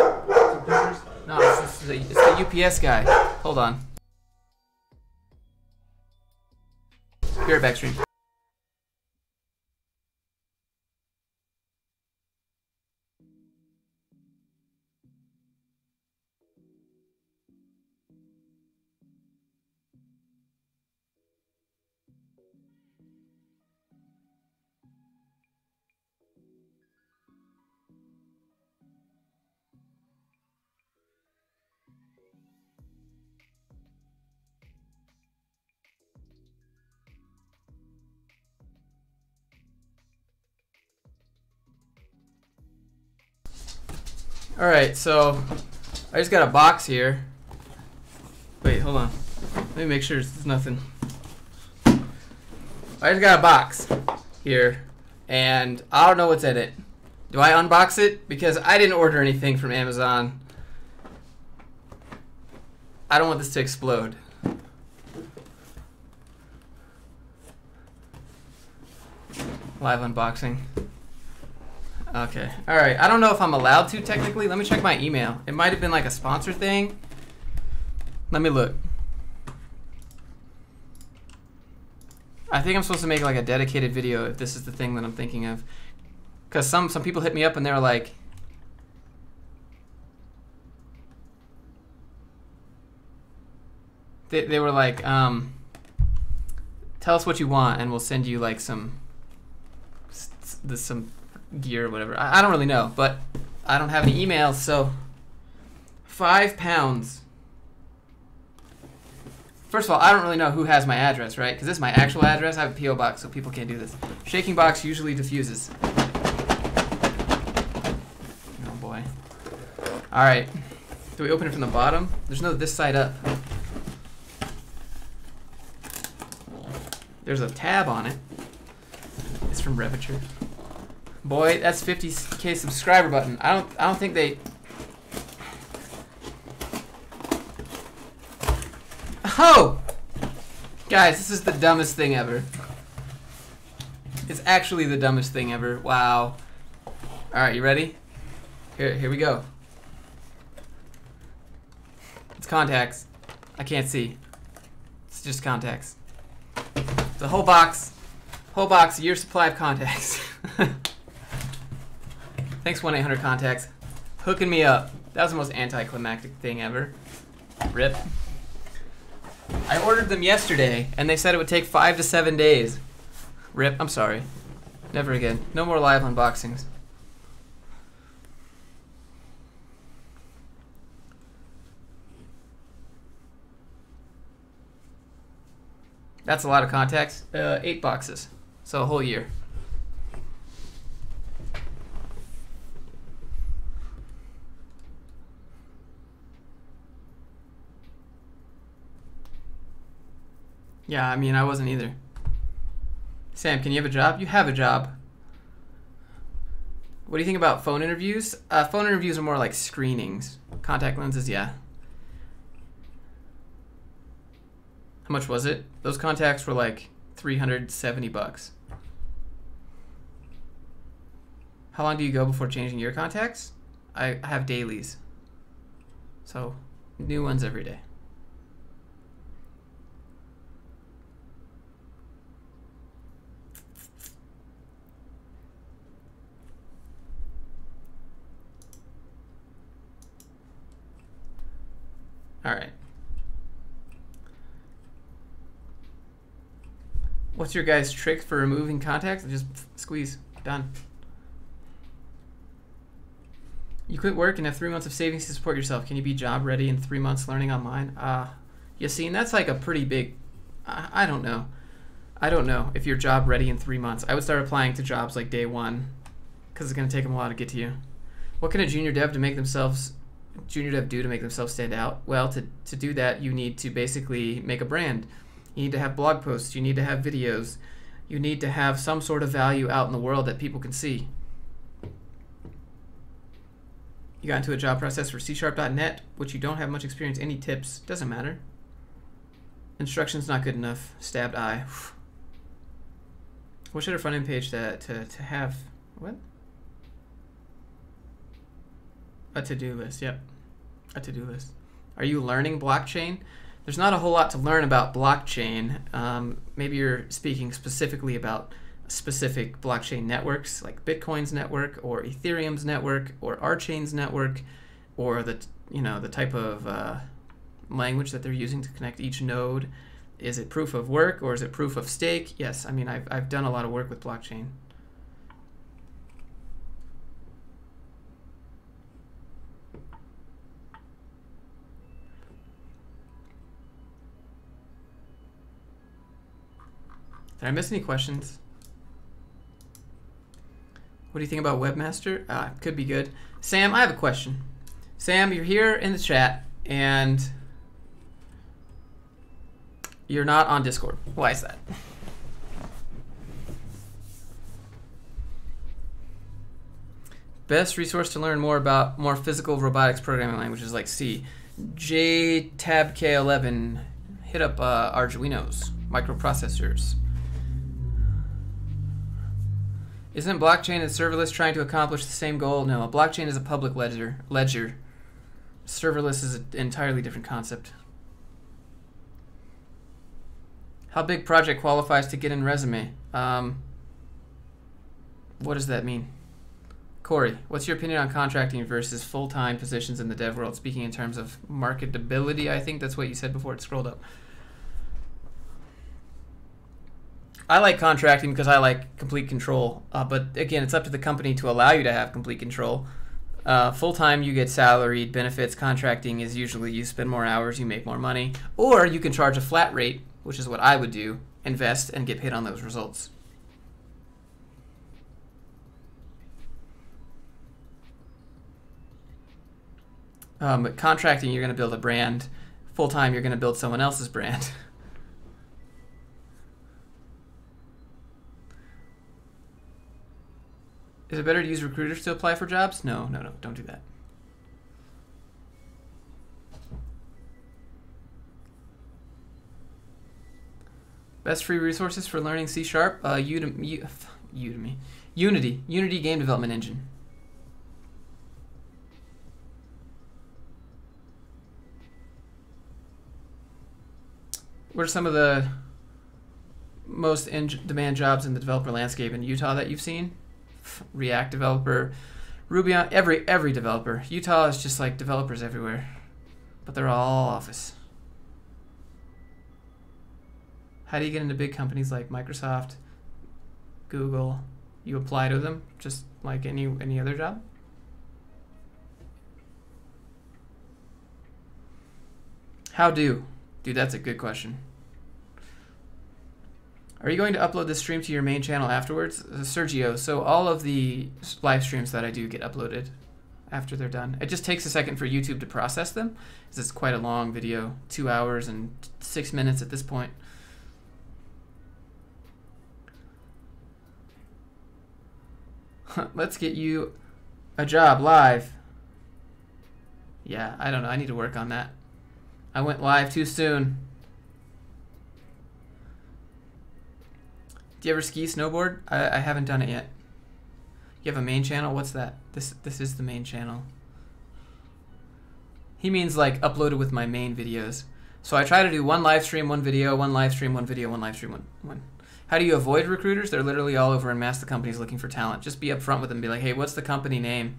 some papers. No, it's the UPS guy. Hold on. Be right back, stream. Alright, so I just got a box here. Wait, hold on. Let me make sure there's nothing. I just got a box here, and I don't know what's in it. Do I unbox it? Because I didn't order anything from Amazon. I don't want this to explode. Live unboxing. Okay. All right. I don't know if I'm allowed to technically. Let me check my email. It might have been like a sponsor thing. Let me look. I think I'm supposed to make like a dedicated video if this is the thing that I'm thinking of. Because some people hit me up and they were like, they were like, tell us what you want and we'll send you like some gear or whatever. I don't really know, but I don't have any emails, so £5. First of all, I don't really know who has my address, right? Because this is my actual address. I have a P.O. box, so people can't do this. Shaking box usually diffuses. Oh, boy. All right. Do we open it from the bottom? There's no this side up. There's a tab on it. It's from Reviture. Boy, that's 50K subscriber button. I don't think they... Oh! Guys, this is the dumbest thing ever. It's actually the dumbest thing ever. Wow. Alright, you ready? Here we go. It's contacts. I can't see. It's just contacts. It's a whole box. Whole box, a year's supply of contacts. Thanks 1-800-CONTACTS. Hooking me up. That was the most anticlimactic thing ever. RIP. I ordered them yesterday, and they said it would take 5 to 7 days. RIP. I'm sorry. Never again. No more live unboxings. That's a lot of contacts. 8 boxes. So a whole year. Yeah, I mean, I wasn't either. Sam, can you have a job? You have a job. What do you think about phone interviews? Phone interviews are more like screenings. Contact lenses, yeah. How much was it? Those contacts were like $370. How long do you go before changing your contacts? I have dailies. So, new ones every day. All right. What's your guys' trick for removing contacts? Just squeeze. Done. You quit work and have 3 months of savings to support yourself. Can you be job ready in 3 months learning online? You see, and that's like a pretty big, I don't know. I don't know if you're job ready in 3 months. I would start applying to jobs like day one because it's going to take them a while to get to you. What can a junior dev do to make themselves stand out? Well, to do that, you need to basically make a brand. You need to have blog posts. You need to have videos. You need to have some sort of value out in the world that people can see. You got into a job process for C#.net, which you don't have much experience. Any tips? Doesn't matter. Instructions not good enough. Stabbed eye. What should a front end page to have? What? A to-do list. Yep. A to-do list. Are you learning blockchain? There's not a whole lot to learn about blockchain. Maybe you're speaking specifically about specific blockchain networks like Bitcoin's network or Ethereum's network or Archain's network, or the type of language that they're using to connect each node. Is it proof of work or is it proof of stake? Yes, I mean I've done a lot of work with blockchain. Did I miss any questions? What do you think about Webmaster? Could be good. Sam, I have a question. Sam, you're here in the chat and you're not on Discord. Why is that? Best resource to learn more about more physical robotics programming languages like C. JTabK11. Hit up Arduinos, microprocessors. Isn't blockchain and serverless trying to accomplish the same goal? No, a blockchain is a public ledger. Serverless is an entirely different concept. How big project qualifies to get in resume? What does that mean? Corey, what's your opinion on contracting versus full-time positions in the dev world? Speaking in terms of marketability, I think that's what you said before it scrolled up. I like contracting because I like complete control, but again, it's up to the company to allow you to have complete control. Full-time, you get salaried benefits. Contracting is usually you spend more hours, you make more money. Or you can charge a flat rate, which is what I would do, invest, and get paid on those results. But contracting, you're going to build a brand. Full-time, you're going to build someone else's brand. Is it better to use recruiters to apply for jobs? No, don't do that. Best free resources for learning C#? Udemy. Unity game development engine. What are some of the most in-demand jobs in the developer landscape in Utah that you've seen? React developer, Ruby on every developer. Utah is just like developers everywhere, but they're all office. How do you get into big companies like Microsoft, Google? You apply to them just like any other job. How do? Dude, that's a good question. Are you going to upload this stream to your main channel afterwards? Sergio, so all of the live streams that I do get uploaded after they're done. It just takes a second for YouTube to process them, because it's quite a long video, 2 hours and 6 minutes at this point. Let's get you a job live. Yeah, I don't know. I need to work on that. I went live too soon. Do you ever ski, snowboard? I haven't done it yet. You have a main channel? What's that? This is the main channel. He means like uploaded with my main videos. So I try to do one live stream, one video, one live stream, one video, one live stream, one. How do you avoid recruiters? They're literally all over and mass the companies looking for talent. Just be upfront with them. Be like, hey, what's the company name?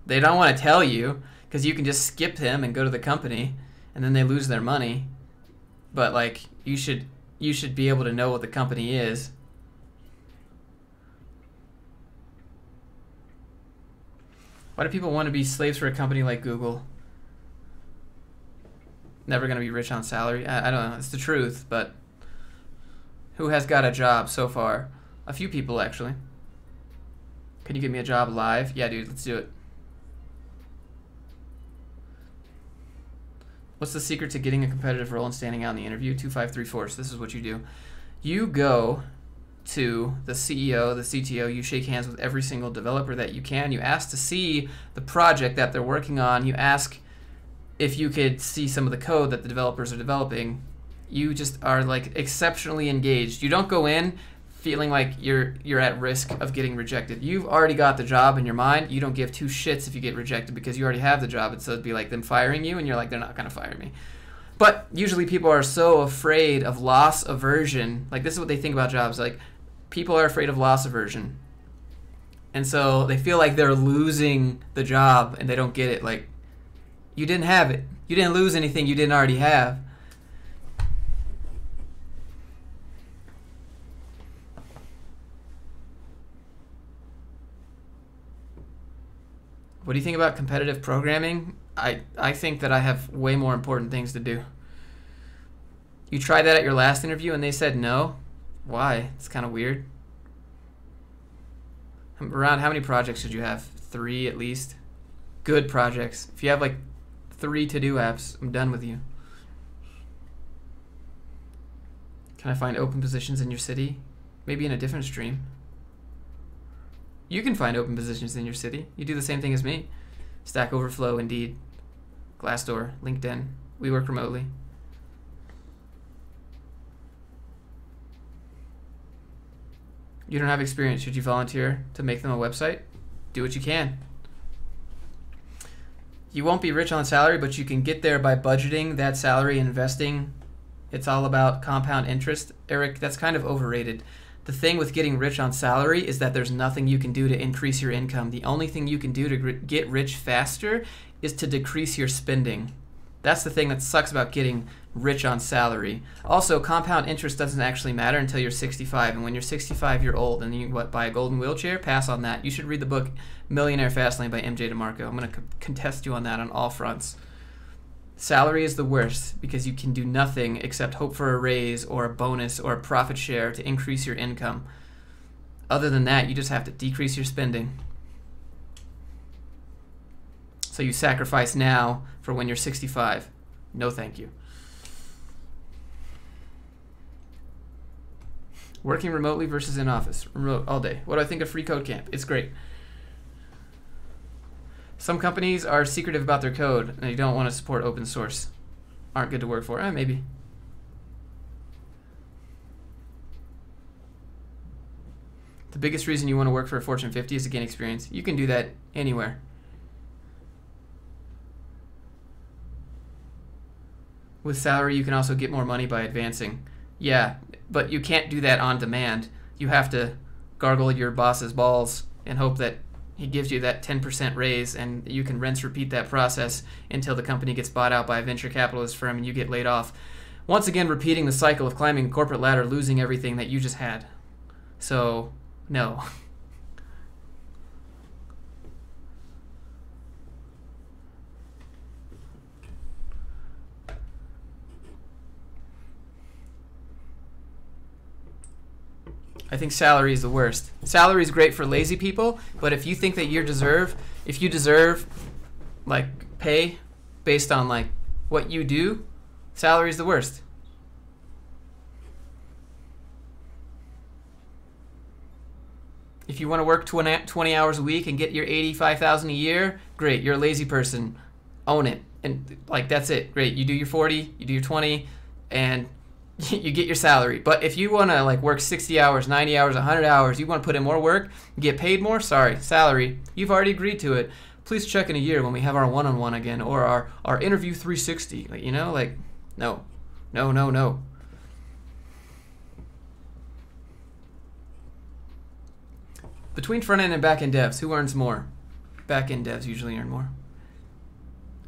They don't want to tell you because you can just skip them and go to the company and then they lose their money. But like you should be able to know what the company is. Why do people want to be slaves for a company like Google? Never going to be rich on salary? I don't know. It's the truth, but who has got a job so far? A few people, actually. Can you get me a job live? Yeah, dude, let's do it. What's the secret to getting a competitive role and standing out in the interview? 2534. So this is what you do. You go to the CEO, the CTO, you shake hands with every single developer that you can. You ask to see the project that they're working on. You ask if you could see some of the code that the developers are developing. You just are like exceptionally engaged. You don't go in feeling like you're at risk of getting rejected. You've already got the job in your mind. You don't give two shits if you get rejected because you already have the job. And so it'd be like them firing you and you're like, they're not gonna fire me. But usually people are so afraid of loss aversion. Like this is what they think about jobs. Like people are afraid of loss aversion. And so they feel like they're losing the job and they don't get it. Like you didn't have it. You didn't lose anything you didn't already have. What do you think about competitive programming? I think that I have way more important things to do. You tried that at your last interview and they said no? Why? It's kind of weird. Around how many projects should you have? 3 at least. Good projects. If you have like 3 to-do apps, I'm done with you. Can I find open positions in your city? Maybe in a different stream. You can find open positions in your city. You do the same thing as me. Stack Overflow, Indeed, Glassdoor, LinkedIn. We work remotely. You don't have experience. Should you volunteer to make them a website? Do what you can. You won't be rich on salary, but you can get there by budgeting that salary and investing. It's all about compound interest. Eric, that's kind of overrated. The thing with getting rich on salary is that there's nothing you can do to increase your income. The only thing you can do to get rich faster is to decrease your spending. That's the thing that sucks about getting rich on salary. Also, compound interest doesn't actually matter until you're 65. And when you're 65, you're old. And you buy a golden wheelchair? Pass on that. You should read the book Millionaire Fastlane by MJ DeMarco. I'm going to contest you on that on all fronts. Salary is the worst because you can do nothing except hope for a raise or a bonus or a profit share to increase your income. Other than that, you just have to decrease your spending. So you sacrifice now for when you're 65. No thank you. Working remotely versus in office. Remote all day. What do I think of Free Code Camp? It's great. Some companies are secretive about their code and they don't want to support open source. Aren't good to work for. Maybe. The biggest reason you want to work for a Fortune 50 is to gain experience. You can do that anywhere. With salary, you can also get more money by advancing. Yeah, but you can't do that on demand. You have to gargle your boss's balls and hope that he gives you that 10% raise, and you can rinse, repeat that process until the company gets bought out by a venture capitalist firm and you get laid off. Once again, repeating the cycle of climbing a corporate ladder, losing everything that you just had. So, no. I think salary is the worst. Salary is great for lazy people, but if you think that you deserve like pay based on like what you do, salary is the worst. If you want to work 20 hours a week and get your $85,000 a year, great. You're a lazy person. Own it. And like that's it. Great. You do your 40, you do your 20, and you get your salary. But if you want to like work 60 hours, 90 hours, 100 hours, you want to put in more work, get paid more, sorry, salary. You've already agreed to it. Please check in a year when we have our one-on-one again or our interview 360. Like, you know, like, no. No, no, no. Between front-end and back-end devs, who earns more? Back-end devs usually earn more.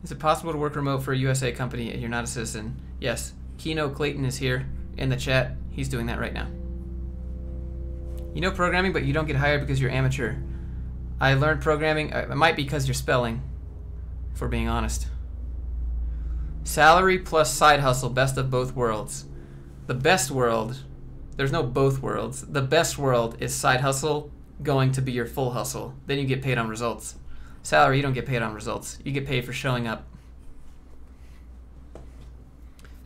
Is it possible to work remote for a USA company if you're not a citizen? Yes. Keno Clayton is here in the chat. He's doing that right now. You know programming, but you don't get hired because you're amateur. I learned programming. It might be because you're spelling, if we're being honest. Salary plus side hustle, best of both worlds. The best world, there's no both worlds. The best world is side hustle going to be your full hustle. Then you get paid on results. Salary, you don't get paid on results. You get paid for showing up.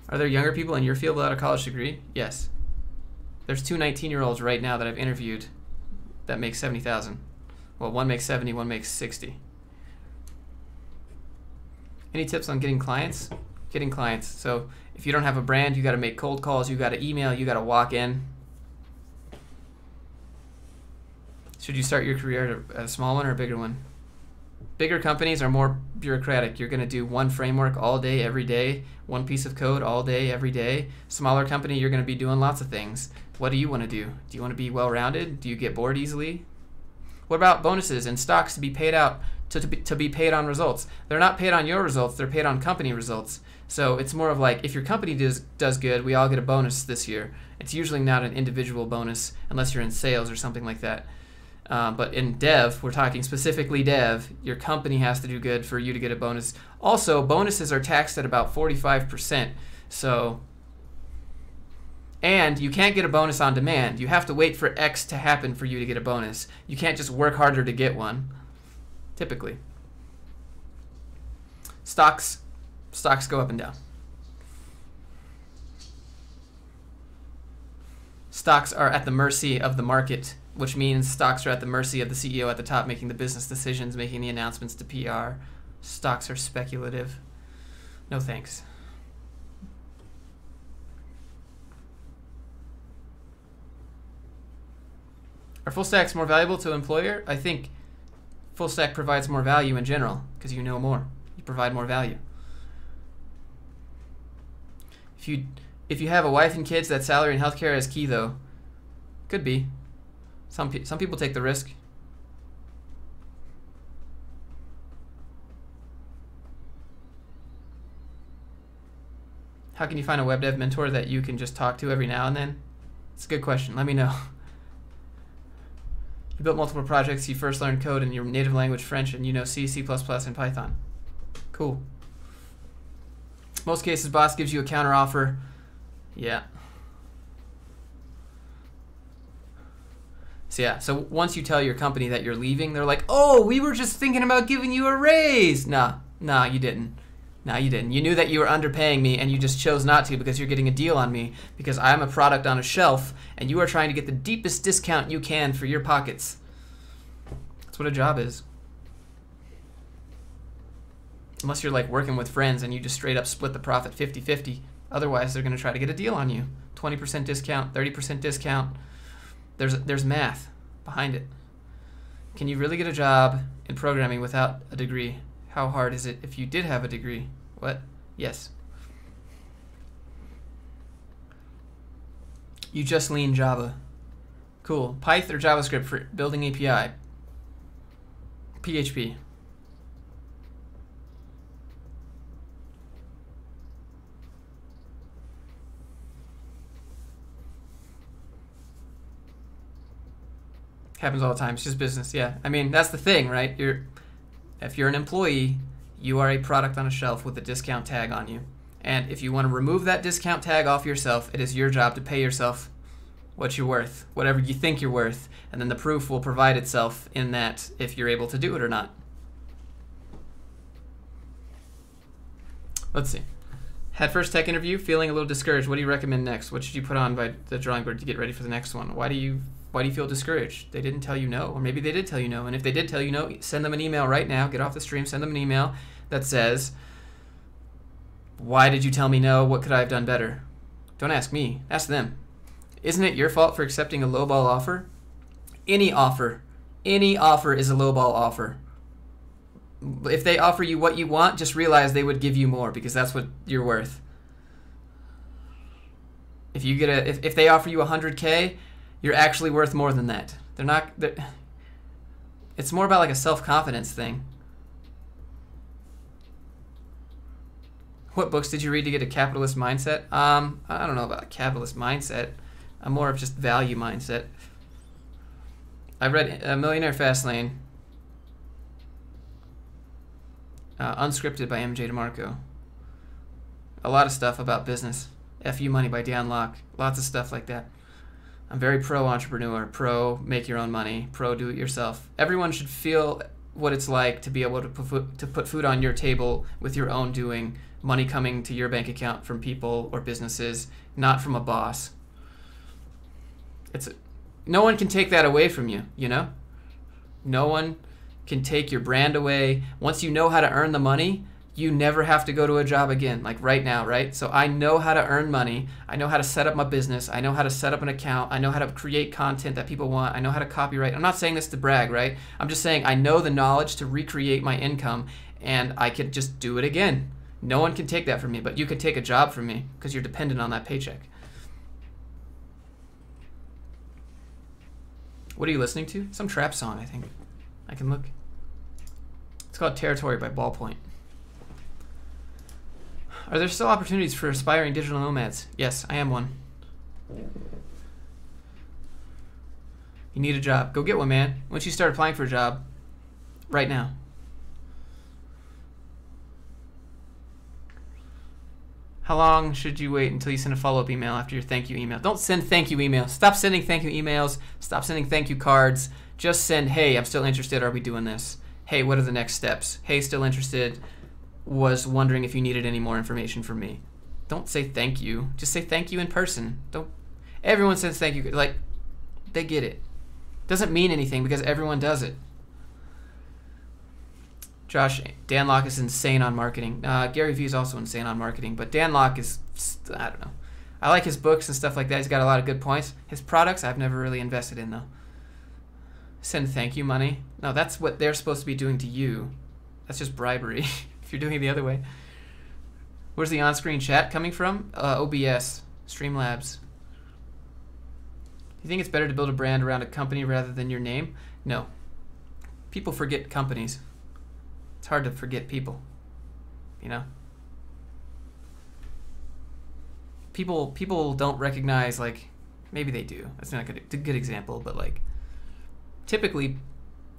Are there younger people in your field without a college degree? Yes. There's two 19-year-olds right now that I've interviewed that make 70,000. Well, one makes 70, one makes 60. Any tips on getting clients? Getting clients. So if you don't have a brand, you got to make cold calls, you got to email, you got to walk in. Should you start your career at a small one or a bigger one? Bigger companies are more bureaucratic. You're going to do one framework all day, every day, one piece of code all day, every day. Smaller company, you're going to be doing lots of things. What do you want to do? Do you want to be well-rounded? Do you get bored easily? What about bonuses and stocks to be paid out, to be paid on results? They're not paid on your results, they're paid on company results. So it's more of like, if your company does good, we all get a bonus this year. It's usually not an individual bonus unless you're in sales or something like that. But in dev, we're talking specifically dev, your company has to do good for you to get a bonus. Also, bonuses are taxed at about 45%. So, and you can't get a bonus on demand. You have to wait for X to happen for you to get a bonus. You can't just work harder to get one, typically. Stocks go up and down. Stocks are at the mercy of the market, which means stocks are at the mercy of the CEO at the top making the business decisions, making the announcements to PR. Stocks are speculative. No thanks. Are full stacks more valuable to an employer? I think full stack provides more value in general because you know more. You provide more value. If you have a wife and kids, that salary and healthcare is key though. Could be. Some people take the risk. How can you find a web dev mentor that you can just talk to every now and then? It's a good question. Let me know. You built multiple projects. You first learned code in your native language, French, and you know C, C++, and Python. Cool. Most cases, boss gives you a counter offer. Yeah. So yeah, so once you tell your company that you're leaving, they're like, oh, we were just thinking about giving you a raise. Nah, you didn't. No, you didn't. You knew that you were underpaying me, and you just chose not to because you're getting a deal on me because I'm a product on a shelf, and you are trying to get the deepest discount you can for your pockets. That's what a job is. Unless you're like working with friends and you just straight up split the profit 50-50. Otherwise, they're going to try to get a deal on you. 20% discount, 30% discount. There's math behind it. Can you really get a job in programming without a degree? How hard is it if you did have a degree? What? Yes. You just lean Java. Cool. Python or JavaScript for building API? PHP. Happens all the time. It's just business. Yeah. I mean, that's the thing, right? If you're an employee, you are a product on a shelf with a discount tag on you. And if you want to remove that discount tag off yourself, it is your job to pay yourself what you're worth, whatever you think you're worth, and then the proof will provide itself in that if you're able to do it or not. Let's see. Had first tech interview, feeling a little discouraged. What do you recommend next? What should you put on by the drawing board to get ready for the next one? Why do you feel discouraged? They didn't tell you no, or maybe they did tell you no. And if they did tell you no, send them an email right now. Get off the stream, send them an email that says, why did you tell me no? What could I have done better? Don't ask me, ask them. Isn't it your fault for accepting a lowball offer? Any offer is a lowball offer. If they offer you what you want, just realize they would give you more because that's what you're worth. If you get if they offer you 100K, you're actually worth more than that. It's more about like a self-confidence thing. What books did you read to get a capitalist mindset? I don't know about a capitalist mindset. I'm more of just value mindset. I read Millionaire Fastlane, unscripted by MJ DeMarco. A lot of stuff about business. F You Money by Dan Locke. Lots of stuff like that. I'm very pro-entrepreneur, pro-make your own money, pro-do-it-yourself. Everyone should feel what it's like to be able to put food on your table with your own doing, money coming to your bank account from people or businesses, not from a boss. No one can take that away from you, you know? No one can take your brand away. Once you know how to earn the money, you never have to go to a job again, like right now, right? So I know how to earn money. I know how to set up my business. I know how to set up an account. I know how to create content that people want. I know how to copyright. I'm not saying this to brag, right? I'm just saying I know the knowledge to recreate my income, and I could just do it again. No one can take that from me, but you could take a job from me because you're dependent on that paycheck. What are you listening to? Some trap song, I think. I can look. It's called Territory by Ballpoint. Are there still opportunities for aspiring digital nomads? Yes, I am one. You need a job. Go get one, man. Once you start applying for a job, right now. How long should you wait until you send a follow-up email after your thank you email? Don't send thank you emails. Stop sending thank you emails. Stop sending thank you cards. Just send, hey, I'm still interested. Are we doing this? Hey, what are the next steps? Hey, still interested. Was wondering if you needed any more information from me. Don't say thank you. Just say thank you in person. Don't. Everyone says thank you. Like, they get it. Doesn't mean anything because everyone does it. Josh, Dan Locke is insane on marketing. Gary Vee is also insane on marketing, but Dan Locke is, I don't know. I like his books and stuff like that. He's got a lot of good points. His products, I've never really invested in, though. Send thank you money. No, that's what they're supposed to be doing to you. That's just bribery if you're doing it the other way. Where's the on-screen chat coming from? OBS, Streamlabs. Do you think it's better to build a brand around a company rather than your name? No. People forget companies. It's hard to forget people, you know? people don't recognize, like, maybe they do. That's not a good example, but like typically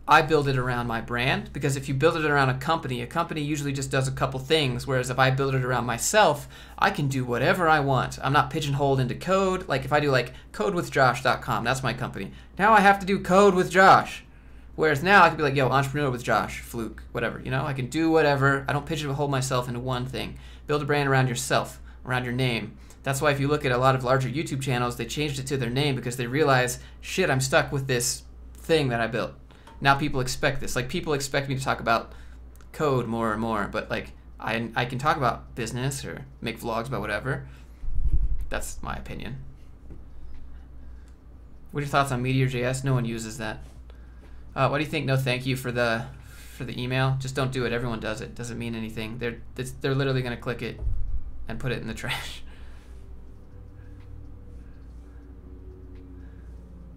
I build it around my brand, because if you build it around a company usually just does a couple things, whereas if I build it around myself, I can do whatever I want. I'm not pigeonholed into code. Like if I do like codewithjosh.com, that's my company. Now I have to do code with Josh. Whereas now I could be like, yo, entrepreneur with Josh, Fluke, whatever, you know? I can do whatever. I don't pigeonhole myself into one thing. Build a brand around yourself, around your name. That's why if you look at a lot of larger YouTube channels, they changed it to their name because they realize, shit, I'm stuck with this thing that I built. Now people expect this. Like people expect me to talk about code more and more, but like I can talk about business or make vlogs about whatever. That's my opinion. What are your thoughts on Meteor.js? No one uses that. What do you think? No, thank you for the email. Just don't do it. Everyone does it. Doesn't mean anything. They're literally gonna click it and put it in the trash.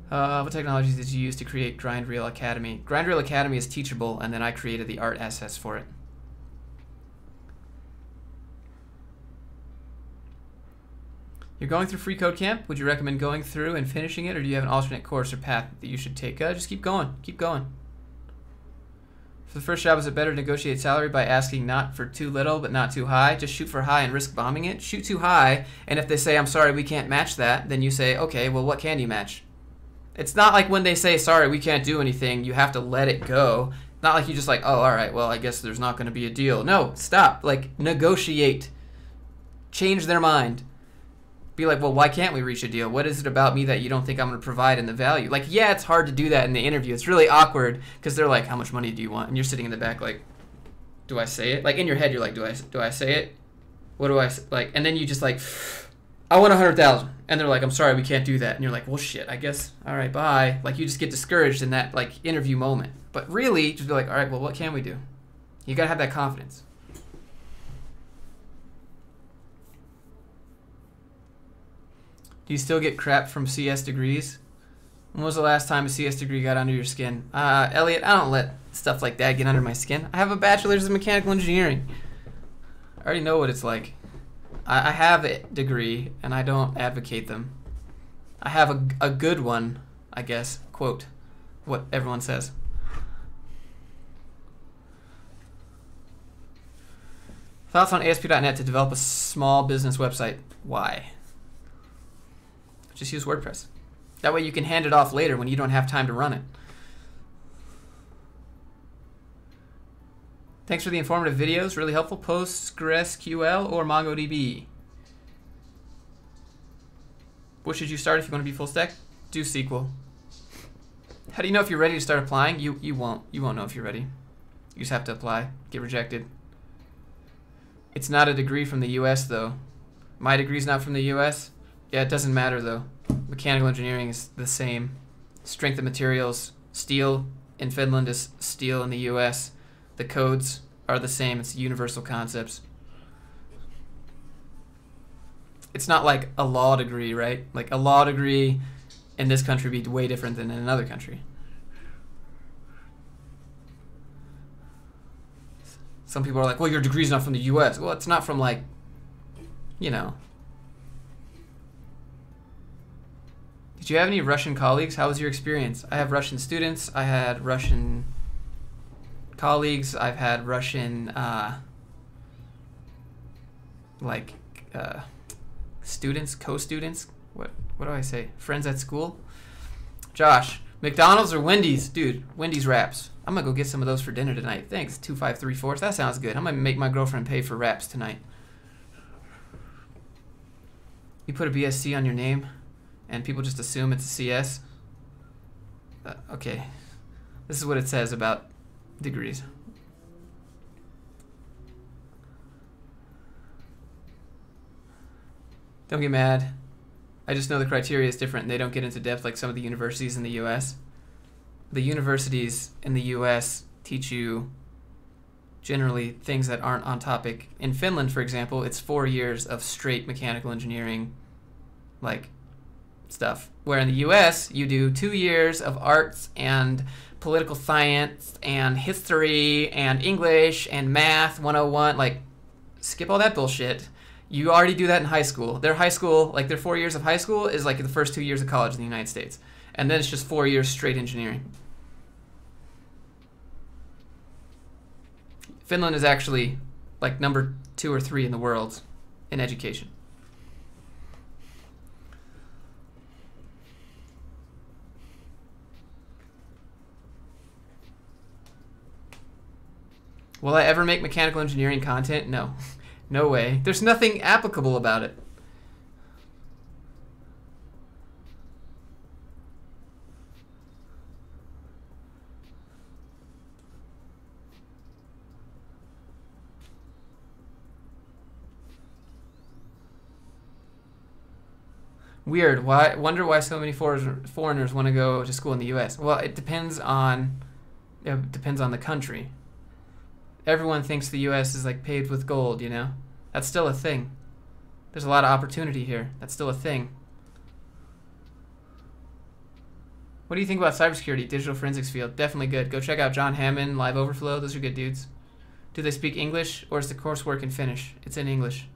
What technologies did you use to create GrindReel Academy? GrindReel Academy is teachable, and then I created the art assets for it. You're going through Free Code Camp. Would you recommend going through and finishing it, or do you have an alternate course or path that you should take? Just keep going. Keep going. For the first job, is it better to negotiate salary by asking not for too little but not too high? Just shoot for high and risk bombing it? Shoot too high, and if they say, I'm sorry, we can't match that, then you say, okay, well, what can you match? It's not like when they say, sorry, we can't do anything, you have to let it go. Not like you just like, oh, all right, well, I guess there's not going to be a deal. No, stop. Like, negotiate. Change their mind. Be like, well, why can't we reach a deal? What is it about me that you don't think I'm going to provide in the value? Like, yeah, it's hard to do that in the interview. It's really awkward because they're like, how much money do you want? And you're sitting in the back like, do I say it? Like, in your head, you're like, do I say it? What do I, like, and then you just like, I want 100,000. And they're like, I'm sorry, we can't do that. And you're like, well, shit, I guess, all right, bye. Like, you just get discouraged in that, like, interview moment. But really, just be like, all right, well, what can we do? You got to have that confidence. Do you still get crap from CS degrees? When was the last time a CS degree got under your skin? Elliot, I don't let stuff like that get under my skin. I have a bachelor's in mechanical engineering. I already know what it's like. I have a degree, and I don't advocate them. I have a good one, I guess, quote, what everyone says. Thoughts on ASP.NET to develop a small business website? Why? Just use WordPress. That way you can hand it off later when you don't have time to run it. Thanks for the informative videos. Really helpful. PostgreSQL or MongoDB? What should you start if you want to be full stack? Do SQL. How do you know if you're ready to start applying? You won't. You won't know if you're ready. You just have to apply. Get rejected. It's not a degree from the US though. My degree's not from the US. Yeah, it doesn't matter though. Mechanical engineering is the same. Strength of materials. Steel in Finland is steel in the US. The codes are the same. It's universal concepts. It's not like a law degree, right? Like a law degree in this country would be way different than in another country. Some people are like, well, your degree's not from the US. Well, it's not from like, you know. Did you have any Russian colleagues? How was your experience? I have Russian students. I had Russian colleagues. I've had Russian students, co-students. What do I say? Friends at school. Josh, McDonald's or Wendy's? Dude, Wendy's wraps. I'm gonna go get some of those for dinner tonight. Thanks. 2534. That sounds good. I'm gonna make my girlfriend pay for wraps tonight. You put a BSc on your name, and people just assume it's a CS. Okay, this is what it says about degrees. Don't get mad. I just know the criteria is different and they don't get into depth like some of the universities in the US. The universities in the US teach you generally things that aren't on topic. In Finland, for example, it's 4 years of straight mechanical engineering like stuff. Where in the US, you do 2 years of arts and political science and history and English and math 101. Like, skip all that bullshit. You already do that in high school. Their high school, like their 4 years of high school is like the first 2 years of college in the United States. And then it's just 4 years straight engineering. Finland is actually like number 2 or 3 in the world in education. Will I ever make mechanical engineering content? No. No way. There's nothing applicable about it. Weird. Why? Wonder why so many foreigners want to go to school in the U.S. Well, it depends on the country. Everyone thinks the U.S. is like paved with gold, you know? That's still a thing. There's a lot of opportunity here. That's still a thing. What do you think about cybersecurity, digital forensics field? Definitely good. Go check out John Hammond, Live Overflow. Those are good dudes. Do they speak English, or is the coursework in Finnish? It's in English.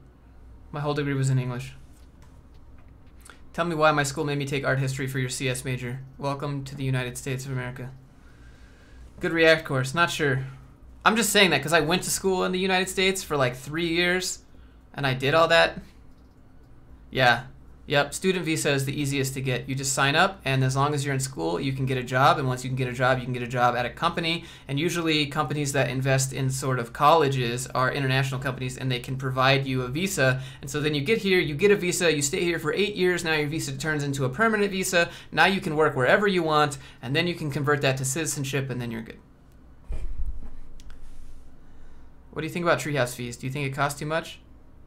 My whole degree was in English. Tell me why my school made me take art history for your CS major. Welcome to the United States of America. Good React course. Not sure. I'm just saying that because I went to school in the United States for like 3 years, and I did all that. Yeah. Yep. Student visa is the easiest to get. You just sign up, and as long as you're in school, you can get a job. And once you can get a job, you can get a job at a company. And usually companies that invest in sort of colleges are international companies, and they can provide you a visa. And so then you get here, you get a visa, you stay here for 8 years. Now your visa turns into a permanent visa. Now you can work wherever you want, and then you can convert that to citizenship, and then you're good. What do you think about treehouse fees? Do you think it costs too much?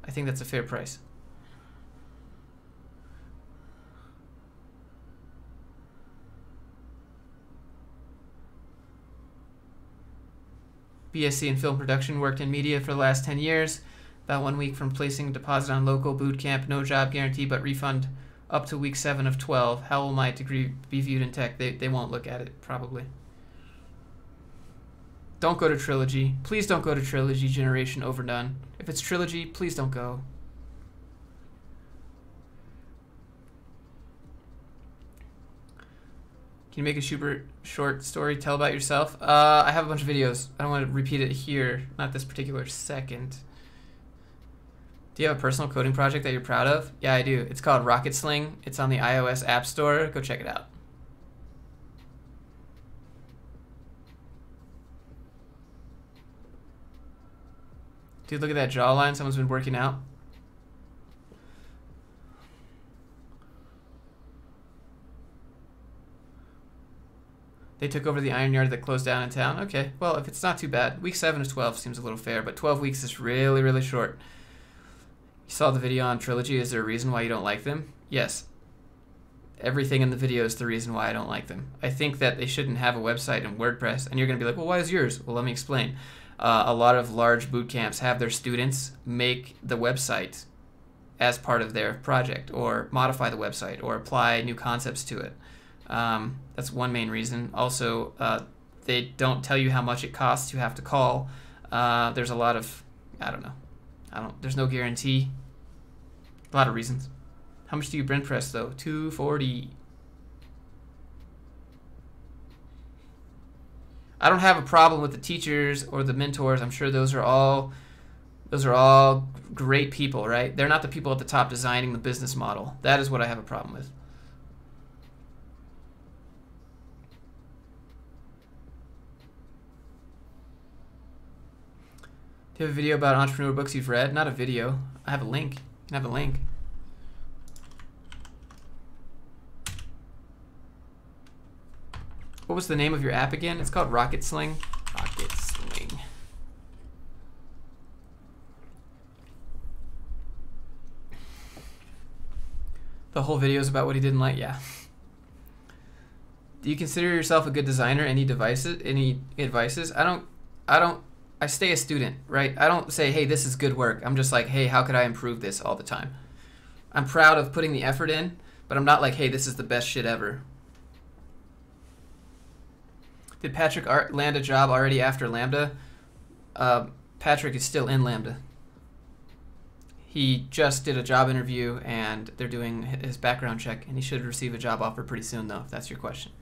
I think that's a fair price. BSc in film production, worked in media for the last 10 years. About 1 week from placing a deposit on local boot camp. No job guarantee, but refund up to week 7 of 12. How will my degree be viewed in tech? They won't look at it, probably. Don't go to Trilogy. Please don't go to Trilogy. Generation overdone. If it's Trilogy, please don't go. Can you make a super short story? Tell about yourself? I have a bunch of videos. I don't want to repeat it here. Not this particular second. Do you have a personal coding project that you're proud of? Yeah, I do. It's called Rocket Sling. It's on the iOS App Store. Go check it out. Dude, look at that jawline. Someone's been working out. They took over the iron yard that closed down in town. Okay, well, if it's not too bad. Week 7 of 12 seems a little fair, but 12 weeks is really, really short. You saw the video on Trilogy. Is there a reason why you don't like them? Yes. Everything in the video is the reason why I don't like them. I think that they shouldn't have a website in WordPress. And you're going to be like, well, why is yours? Well, let me explain. A lot of large boot camps have their students make the website as part of their project, or modify the website, or apply new concepts to it. That's one main reason. Also, they don't tell you how much it costs to have to call. There's a lot of, I don't know. There's no guarantee. A lot of reasons. How much do you print press though? $240. I don't have a problem with the teachers or the mentors. I'm sure those are all great people, right? They're not the people at the top designing the business model. That is what I have a problem with. Do you have a video about entrepreneur books you've read? Not a video. I have a link. You can have a link. What was the name of your app again? It's called Rocket Sling. Rocket Sling. The whole video is about what he didn't like. Yeah. Do you consider yourself a good designer? Any advices? I stay a student, right? I don't say, hey, this is good work. I'm just like, hey, how could I improve this all the time? I'm proud of putting the effort in, but I'm not like, hey, this is the best shit ever. Did Patrick land a job already after Lambda? Patrick is still in Lambda. He just did a job interview, and they're doing his background check, and he should receive a job offer pretty soon, though, if that's your question.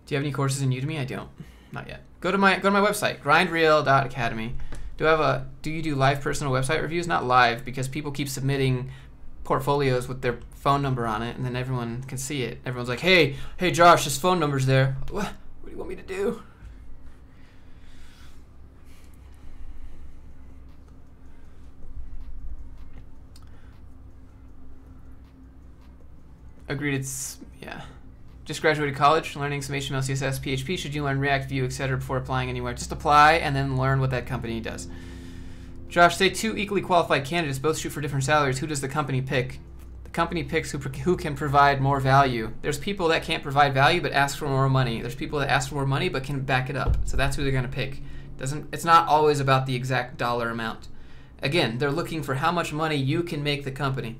Do you have any courses in Udemy? I don't. Not yet. Go to my website, grindreal.academy. Do you do live personal website reviews? Not live, because people keep submitting portfolios with their phone number on it, and then everyone can see it. Everyone's like, hey Josh, this phone number's there. What do you want me to do? Agreed, yeah. Just graduated college, learning some HTML, CSS, PHP. Should you learn React, Vue, etc. before applying anywhere? Just apply and then learn what that company does. Josh, say 2 equally qualified candidates both shoot for different salaries. Who does the company pick? The company picks who can provide more value. There's people that can't provide value but ask for more money. There's people that ask for more money but can back it up. So that's who they're going to pick. It's not always about the exact dollar amount. Again, they're looking for how much money you can make the company.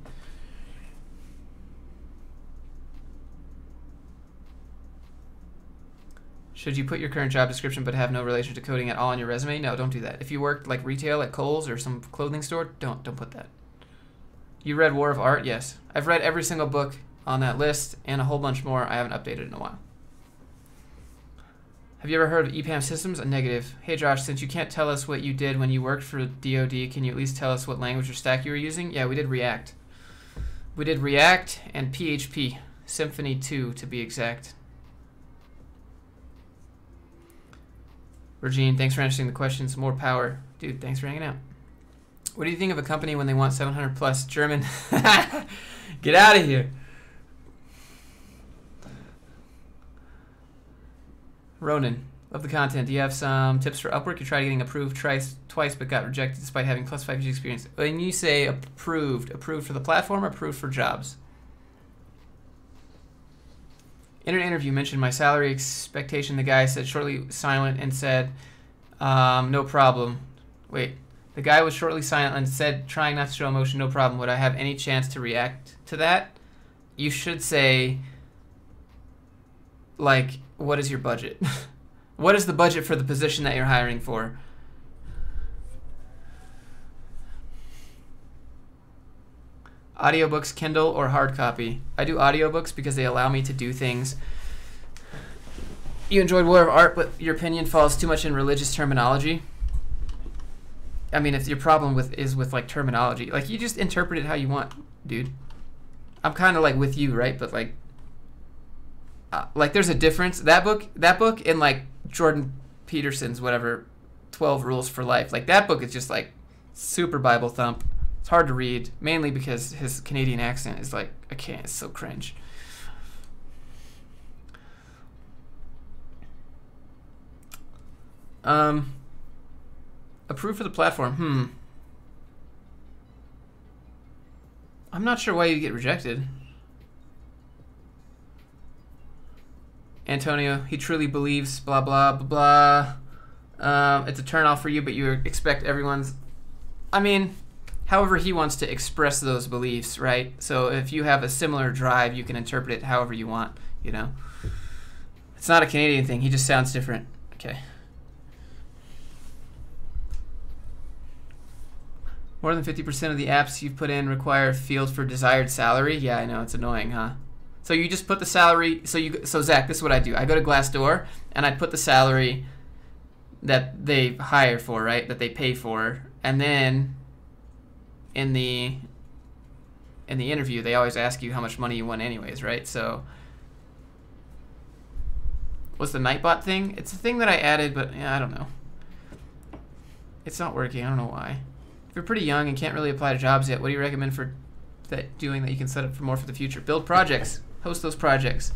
Should you put your current job description but have no relation to coding at all on your resume? No, don't do that. If you worked like retail at Kohl's or some clothing store, don't put that. You read War of Art? Yes. I've read every single book on that list and a whole bunch more I haven't updated in a while. Have you ever heard of EPAM systems? A negative. Hey Josh, since you can't tell us what you did when you worked for DoD, can you at least tell us what language or stack you were using? Yeah, we did React. We did React and PHP. Symfony 2 to be exact. Regine, thanks for answering the questions. More power. Dude, thanks for hanging out. What do you think of a company when they want 700 plus German? Get out of here. Ronan, love the content. Do you have some tips for Upwork? You tried getting approved twice but got rejected despite having plus 5 years experience. When you say approved for the platform or approved for jobs? In an interview, mentioned my salary expectation. The guy said shortly silent and said, no problem. Wait, the guy was shortly silent and said, trying not to show emotion, no problem. Would I have any chance to react to that? You should say, like, what is your budget? What is the budget for the position that you're hiring for? Audiobooks, Kindle, or hard copy? I do audiobooks because they allow me to do things. You enjoyed War of Art, but your opinion falls too much in religious terminology. I mean, if your problem is with like terminology, like you just interpret it how you want, dude. I'm kind of like with you, right? But like there's a difference. That book, and like Jordan Peterson's whatever, 12 Rules for Life. Like that book is just like super Bible thump. It's hard to read, mainly because his Canadian accent is like, I can't, it's so cringe. Approved for the platform, I'm not sure why you get rejected. Antonio, he truly believes, blah, blah, blah, blah. It's a turnoff for you, but you expect everyone's, I mean, however he wants to express those beliefs, right? So if you have a similar drive, you can interpret it however you want, you know? It's not a Canadian thing. He just sounds different. Okay. More than 50% of the apps you've put in require fields for desired salary. Yeah, I know. It's annoying, huh? So you just put the salary. So Zach, this is what I do. I go to Glassdoor, and I put the salary that they hire for, right? That they pay for. And then in the interview, they always ask you how much money you want anyways, right? So what's the NIGHTBOT thing? It's a thing that I added, but yeah, I don't know. It's not working. I don't know why. If you're pretty young and can't really apply to jobs yet, what do you recommend for doing that you can set up for more for the future? Build projects. Host those projects.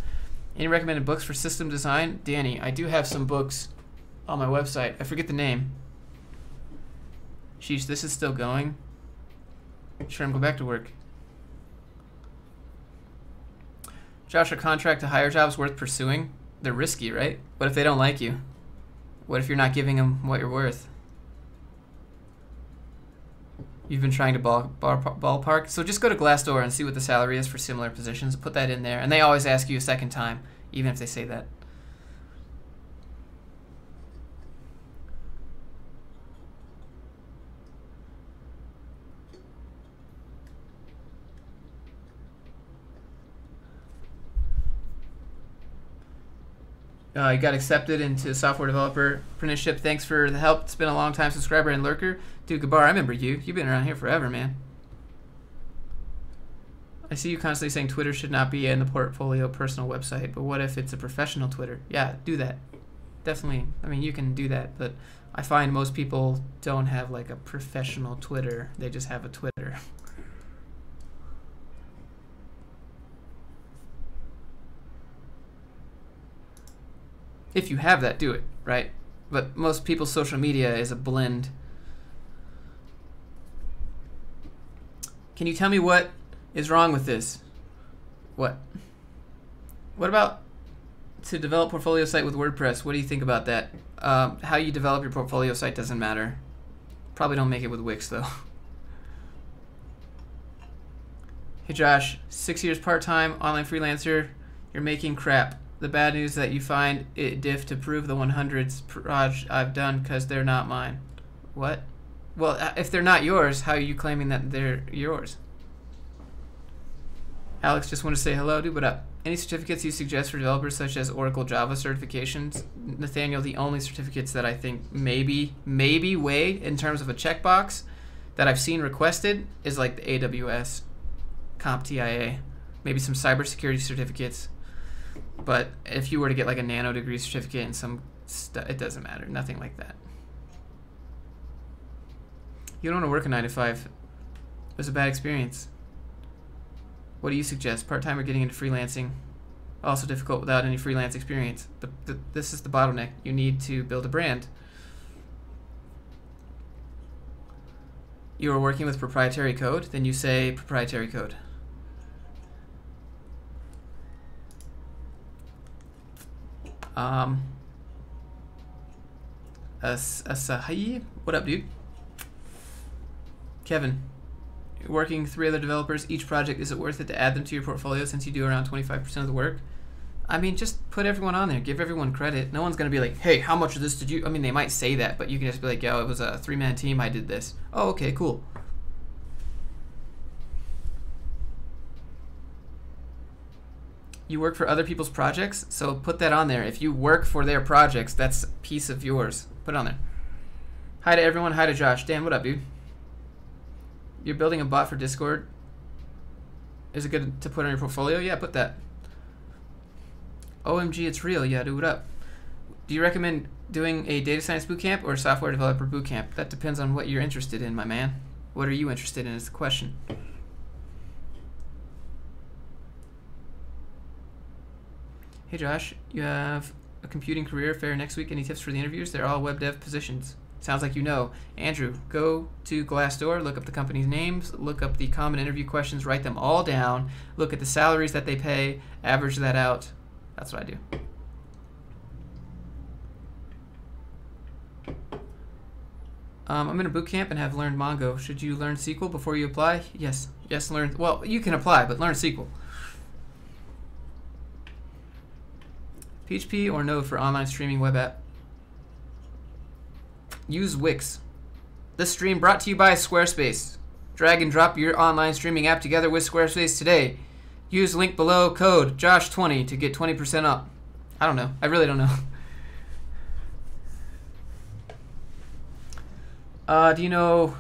Any recommended books for system design? Danny, I do have some books on my website. I forget the name. Sheesh, this is still going. Sure, I'm going back to work. Josh, are contract to hire jobs worth pursuing? They're risky, right? What if they don't like you? What if you're not giving them what you're worth? You've been trying to ballpark. So just go to Glassdoor and see what the salary is for similar positions. Put that in there. And they always ask you a second time, even if they say that. You got accepted into software developer apprenticeship. Thanks for the help. It's been a long time subscriber and lurker. Dude, Gabar, I remember you. You've been around here forever, man. I see you constantly saying Twitter should not be in the portfolio personal website, but what if it's a professional Twitter? Yeah, do that. Definitely. I mean, you can do that, but I find most people don't have like a professional Twitter. They just have a Twitter. If you have that, do it, right? But most people's social media is a blend. Can you tell me what is wrong with this? What? What about to develop portfolio site with WordPress? What do you think about that? How you develop your portfolio site doesn't matter. Probably don't make it with Wix though. Hey Josh, 6 years part-time, online freelancer, you're making crap. The bad news is that you find it diff to prove the 100s proj I've done because they're not mine. What? Well, if they're not yours, how are you claiming that they're yours? Alex, just want to say hello, dude, what up? Any certificates you suggest for developers such as Oracle Java certifications? Nathaniel, the only certificates that I think maybe weigh in terms of a checkbox that I've seen requested is like the AWS, CompTIA, maybe some cybersecurity certificates. But if you were to get like a nano degree certificate and some stuff, it doesn't matter, nothing like that. You don't want to work a 9 to 5. It was a bad experience. What do you suggest? Part-time or getting into freelancing? Also difficult without any freelance experience. This is the bottleneck. You need to build a brand. You are working with proprietary code, then you say proprietary code. Asahi, what up, dude? Kevin, you're working 3 other developers, each project, is it worth it to add them to your portfolio since you do around 25% of the work? I mean, just put everyone on there, give everyone credit. No one's gonna be like, hey, how much of this did you, I mean, they might say that, but you can just be like, yo, it was a 3-man team, I did this. Oh, okay, cool. You work for other people's projects, so put that on there. If you work for their projects, that's a piece of yours. Put it on there. Hi to everyone. Hi to Josh. Dan, what up, dude? You're building a bot for Discord. Is it good to put on your portfolio? Yeah, put that. OMG, it's real. Yeah, dude, what up? Do you recommend doing a data science bootcamp or a software developer bootcamp? That depends on what you're interested in, my man. What are you interested in is the question. Hey Josh, you have a computing career fair next week. Any tips for the interviews? They're all web dev positions. Sounds like you know. Andrew, go to Glassdoor, look up the company's names, look up the common interview questions, write them all down, look at the salaries that they pay, average that out. That's what I do. I'm in a boot camp and have learned Mongo. Should you learn SQL before you apply? Yes. Yes, learn. Well, you can apply, but learn SQL. PHP or Node for online streaming web app? Use Wix. This stream brought to you by Squarespace. Drag and drop your online streaming app together with Squarespace today. Use link below, code Josh20 to get 20% up. I don't know. I really don't know. Do you know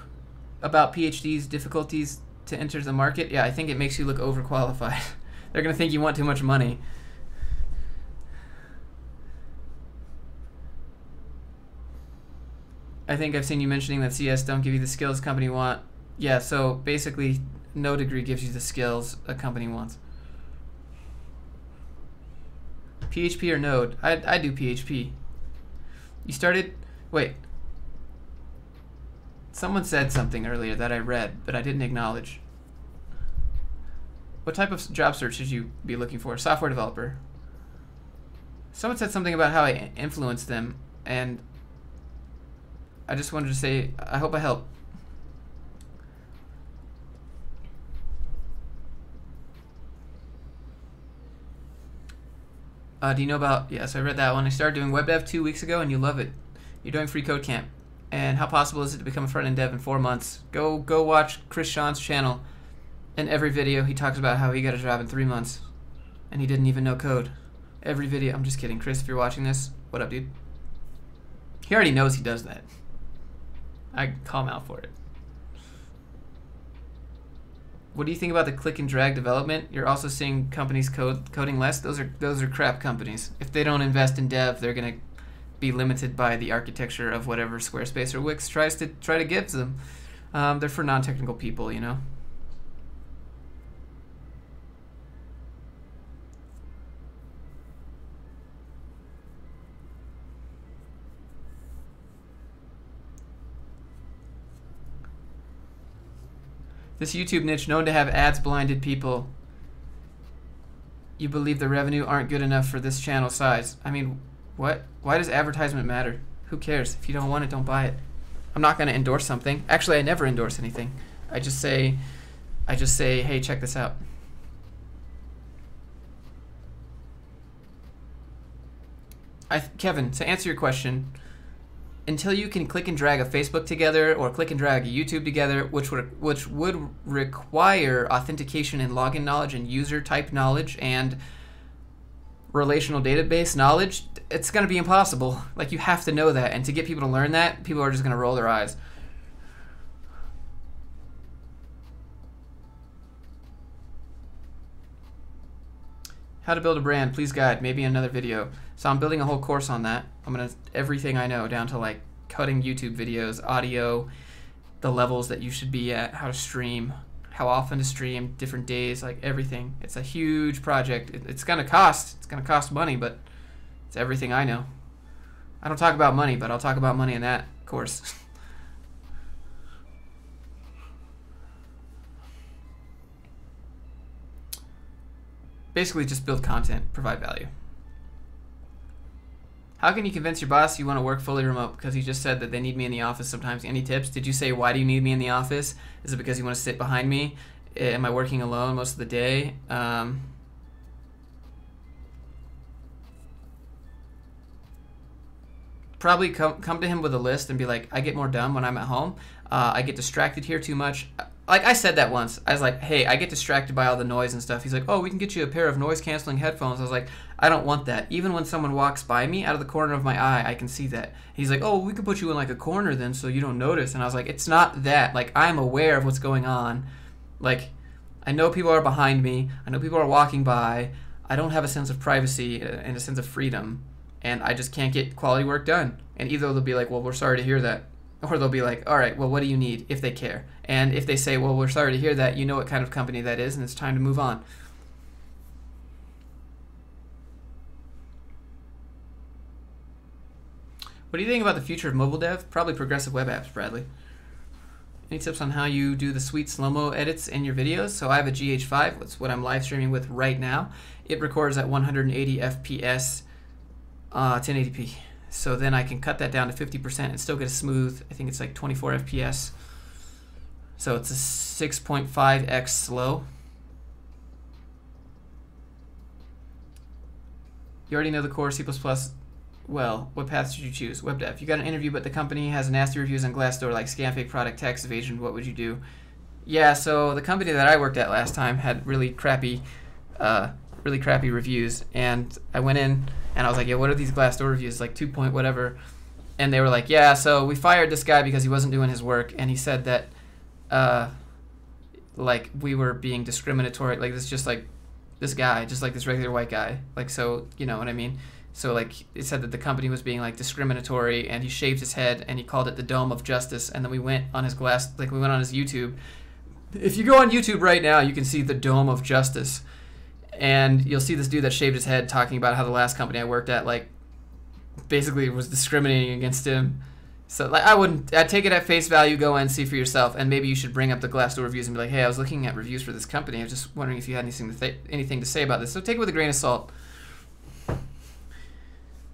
about PhD's difficulties to enter the market? Yeah, I think it makes you look overqualified. They're going to think you want too much money. I think I've seen you mentioning that CS don't give you the skills a company want. Yeah, so basically no degree gives you the skills a company wants. PHP or Node? I do PHP. You started... Wait. Someone said something earlier that I read, but I didn't acknowledge. What type of job search should you be looking for? Software developer. Someone said something about how I influenced them, and I just wanted to say, I hope I help. Do you know about, yes, I read that one. I started doing web dev 2 weeks ago and you love it. You're doing free code camp. And how possible is it to become a front-end dev in 4 months? Go watch Chris Sean's channel. In every video, he talks about how he got a job in 3 months. And he didn't even know code. Every video. I'm just kidding. Chris, if you're watching this, what up, dude? He already knows he does that. I call him out for it. What do you think about the click and drag development? You're also seeing companies coding less. Those are crap companies. If they don't invest in dev, they're gonna be limited by the architecture of whatever Squarespace or Wix tries to give them. They're for non-technical people, you know. This YouTube niche known to have ads blinded people. You believe the revenue aren't good enough for this channel size. I mean, what? Why does advertisement matter? Who cares? If you don't want it, don't buy it. I'm not going to endorse something. Actually, I never endorse anything. I just say, hey, check this out. Kevin, to answer your question, until you can click and drag a Facebook together or click and drag a YouTube together, which would require authentication and login knowledge and user type knowledge and relational database knowledge, it's going to be impossible. Like, you have to know that, and to get people to learn that, people are just going to roll their eyes. How to build a brand, please guide, maybe another video. So I'm building a whole course on that. I'm gonna, everything I know, down to like cutting YouTube videos, audio, the levels that you should be at, how to stream, how often to stream, different days, like everything. It's a huge project. It's gonna cost money, but it's everything I know. I don't talk about money, but I'll talk about money in that course. Basically, just build content, provide value. How can you convince your boss you want to work fully remote? Because he just said that they need me in the office sometimes. Any tips? Did you say, why do you need me in the office? Is it because you want to sit behind me? Am I working alone most of the day? Probably come to him with a list and be like, I get more done when I'm at home. I get distracted here too much. Like, I said that once. I was like, hey, I get distracted by all the noise and stuff. He's like, oh, we can get you a pair of noise-canceling headphones. I was like, I don't want that. Even when someone walks by me, out of the corner of my eye, I can see that. He's like, oh, we could put you in, like, a corner then so you don't notice. And I was like, it's not that. Like, I'm aware of what's going on. Like, I know people are behind me. I know people are walking by. I don't have a sense of privacy and a sense of freedom. And I just can't get quality work done. And either they'll be like, well, we're sorry to hear that. Or they'll be like, all right, well, what do you need, if they care? And if they say, well, we're sorry to hear that, you know what kind of company that is, and it's time to move on. What do you think about the future of mobile dev? Probably progressive web apps, Bradley. Any tips on how you do the sweet slow-mo edits in your videos? So I have a GH5, that's what I'm live streaming with right now. It records at 180 FPS, 1080p. So then I can cut that down to 50% and still get a smooth, I think it's like 24 FPS. So it's a 6.5x slow. You already know the core C++. Well, what path should you choose? Web dev. You got an interview, but the company has nasty reviews on Glassdoor, like scam, fake product, tax evasion. What would you do? Yeah, so the company that I worked at last time had really crappy reviews, and I went in and I was like, yeah, what are these Glassdoor reviews, like 2 point whatever? And they were like, yeah, so we fired this guy because he wasn't doing his work, and he said that like we were being discriminatory, like this, just like this guy, just like this regular white guy, like, so you know what I mean? So like it said that the company was being like discriminatory, and he shaved his head and he called it the Dome of Justice. And then we went on his we went on his YouTube. If you go on YouTube right now, you can see the Dome of Justice. And you'll see this dude that shaved his head talking about how the last company I worked at, like, basically was discriminating against him. So, like, I'd take it at face value, go and see for yourself, and maybe you should bring up the Glassdoor reviews and be like, hey, I was looking at reviews for this company. I was just wondering if you had anything to say about this. So take it with a grain of salt.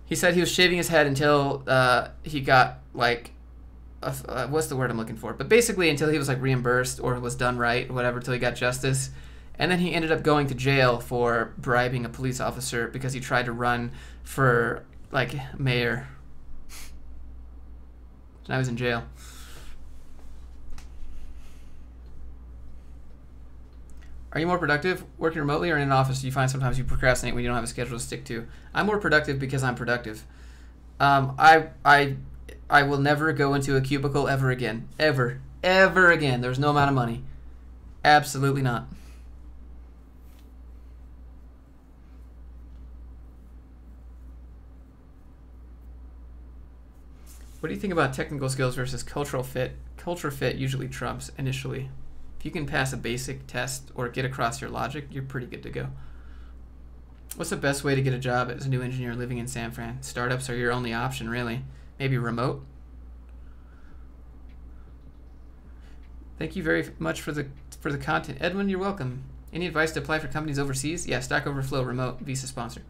He said he was shaving his head until he got, like, what's the word I'm looking for? But basically until he was, like, reimbursed or was done right, or whatever, until he got justice. And then he ended up going to jail for bribing a police officer because he tried to run for, like, mayor. So now he's in jail. Are you more productive working remotely or in an office? Do you find sometimes you procrastinate when you don't have a schedule to stick to? I'm more productive because I'm productive. I will never go into a cubicle ever again. Ever again. There's no amount of money. Absolutely not. What do you think about technical skills versus cultural fit? Culture fit usually trumps initially. If you can pass a basic test or get across your logic, you're pretty good to go. What's the best way to get a job as a new engineer living in San Fran? Startups are your only option, really. Maybe remote. Thank you very much for the content. Edwin, you're welcome. Any advice to apply for companies overseas? Yeah, Stack Overflow, remote, visa sponsor.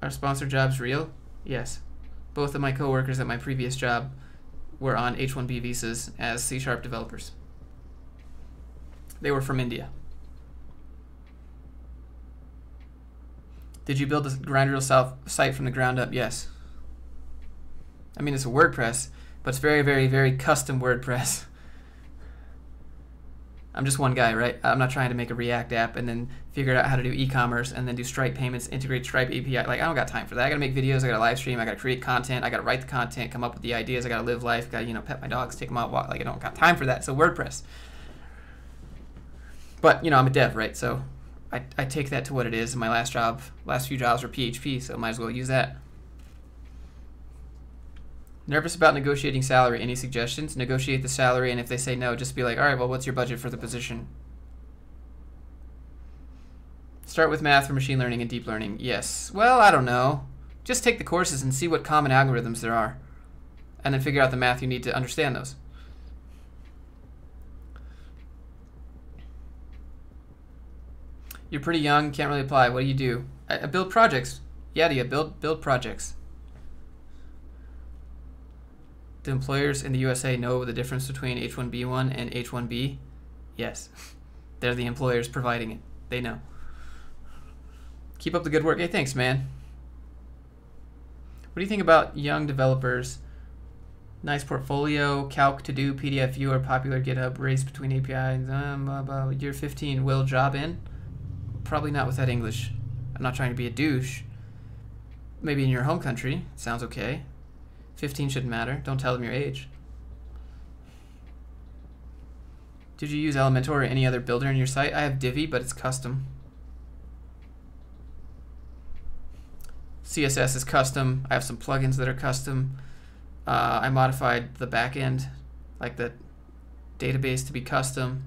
Are sponsor jobs real? Yes. Both of my coworkers at my previous job were on H-1B visas as C# developers. They were from India. Did you build the Grind Reel site from the ground up? Yes. I mean, it's a WordPress, but it's very, very, very custom WordPress. I'm just one guy, right? I'm not trying to make a React app and then figure out how to do e-commerce and then do Stripe payments, integrate Stripe API. Like, I don't got time for that. I gotta make videos, I gotta live stream, I gotta create content, I gotta write the content, come up with the ideas, I gotta live life, gotta, pet my dogs, take them out, walk. Like, I don't got time for that. So WordPress. But, I'm a dev, right? So I take that to what it is. And my last few jobs were PHP, so might as well use that. Nervous about negotiating salary. Any suggestions? Negotiate the salary, and if they say no, just be like, all right, well, what's your budget for the position? Start with math for machine learning and deep learning. Yes. Well, I don't know. Just take the courses and see what common algorithms there are, and then figure out the math you need to understand those. You're pretty young, can't really apply. What do? I build projects. Yeah, do you build projects? Do employers in the USA know the difference between H-1B1 and H-1B? Yes. They're the employers providing it. They know. Keep up the good work. Hey, thanks, man. What do you think about young developers? Nice portfolio, calc to do, PDF view are popular, GitHub, race between APIs, blah, blah. Year 15, will job in? Probably not with that English. I'm not trying to be a douche. Maybe in your home country. Sounds okay. 15 shouldn't matter. Don't tell them your age. Did you use Elementor or any other builder in your site? I have Divi, but it's custom. CSS is custom. I have some plugins that are custom. I modified the backend, like the database, to be custom.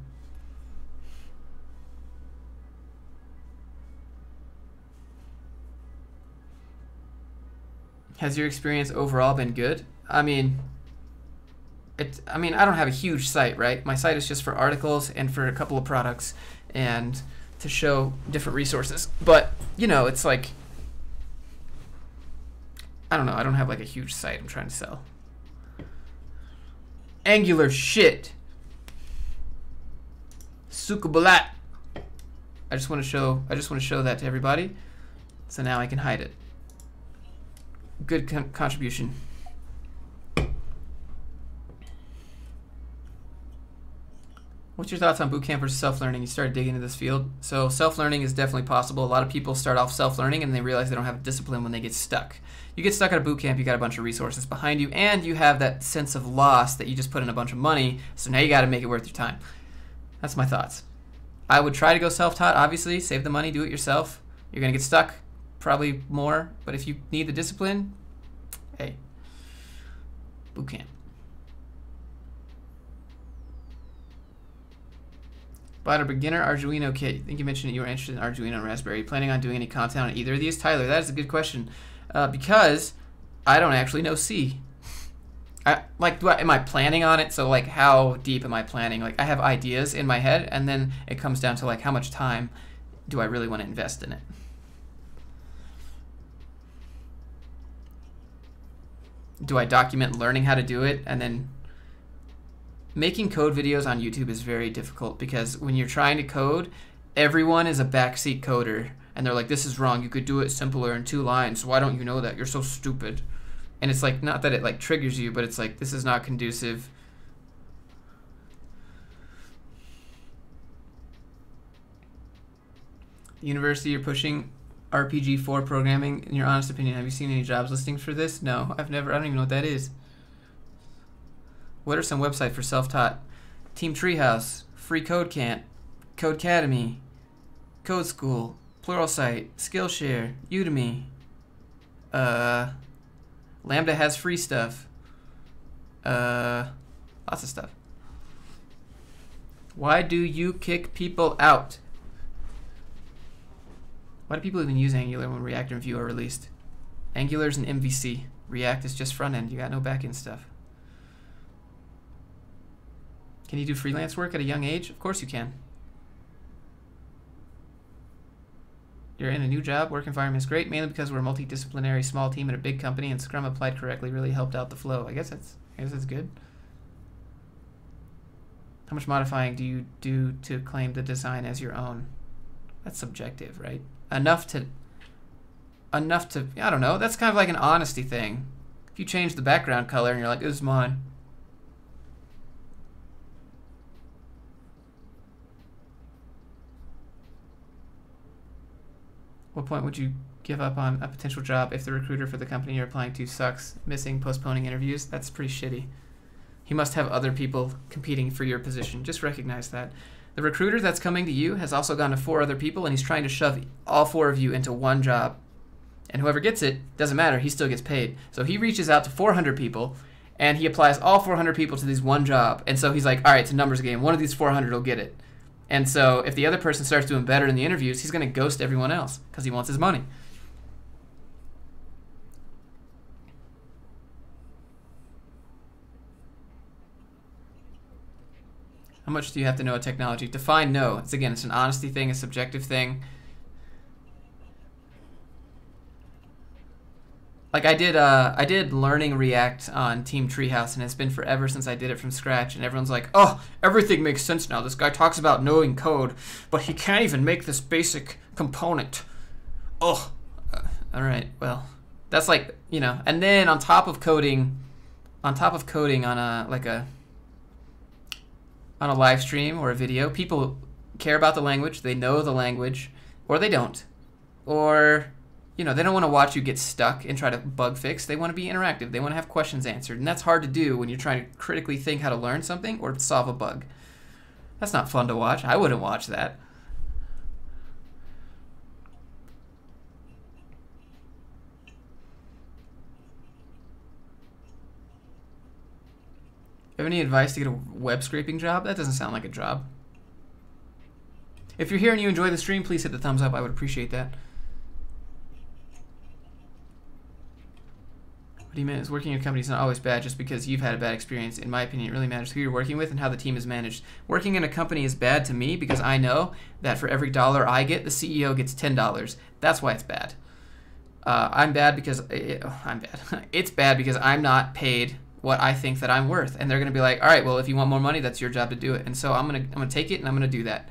Has your experience overall been good? I mean, I don't have a huge site, right? My site is just for articles and for a couple of products and to show different resources. But, it's like, I don't know. I don't have like a huge site I'm trying to sell. Angular shit. Sukabalat. I just want to show that to everybody. So now I can hide it. Good contribution. What's your thoughts on bootcamp versus self-learning? You started digging into this field. So self-learning is definitely possible. A lot of people start off self-learning and they realize they don't have discipline when they get stuck. You get stuck at a bootcamp, you got a bunch of resources behind you, and you have that sense of loss that you just put in a bunch of money, so now you got to make it worth your time. That's my thoughts. I would try to go self-taught, obviously. Save the money, do it yourself. You're going to get stuck, probably more, but if you need the discipline, hey, bootcamp. Bought a beginner Arduino kit. I think you mentioned that you were interested in Arduino and Raspberry. Planning on doing any content on either of these? Tyler, that is a good question. Because I don't actually know C. Am I planning on it? So, how deep am I planning? I have ideas in my head, and then it comes down to, how much time do I really want to invest in it? Do I document learning how to do it, and then making code videos on YouTube is very difficult because when you're trying to code, everyone is a backseat coder and they're like, this is wrong, you could do it simpler in 2 lines, why don't you know that, you're so stupid. And it's not that it triggers you, but it's this is not conducive University, you're pushing RPG4 programming. In your honest opinion, have you seen any jobs listings for this? No, I've never. I don't even know what that is. What are some websites for self-taught? Team Treehouse, Free Code Camp, Codecademy, Code School, Pluralsight, Skillshare, Udemy. Lambda has free stuff. Lots of stuff. Why do you kick people out? Why do people even use Angular when React and Vue are released? Angular's an MVC. React is just front end. You got no back end stuff. Can you do freelance work at a young age? Of course you can. You're in a new job. Work environment is great, mainly because we're a multidisciplinary small team at a big company, and Scrum applied correctly really helped out the flow. I guess that's good. How much modifying do you do to claim the design as your own? That's subjective, right? Enough to, I don't know. That's kind of like an honesty thing. If you change the background color and you're like, this is mine. What point would you give up on a potential job if the recruiter for the company you're applying to sucks, missing, postponing interviews? That's pretty shitty. He must have other people competing for your position. Just recognize that. The recruiter that's coming to you has also gone to 4 other people, and he's trying to shove all 4 of you into one job. And whoever gets it, doesn't matter, he still gets paid. So he reaches out to 400 people, and he applies all 400 people to this one job. And so he's like, all right, it's a numbers game. One of these 400 will get it. And so if the other person starts doing better in the interviews, he's going to ghost everyone else because he wants his money. How much do you have to know a technology? Define no. It's again, it's an honesty thing, a subjective thing. Like I did learning React on Team Treehouse, and it's been forever since I did it from scratch. And everyone's like, "Oh, everything makes sense now. This guy talks about knowing code, but he can't even make this basic component." Oh, all right. Well, that's like, you know. And then on top of coding on a live stream or a video, people care about the language. They know the language, or they don't, or you know, they don't want to watch you get stuck and try to bug fix. They want to be interactive. They want to have questions answered. And that's hard to do when you're trying to critically think how to learn something or solve a bug. That's not fun to watch. I wouldn't watch that. Have any advice to get a web scraping job? That doesn't sound like a job. If you're here and you enjoy the stream, please hit the thumbs up. I would appreciate that. What do you mean? Is working in a company is not always bad just because you've had a bad experience. In my opinion, it really matters who you're working with and how the team is managed. Working in a company is bad to me because I know that for every dollar I get, the CEO gets $10. That's why it's bad. I'm bad because I'm bad. It's bad because I'm not paid what I think that I'm worth, and they're gonna be like, all right, well, if you want more money, that's your job to do it. And so I'm gonna take it and I'm gonna do that.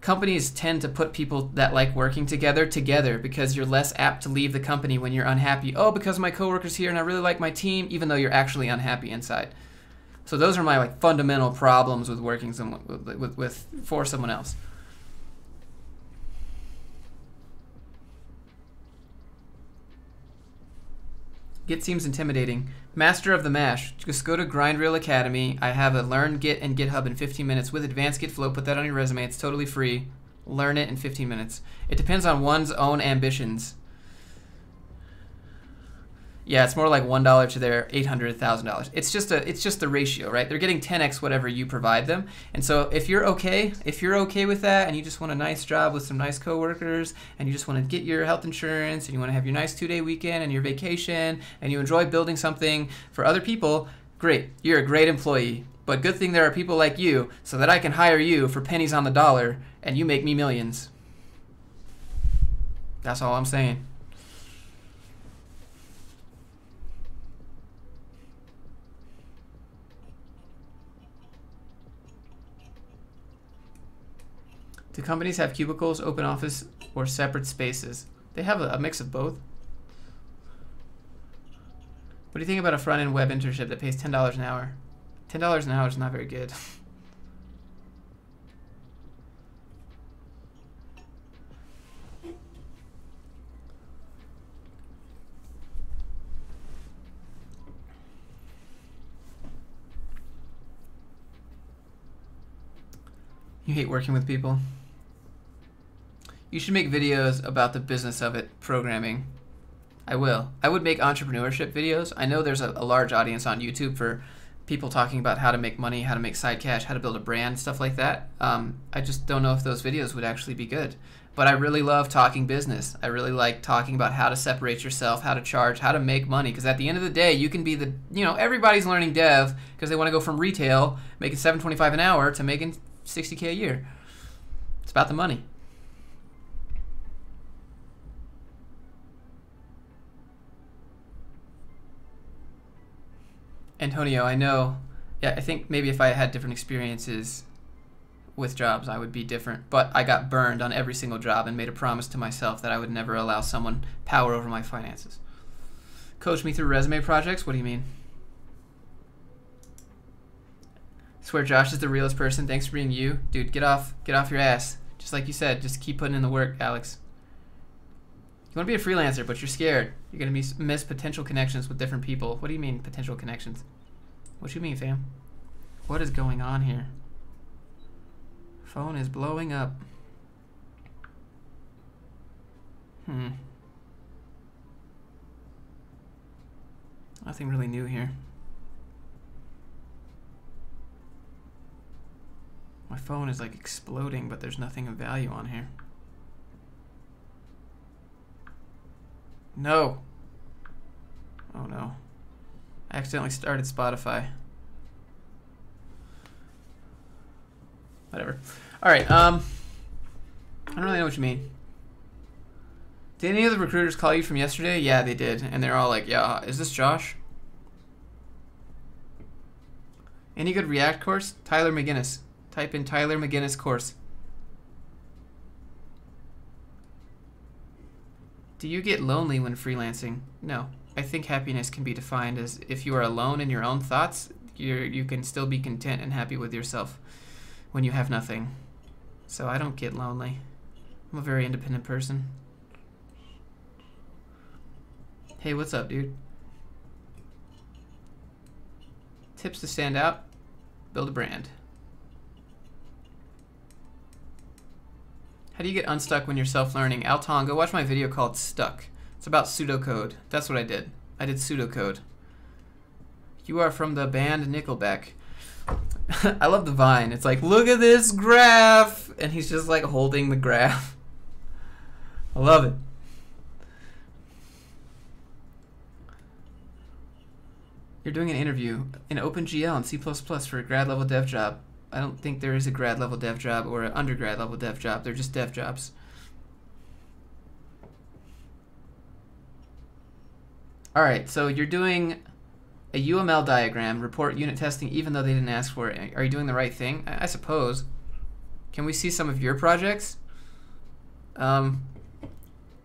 Companies tend to put people that like working together because you're less apt to leave the company when you're unhappy. Oh, because my coworker's here and I really like my team, even though you're actually unhappy inside. So those are my like fundamental problems with working for someone else. Git seems intimidating. Master of the Mash. Just go to Grindreel Academy. I have a Learn Git and GitHub in 15 minutes with advanced Git flow. Put that on your resume. It's totally free. Learn it in 15 minutes. It depends on one's own ambitions. Yeah, it's more like $1 to their $800,000. It's just the ratio, right? They're getting 10x whatever you provide them. And so if you're okay with that, and you just want a nice job with some nice coworkers, and you just want to get your health insurance, and you want to have your nice 2-day weekend and your vacation, and you enjoy building something for other people, great. You're a great employee. But good thing there are people like you, so that I can hire you for pennies on the dollar, and you make me millions. That's all I'm saying. Do companies have cubicles, open office, or separate spaces? They have a mix of both. What do you think about a front-end web internship that pays $10 an hour? $10 an hour is not very good. You hate working with people? You should make videos about the business of it, programming. I will. I would make entrepreneurship videos. I know there's a large audience on YouTube for people talking about how to make money, how to make side cash, how to build a brand, stuff like that. I just don't know if those videos would actually be good. But I really love talking business. I really like talking about how to separate yourself, how to charge, how to make money. Because at the end of the day, you can be the, everybody's learning dev because they want to go from retail, making $7.25 an hour, to making $60K a year. It's about the money. Antonio, I know. Yeah, I think maybe if I had different experiences with jobs, I would be different. But I got burned on every single job and made a promise to myself that I would never allow someone power over my finances. Coach me through resume projects? What do you mean? Swear Josh is the realest person. Thanks for being you. Dude, get off your ass. Just like you said, just keep putting in the work, Alex. You want to be a freelancer, but you're scared. You're going to miss potential connections with different people. What do you mean, potential connections? What you mean, fam? What is going on here? Phone is blowing up. Nothing really new here. My phone is like exploding, but there's nothing of value on here. No. Oh no. I accidentally started Spotify. Whatever. Alright, I don't really know what you mean. Did any of the recruiters call you from yesterday? Yeah, they did. And they're all like, yeah, is this Josh? Any good React course? Tyler McGinnis. Type in Tyler McGinnis course. Do you get lonely when freelancing? No. I think happiness can be defined as if you are alone in your own thoughts, you can still be content and happy with yourself when you have nothing. So I don't get lonely. I'm a very independent person. Hey, what's up, dude? Tips to stand out? Build a brand. How do you get unstuck when you're self-learning? Alton, go watch my video called Stuck. It's about pseudocode. That's what I did. I did pseudocode. You are from the band Nickelback. I love the Vine. It's like, look at this graph! And he's just like holding the graph. I love it. You're doing an interview in OpenGL and C++ for a grad level dev job. I don't think there is a grad level dev job or an undergrad level dev job. They're just dev jobs. Alright, so you're doing a UML diagram, report unit testing, even though they didn't ask for it. Are you doing the right thing? I suppose. Can we see some of your projects? Well,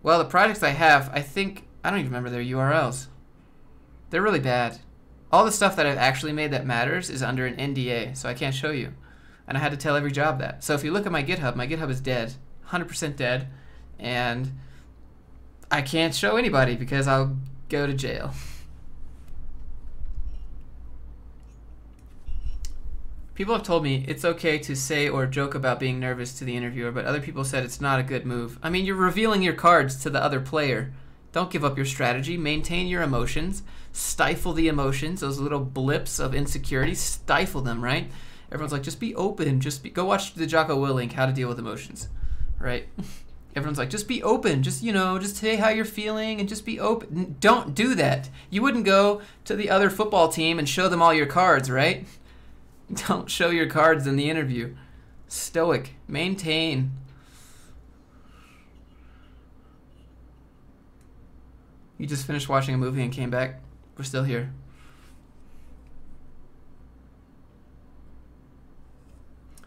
the projects I have, I don't even remember their URLs. They're really bad. All the stuff that I've actually made that matters is under an NDA, so I can't show you. And I had to tell every job that. So if you look at my GitHub is dead, 100% dead, and I can't show anybody because I'll go to jail. People have told me it's okay to say or joke about being nervous to the interviewer, but other people said it's not a good move. I mean, you're revealing your cards to the other player. Don't give up your strategy. Maintain your emotions. Stifle the emotions, those little blips of insecurity. Stifle them, right? Everyone's like, just be open. Go watch the Jocko Willink, How to Deal with Emotions, right? Everyone's like, just be open. Just say how you're feeling and just be open. Don't do that. You wouldn't go to the other football team and show them all your cards, right? Don't show your cards in the interview. Stoic. Maintain. You just finished watching a movie and came back. We're still here.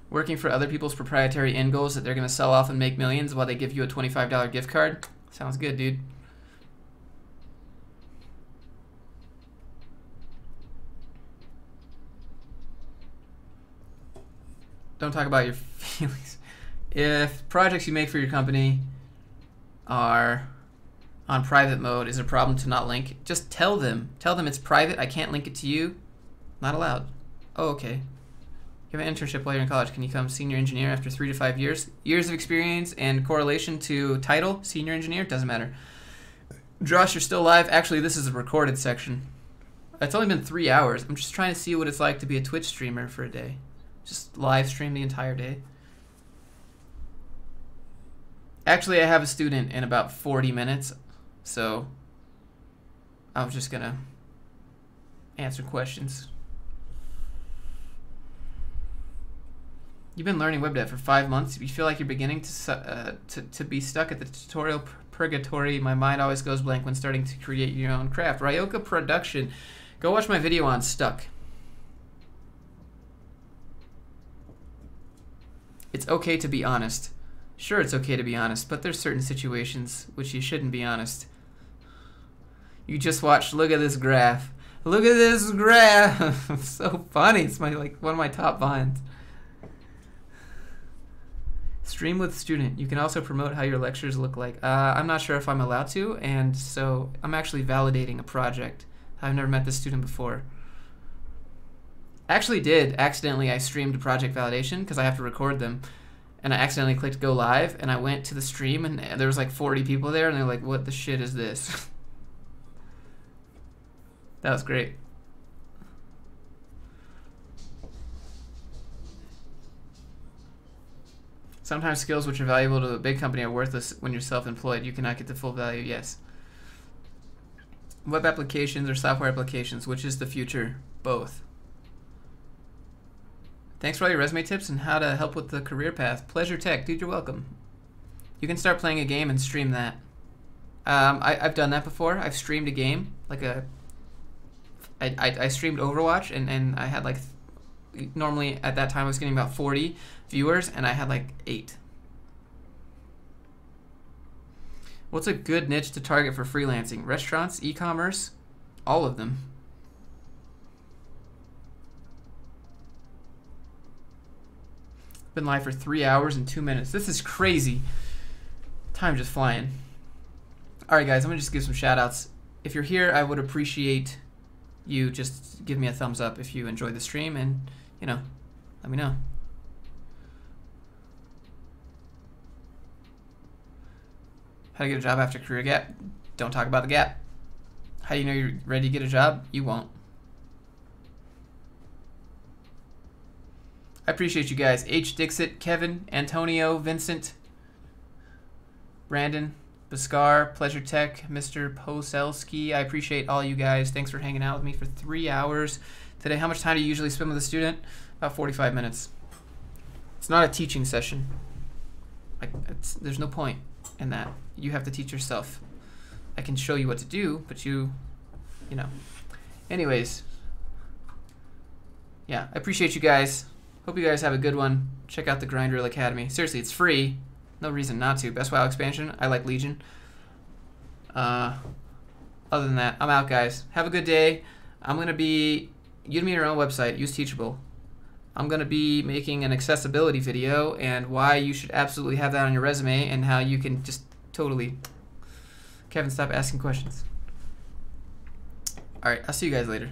Working for other people's proprietary end goals that they're going to sell off and make millions while they give you a $25 gift card? Sounds good, dude. Don't talk about your feelings. If projects you make for your company are on private mode, is a problem to not link? Just tell them. Tell them it's private. I can't link it to you. Not allowed. Oh, okay. You have an internship while you're in college. Can you become senior engineer after 3 to 5 years? Years of experience and correlation to title, senior engineer, doesn't matter. Josh, you're still live. Actually, this is a recorded section. It's only been 3 hours. I'm just trying to see what it's like to be a Twitch streamer for a day. Just live stream the entire day. Actually, I have a student in about 40 minutes, so I was just gonna answer questions. You've been learning web dev for 5 months. You feel like you're beginning to be stuck at the tutorial purgatory. My mind always goes blank when starting to create your own craft. Ryoka Production. Go watch my video on Stuck. It's okay to be honest. Sure, it's okay to be honest, but there's certain situations which you shouldn't be honest. You just watched. Look at this graph. Look at this graph. It's so funny. It's one of my top vines. Stream with student. You can also promote how your lectures look like. I'm not sure if I'm allowed to, and so I'm actually validating a project. I've never met this student before. Actually did accidentally. I streamed a project validation because I have to record them, and I accidentally clicked go live, and I went to the stream, and there was like 40 people there, and they're like, what the shit is this? That was great. Sometimes skills which are valuable to a big company are worthless when you're self-employed. You cannot get the full value. Yes. Web applications or software applications, which is the future? Both. Thanks for all your resume tips and how to help with the career path. Pleasure Tech. Dude, you're welcome. You can start playing a game and stream that. I've done that before. I've streamed a game. I streamed Overwatch, and I had like... Normally, at that time, I was getting about 40 viewers, and I had like 8. What's a good niche to target for freelancing? Restaurants, e-commerce, all of them. Been live for 3 hours and 2 minutes. This is crazy. Time just flying. All right, guys, I'm gonna just give some shout outs. If you're here, I would appreciate you just give me a thumbs up if you enjoyed the stream, and you know, let me know. How to get a job after career gap? Don't talk about the gap. How do you know you're ready to get a job? You won't. I appreciate you guys. H. Dixit, Kevin, Antonio, Vincent, Brandon, Baskar, Pleasure Tech, Mr. Poselski. I appreciate all you guys. Thanks for hanging out with me for 3 hours today. How much time do you usually spend with a student? About 45 minutes. It's not a teaching session. There's no point in that. You have to teach yourself. I can show you what to do, but you know. Anyways, yeah, I appreciate you guys. Hope you guys have a good one. Check out the Grindreel Academy. Seriously, it's free. No reason not to. Best WoW expansion. I like Legion. Other than that, I'm out, guys. Have a good day. I'm going to be... Udemy your own website. Use Teachable. I'm going to be making an accessibility video and why you should absolutely have that on your resume and how you can just totally... Kevin, stop asking questions. All right, I'll see you guys later.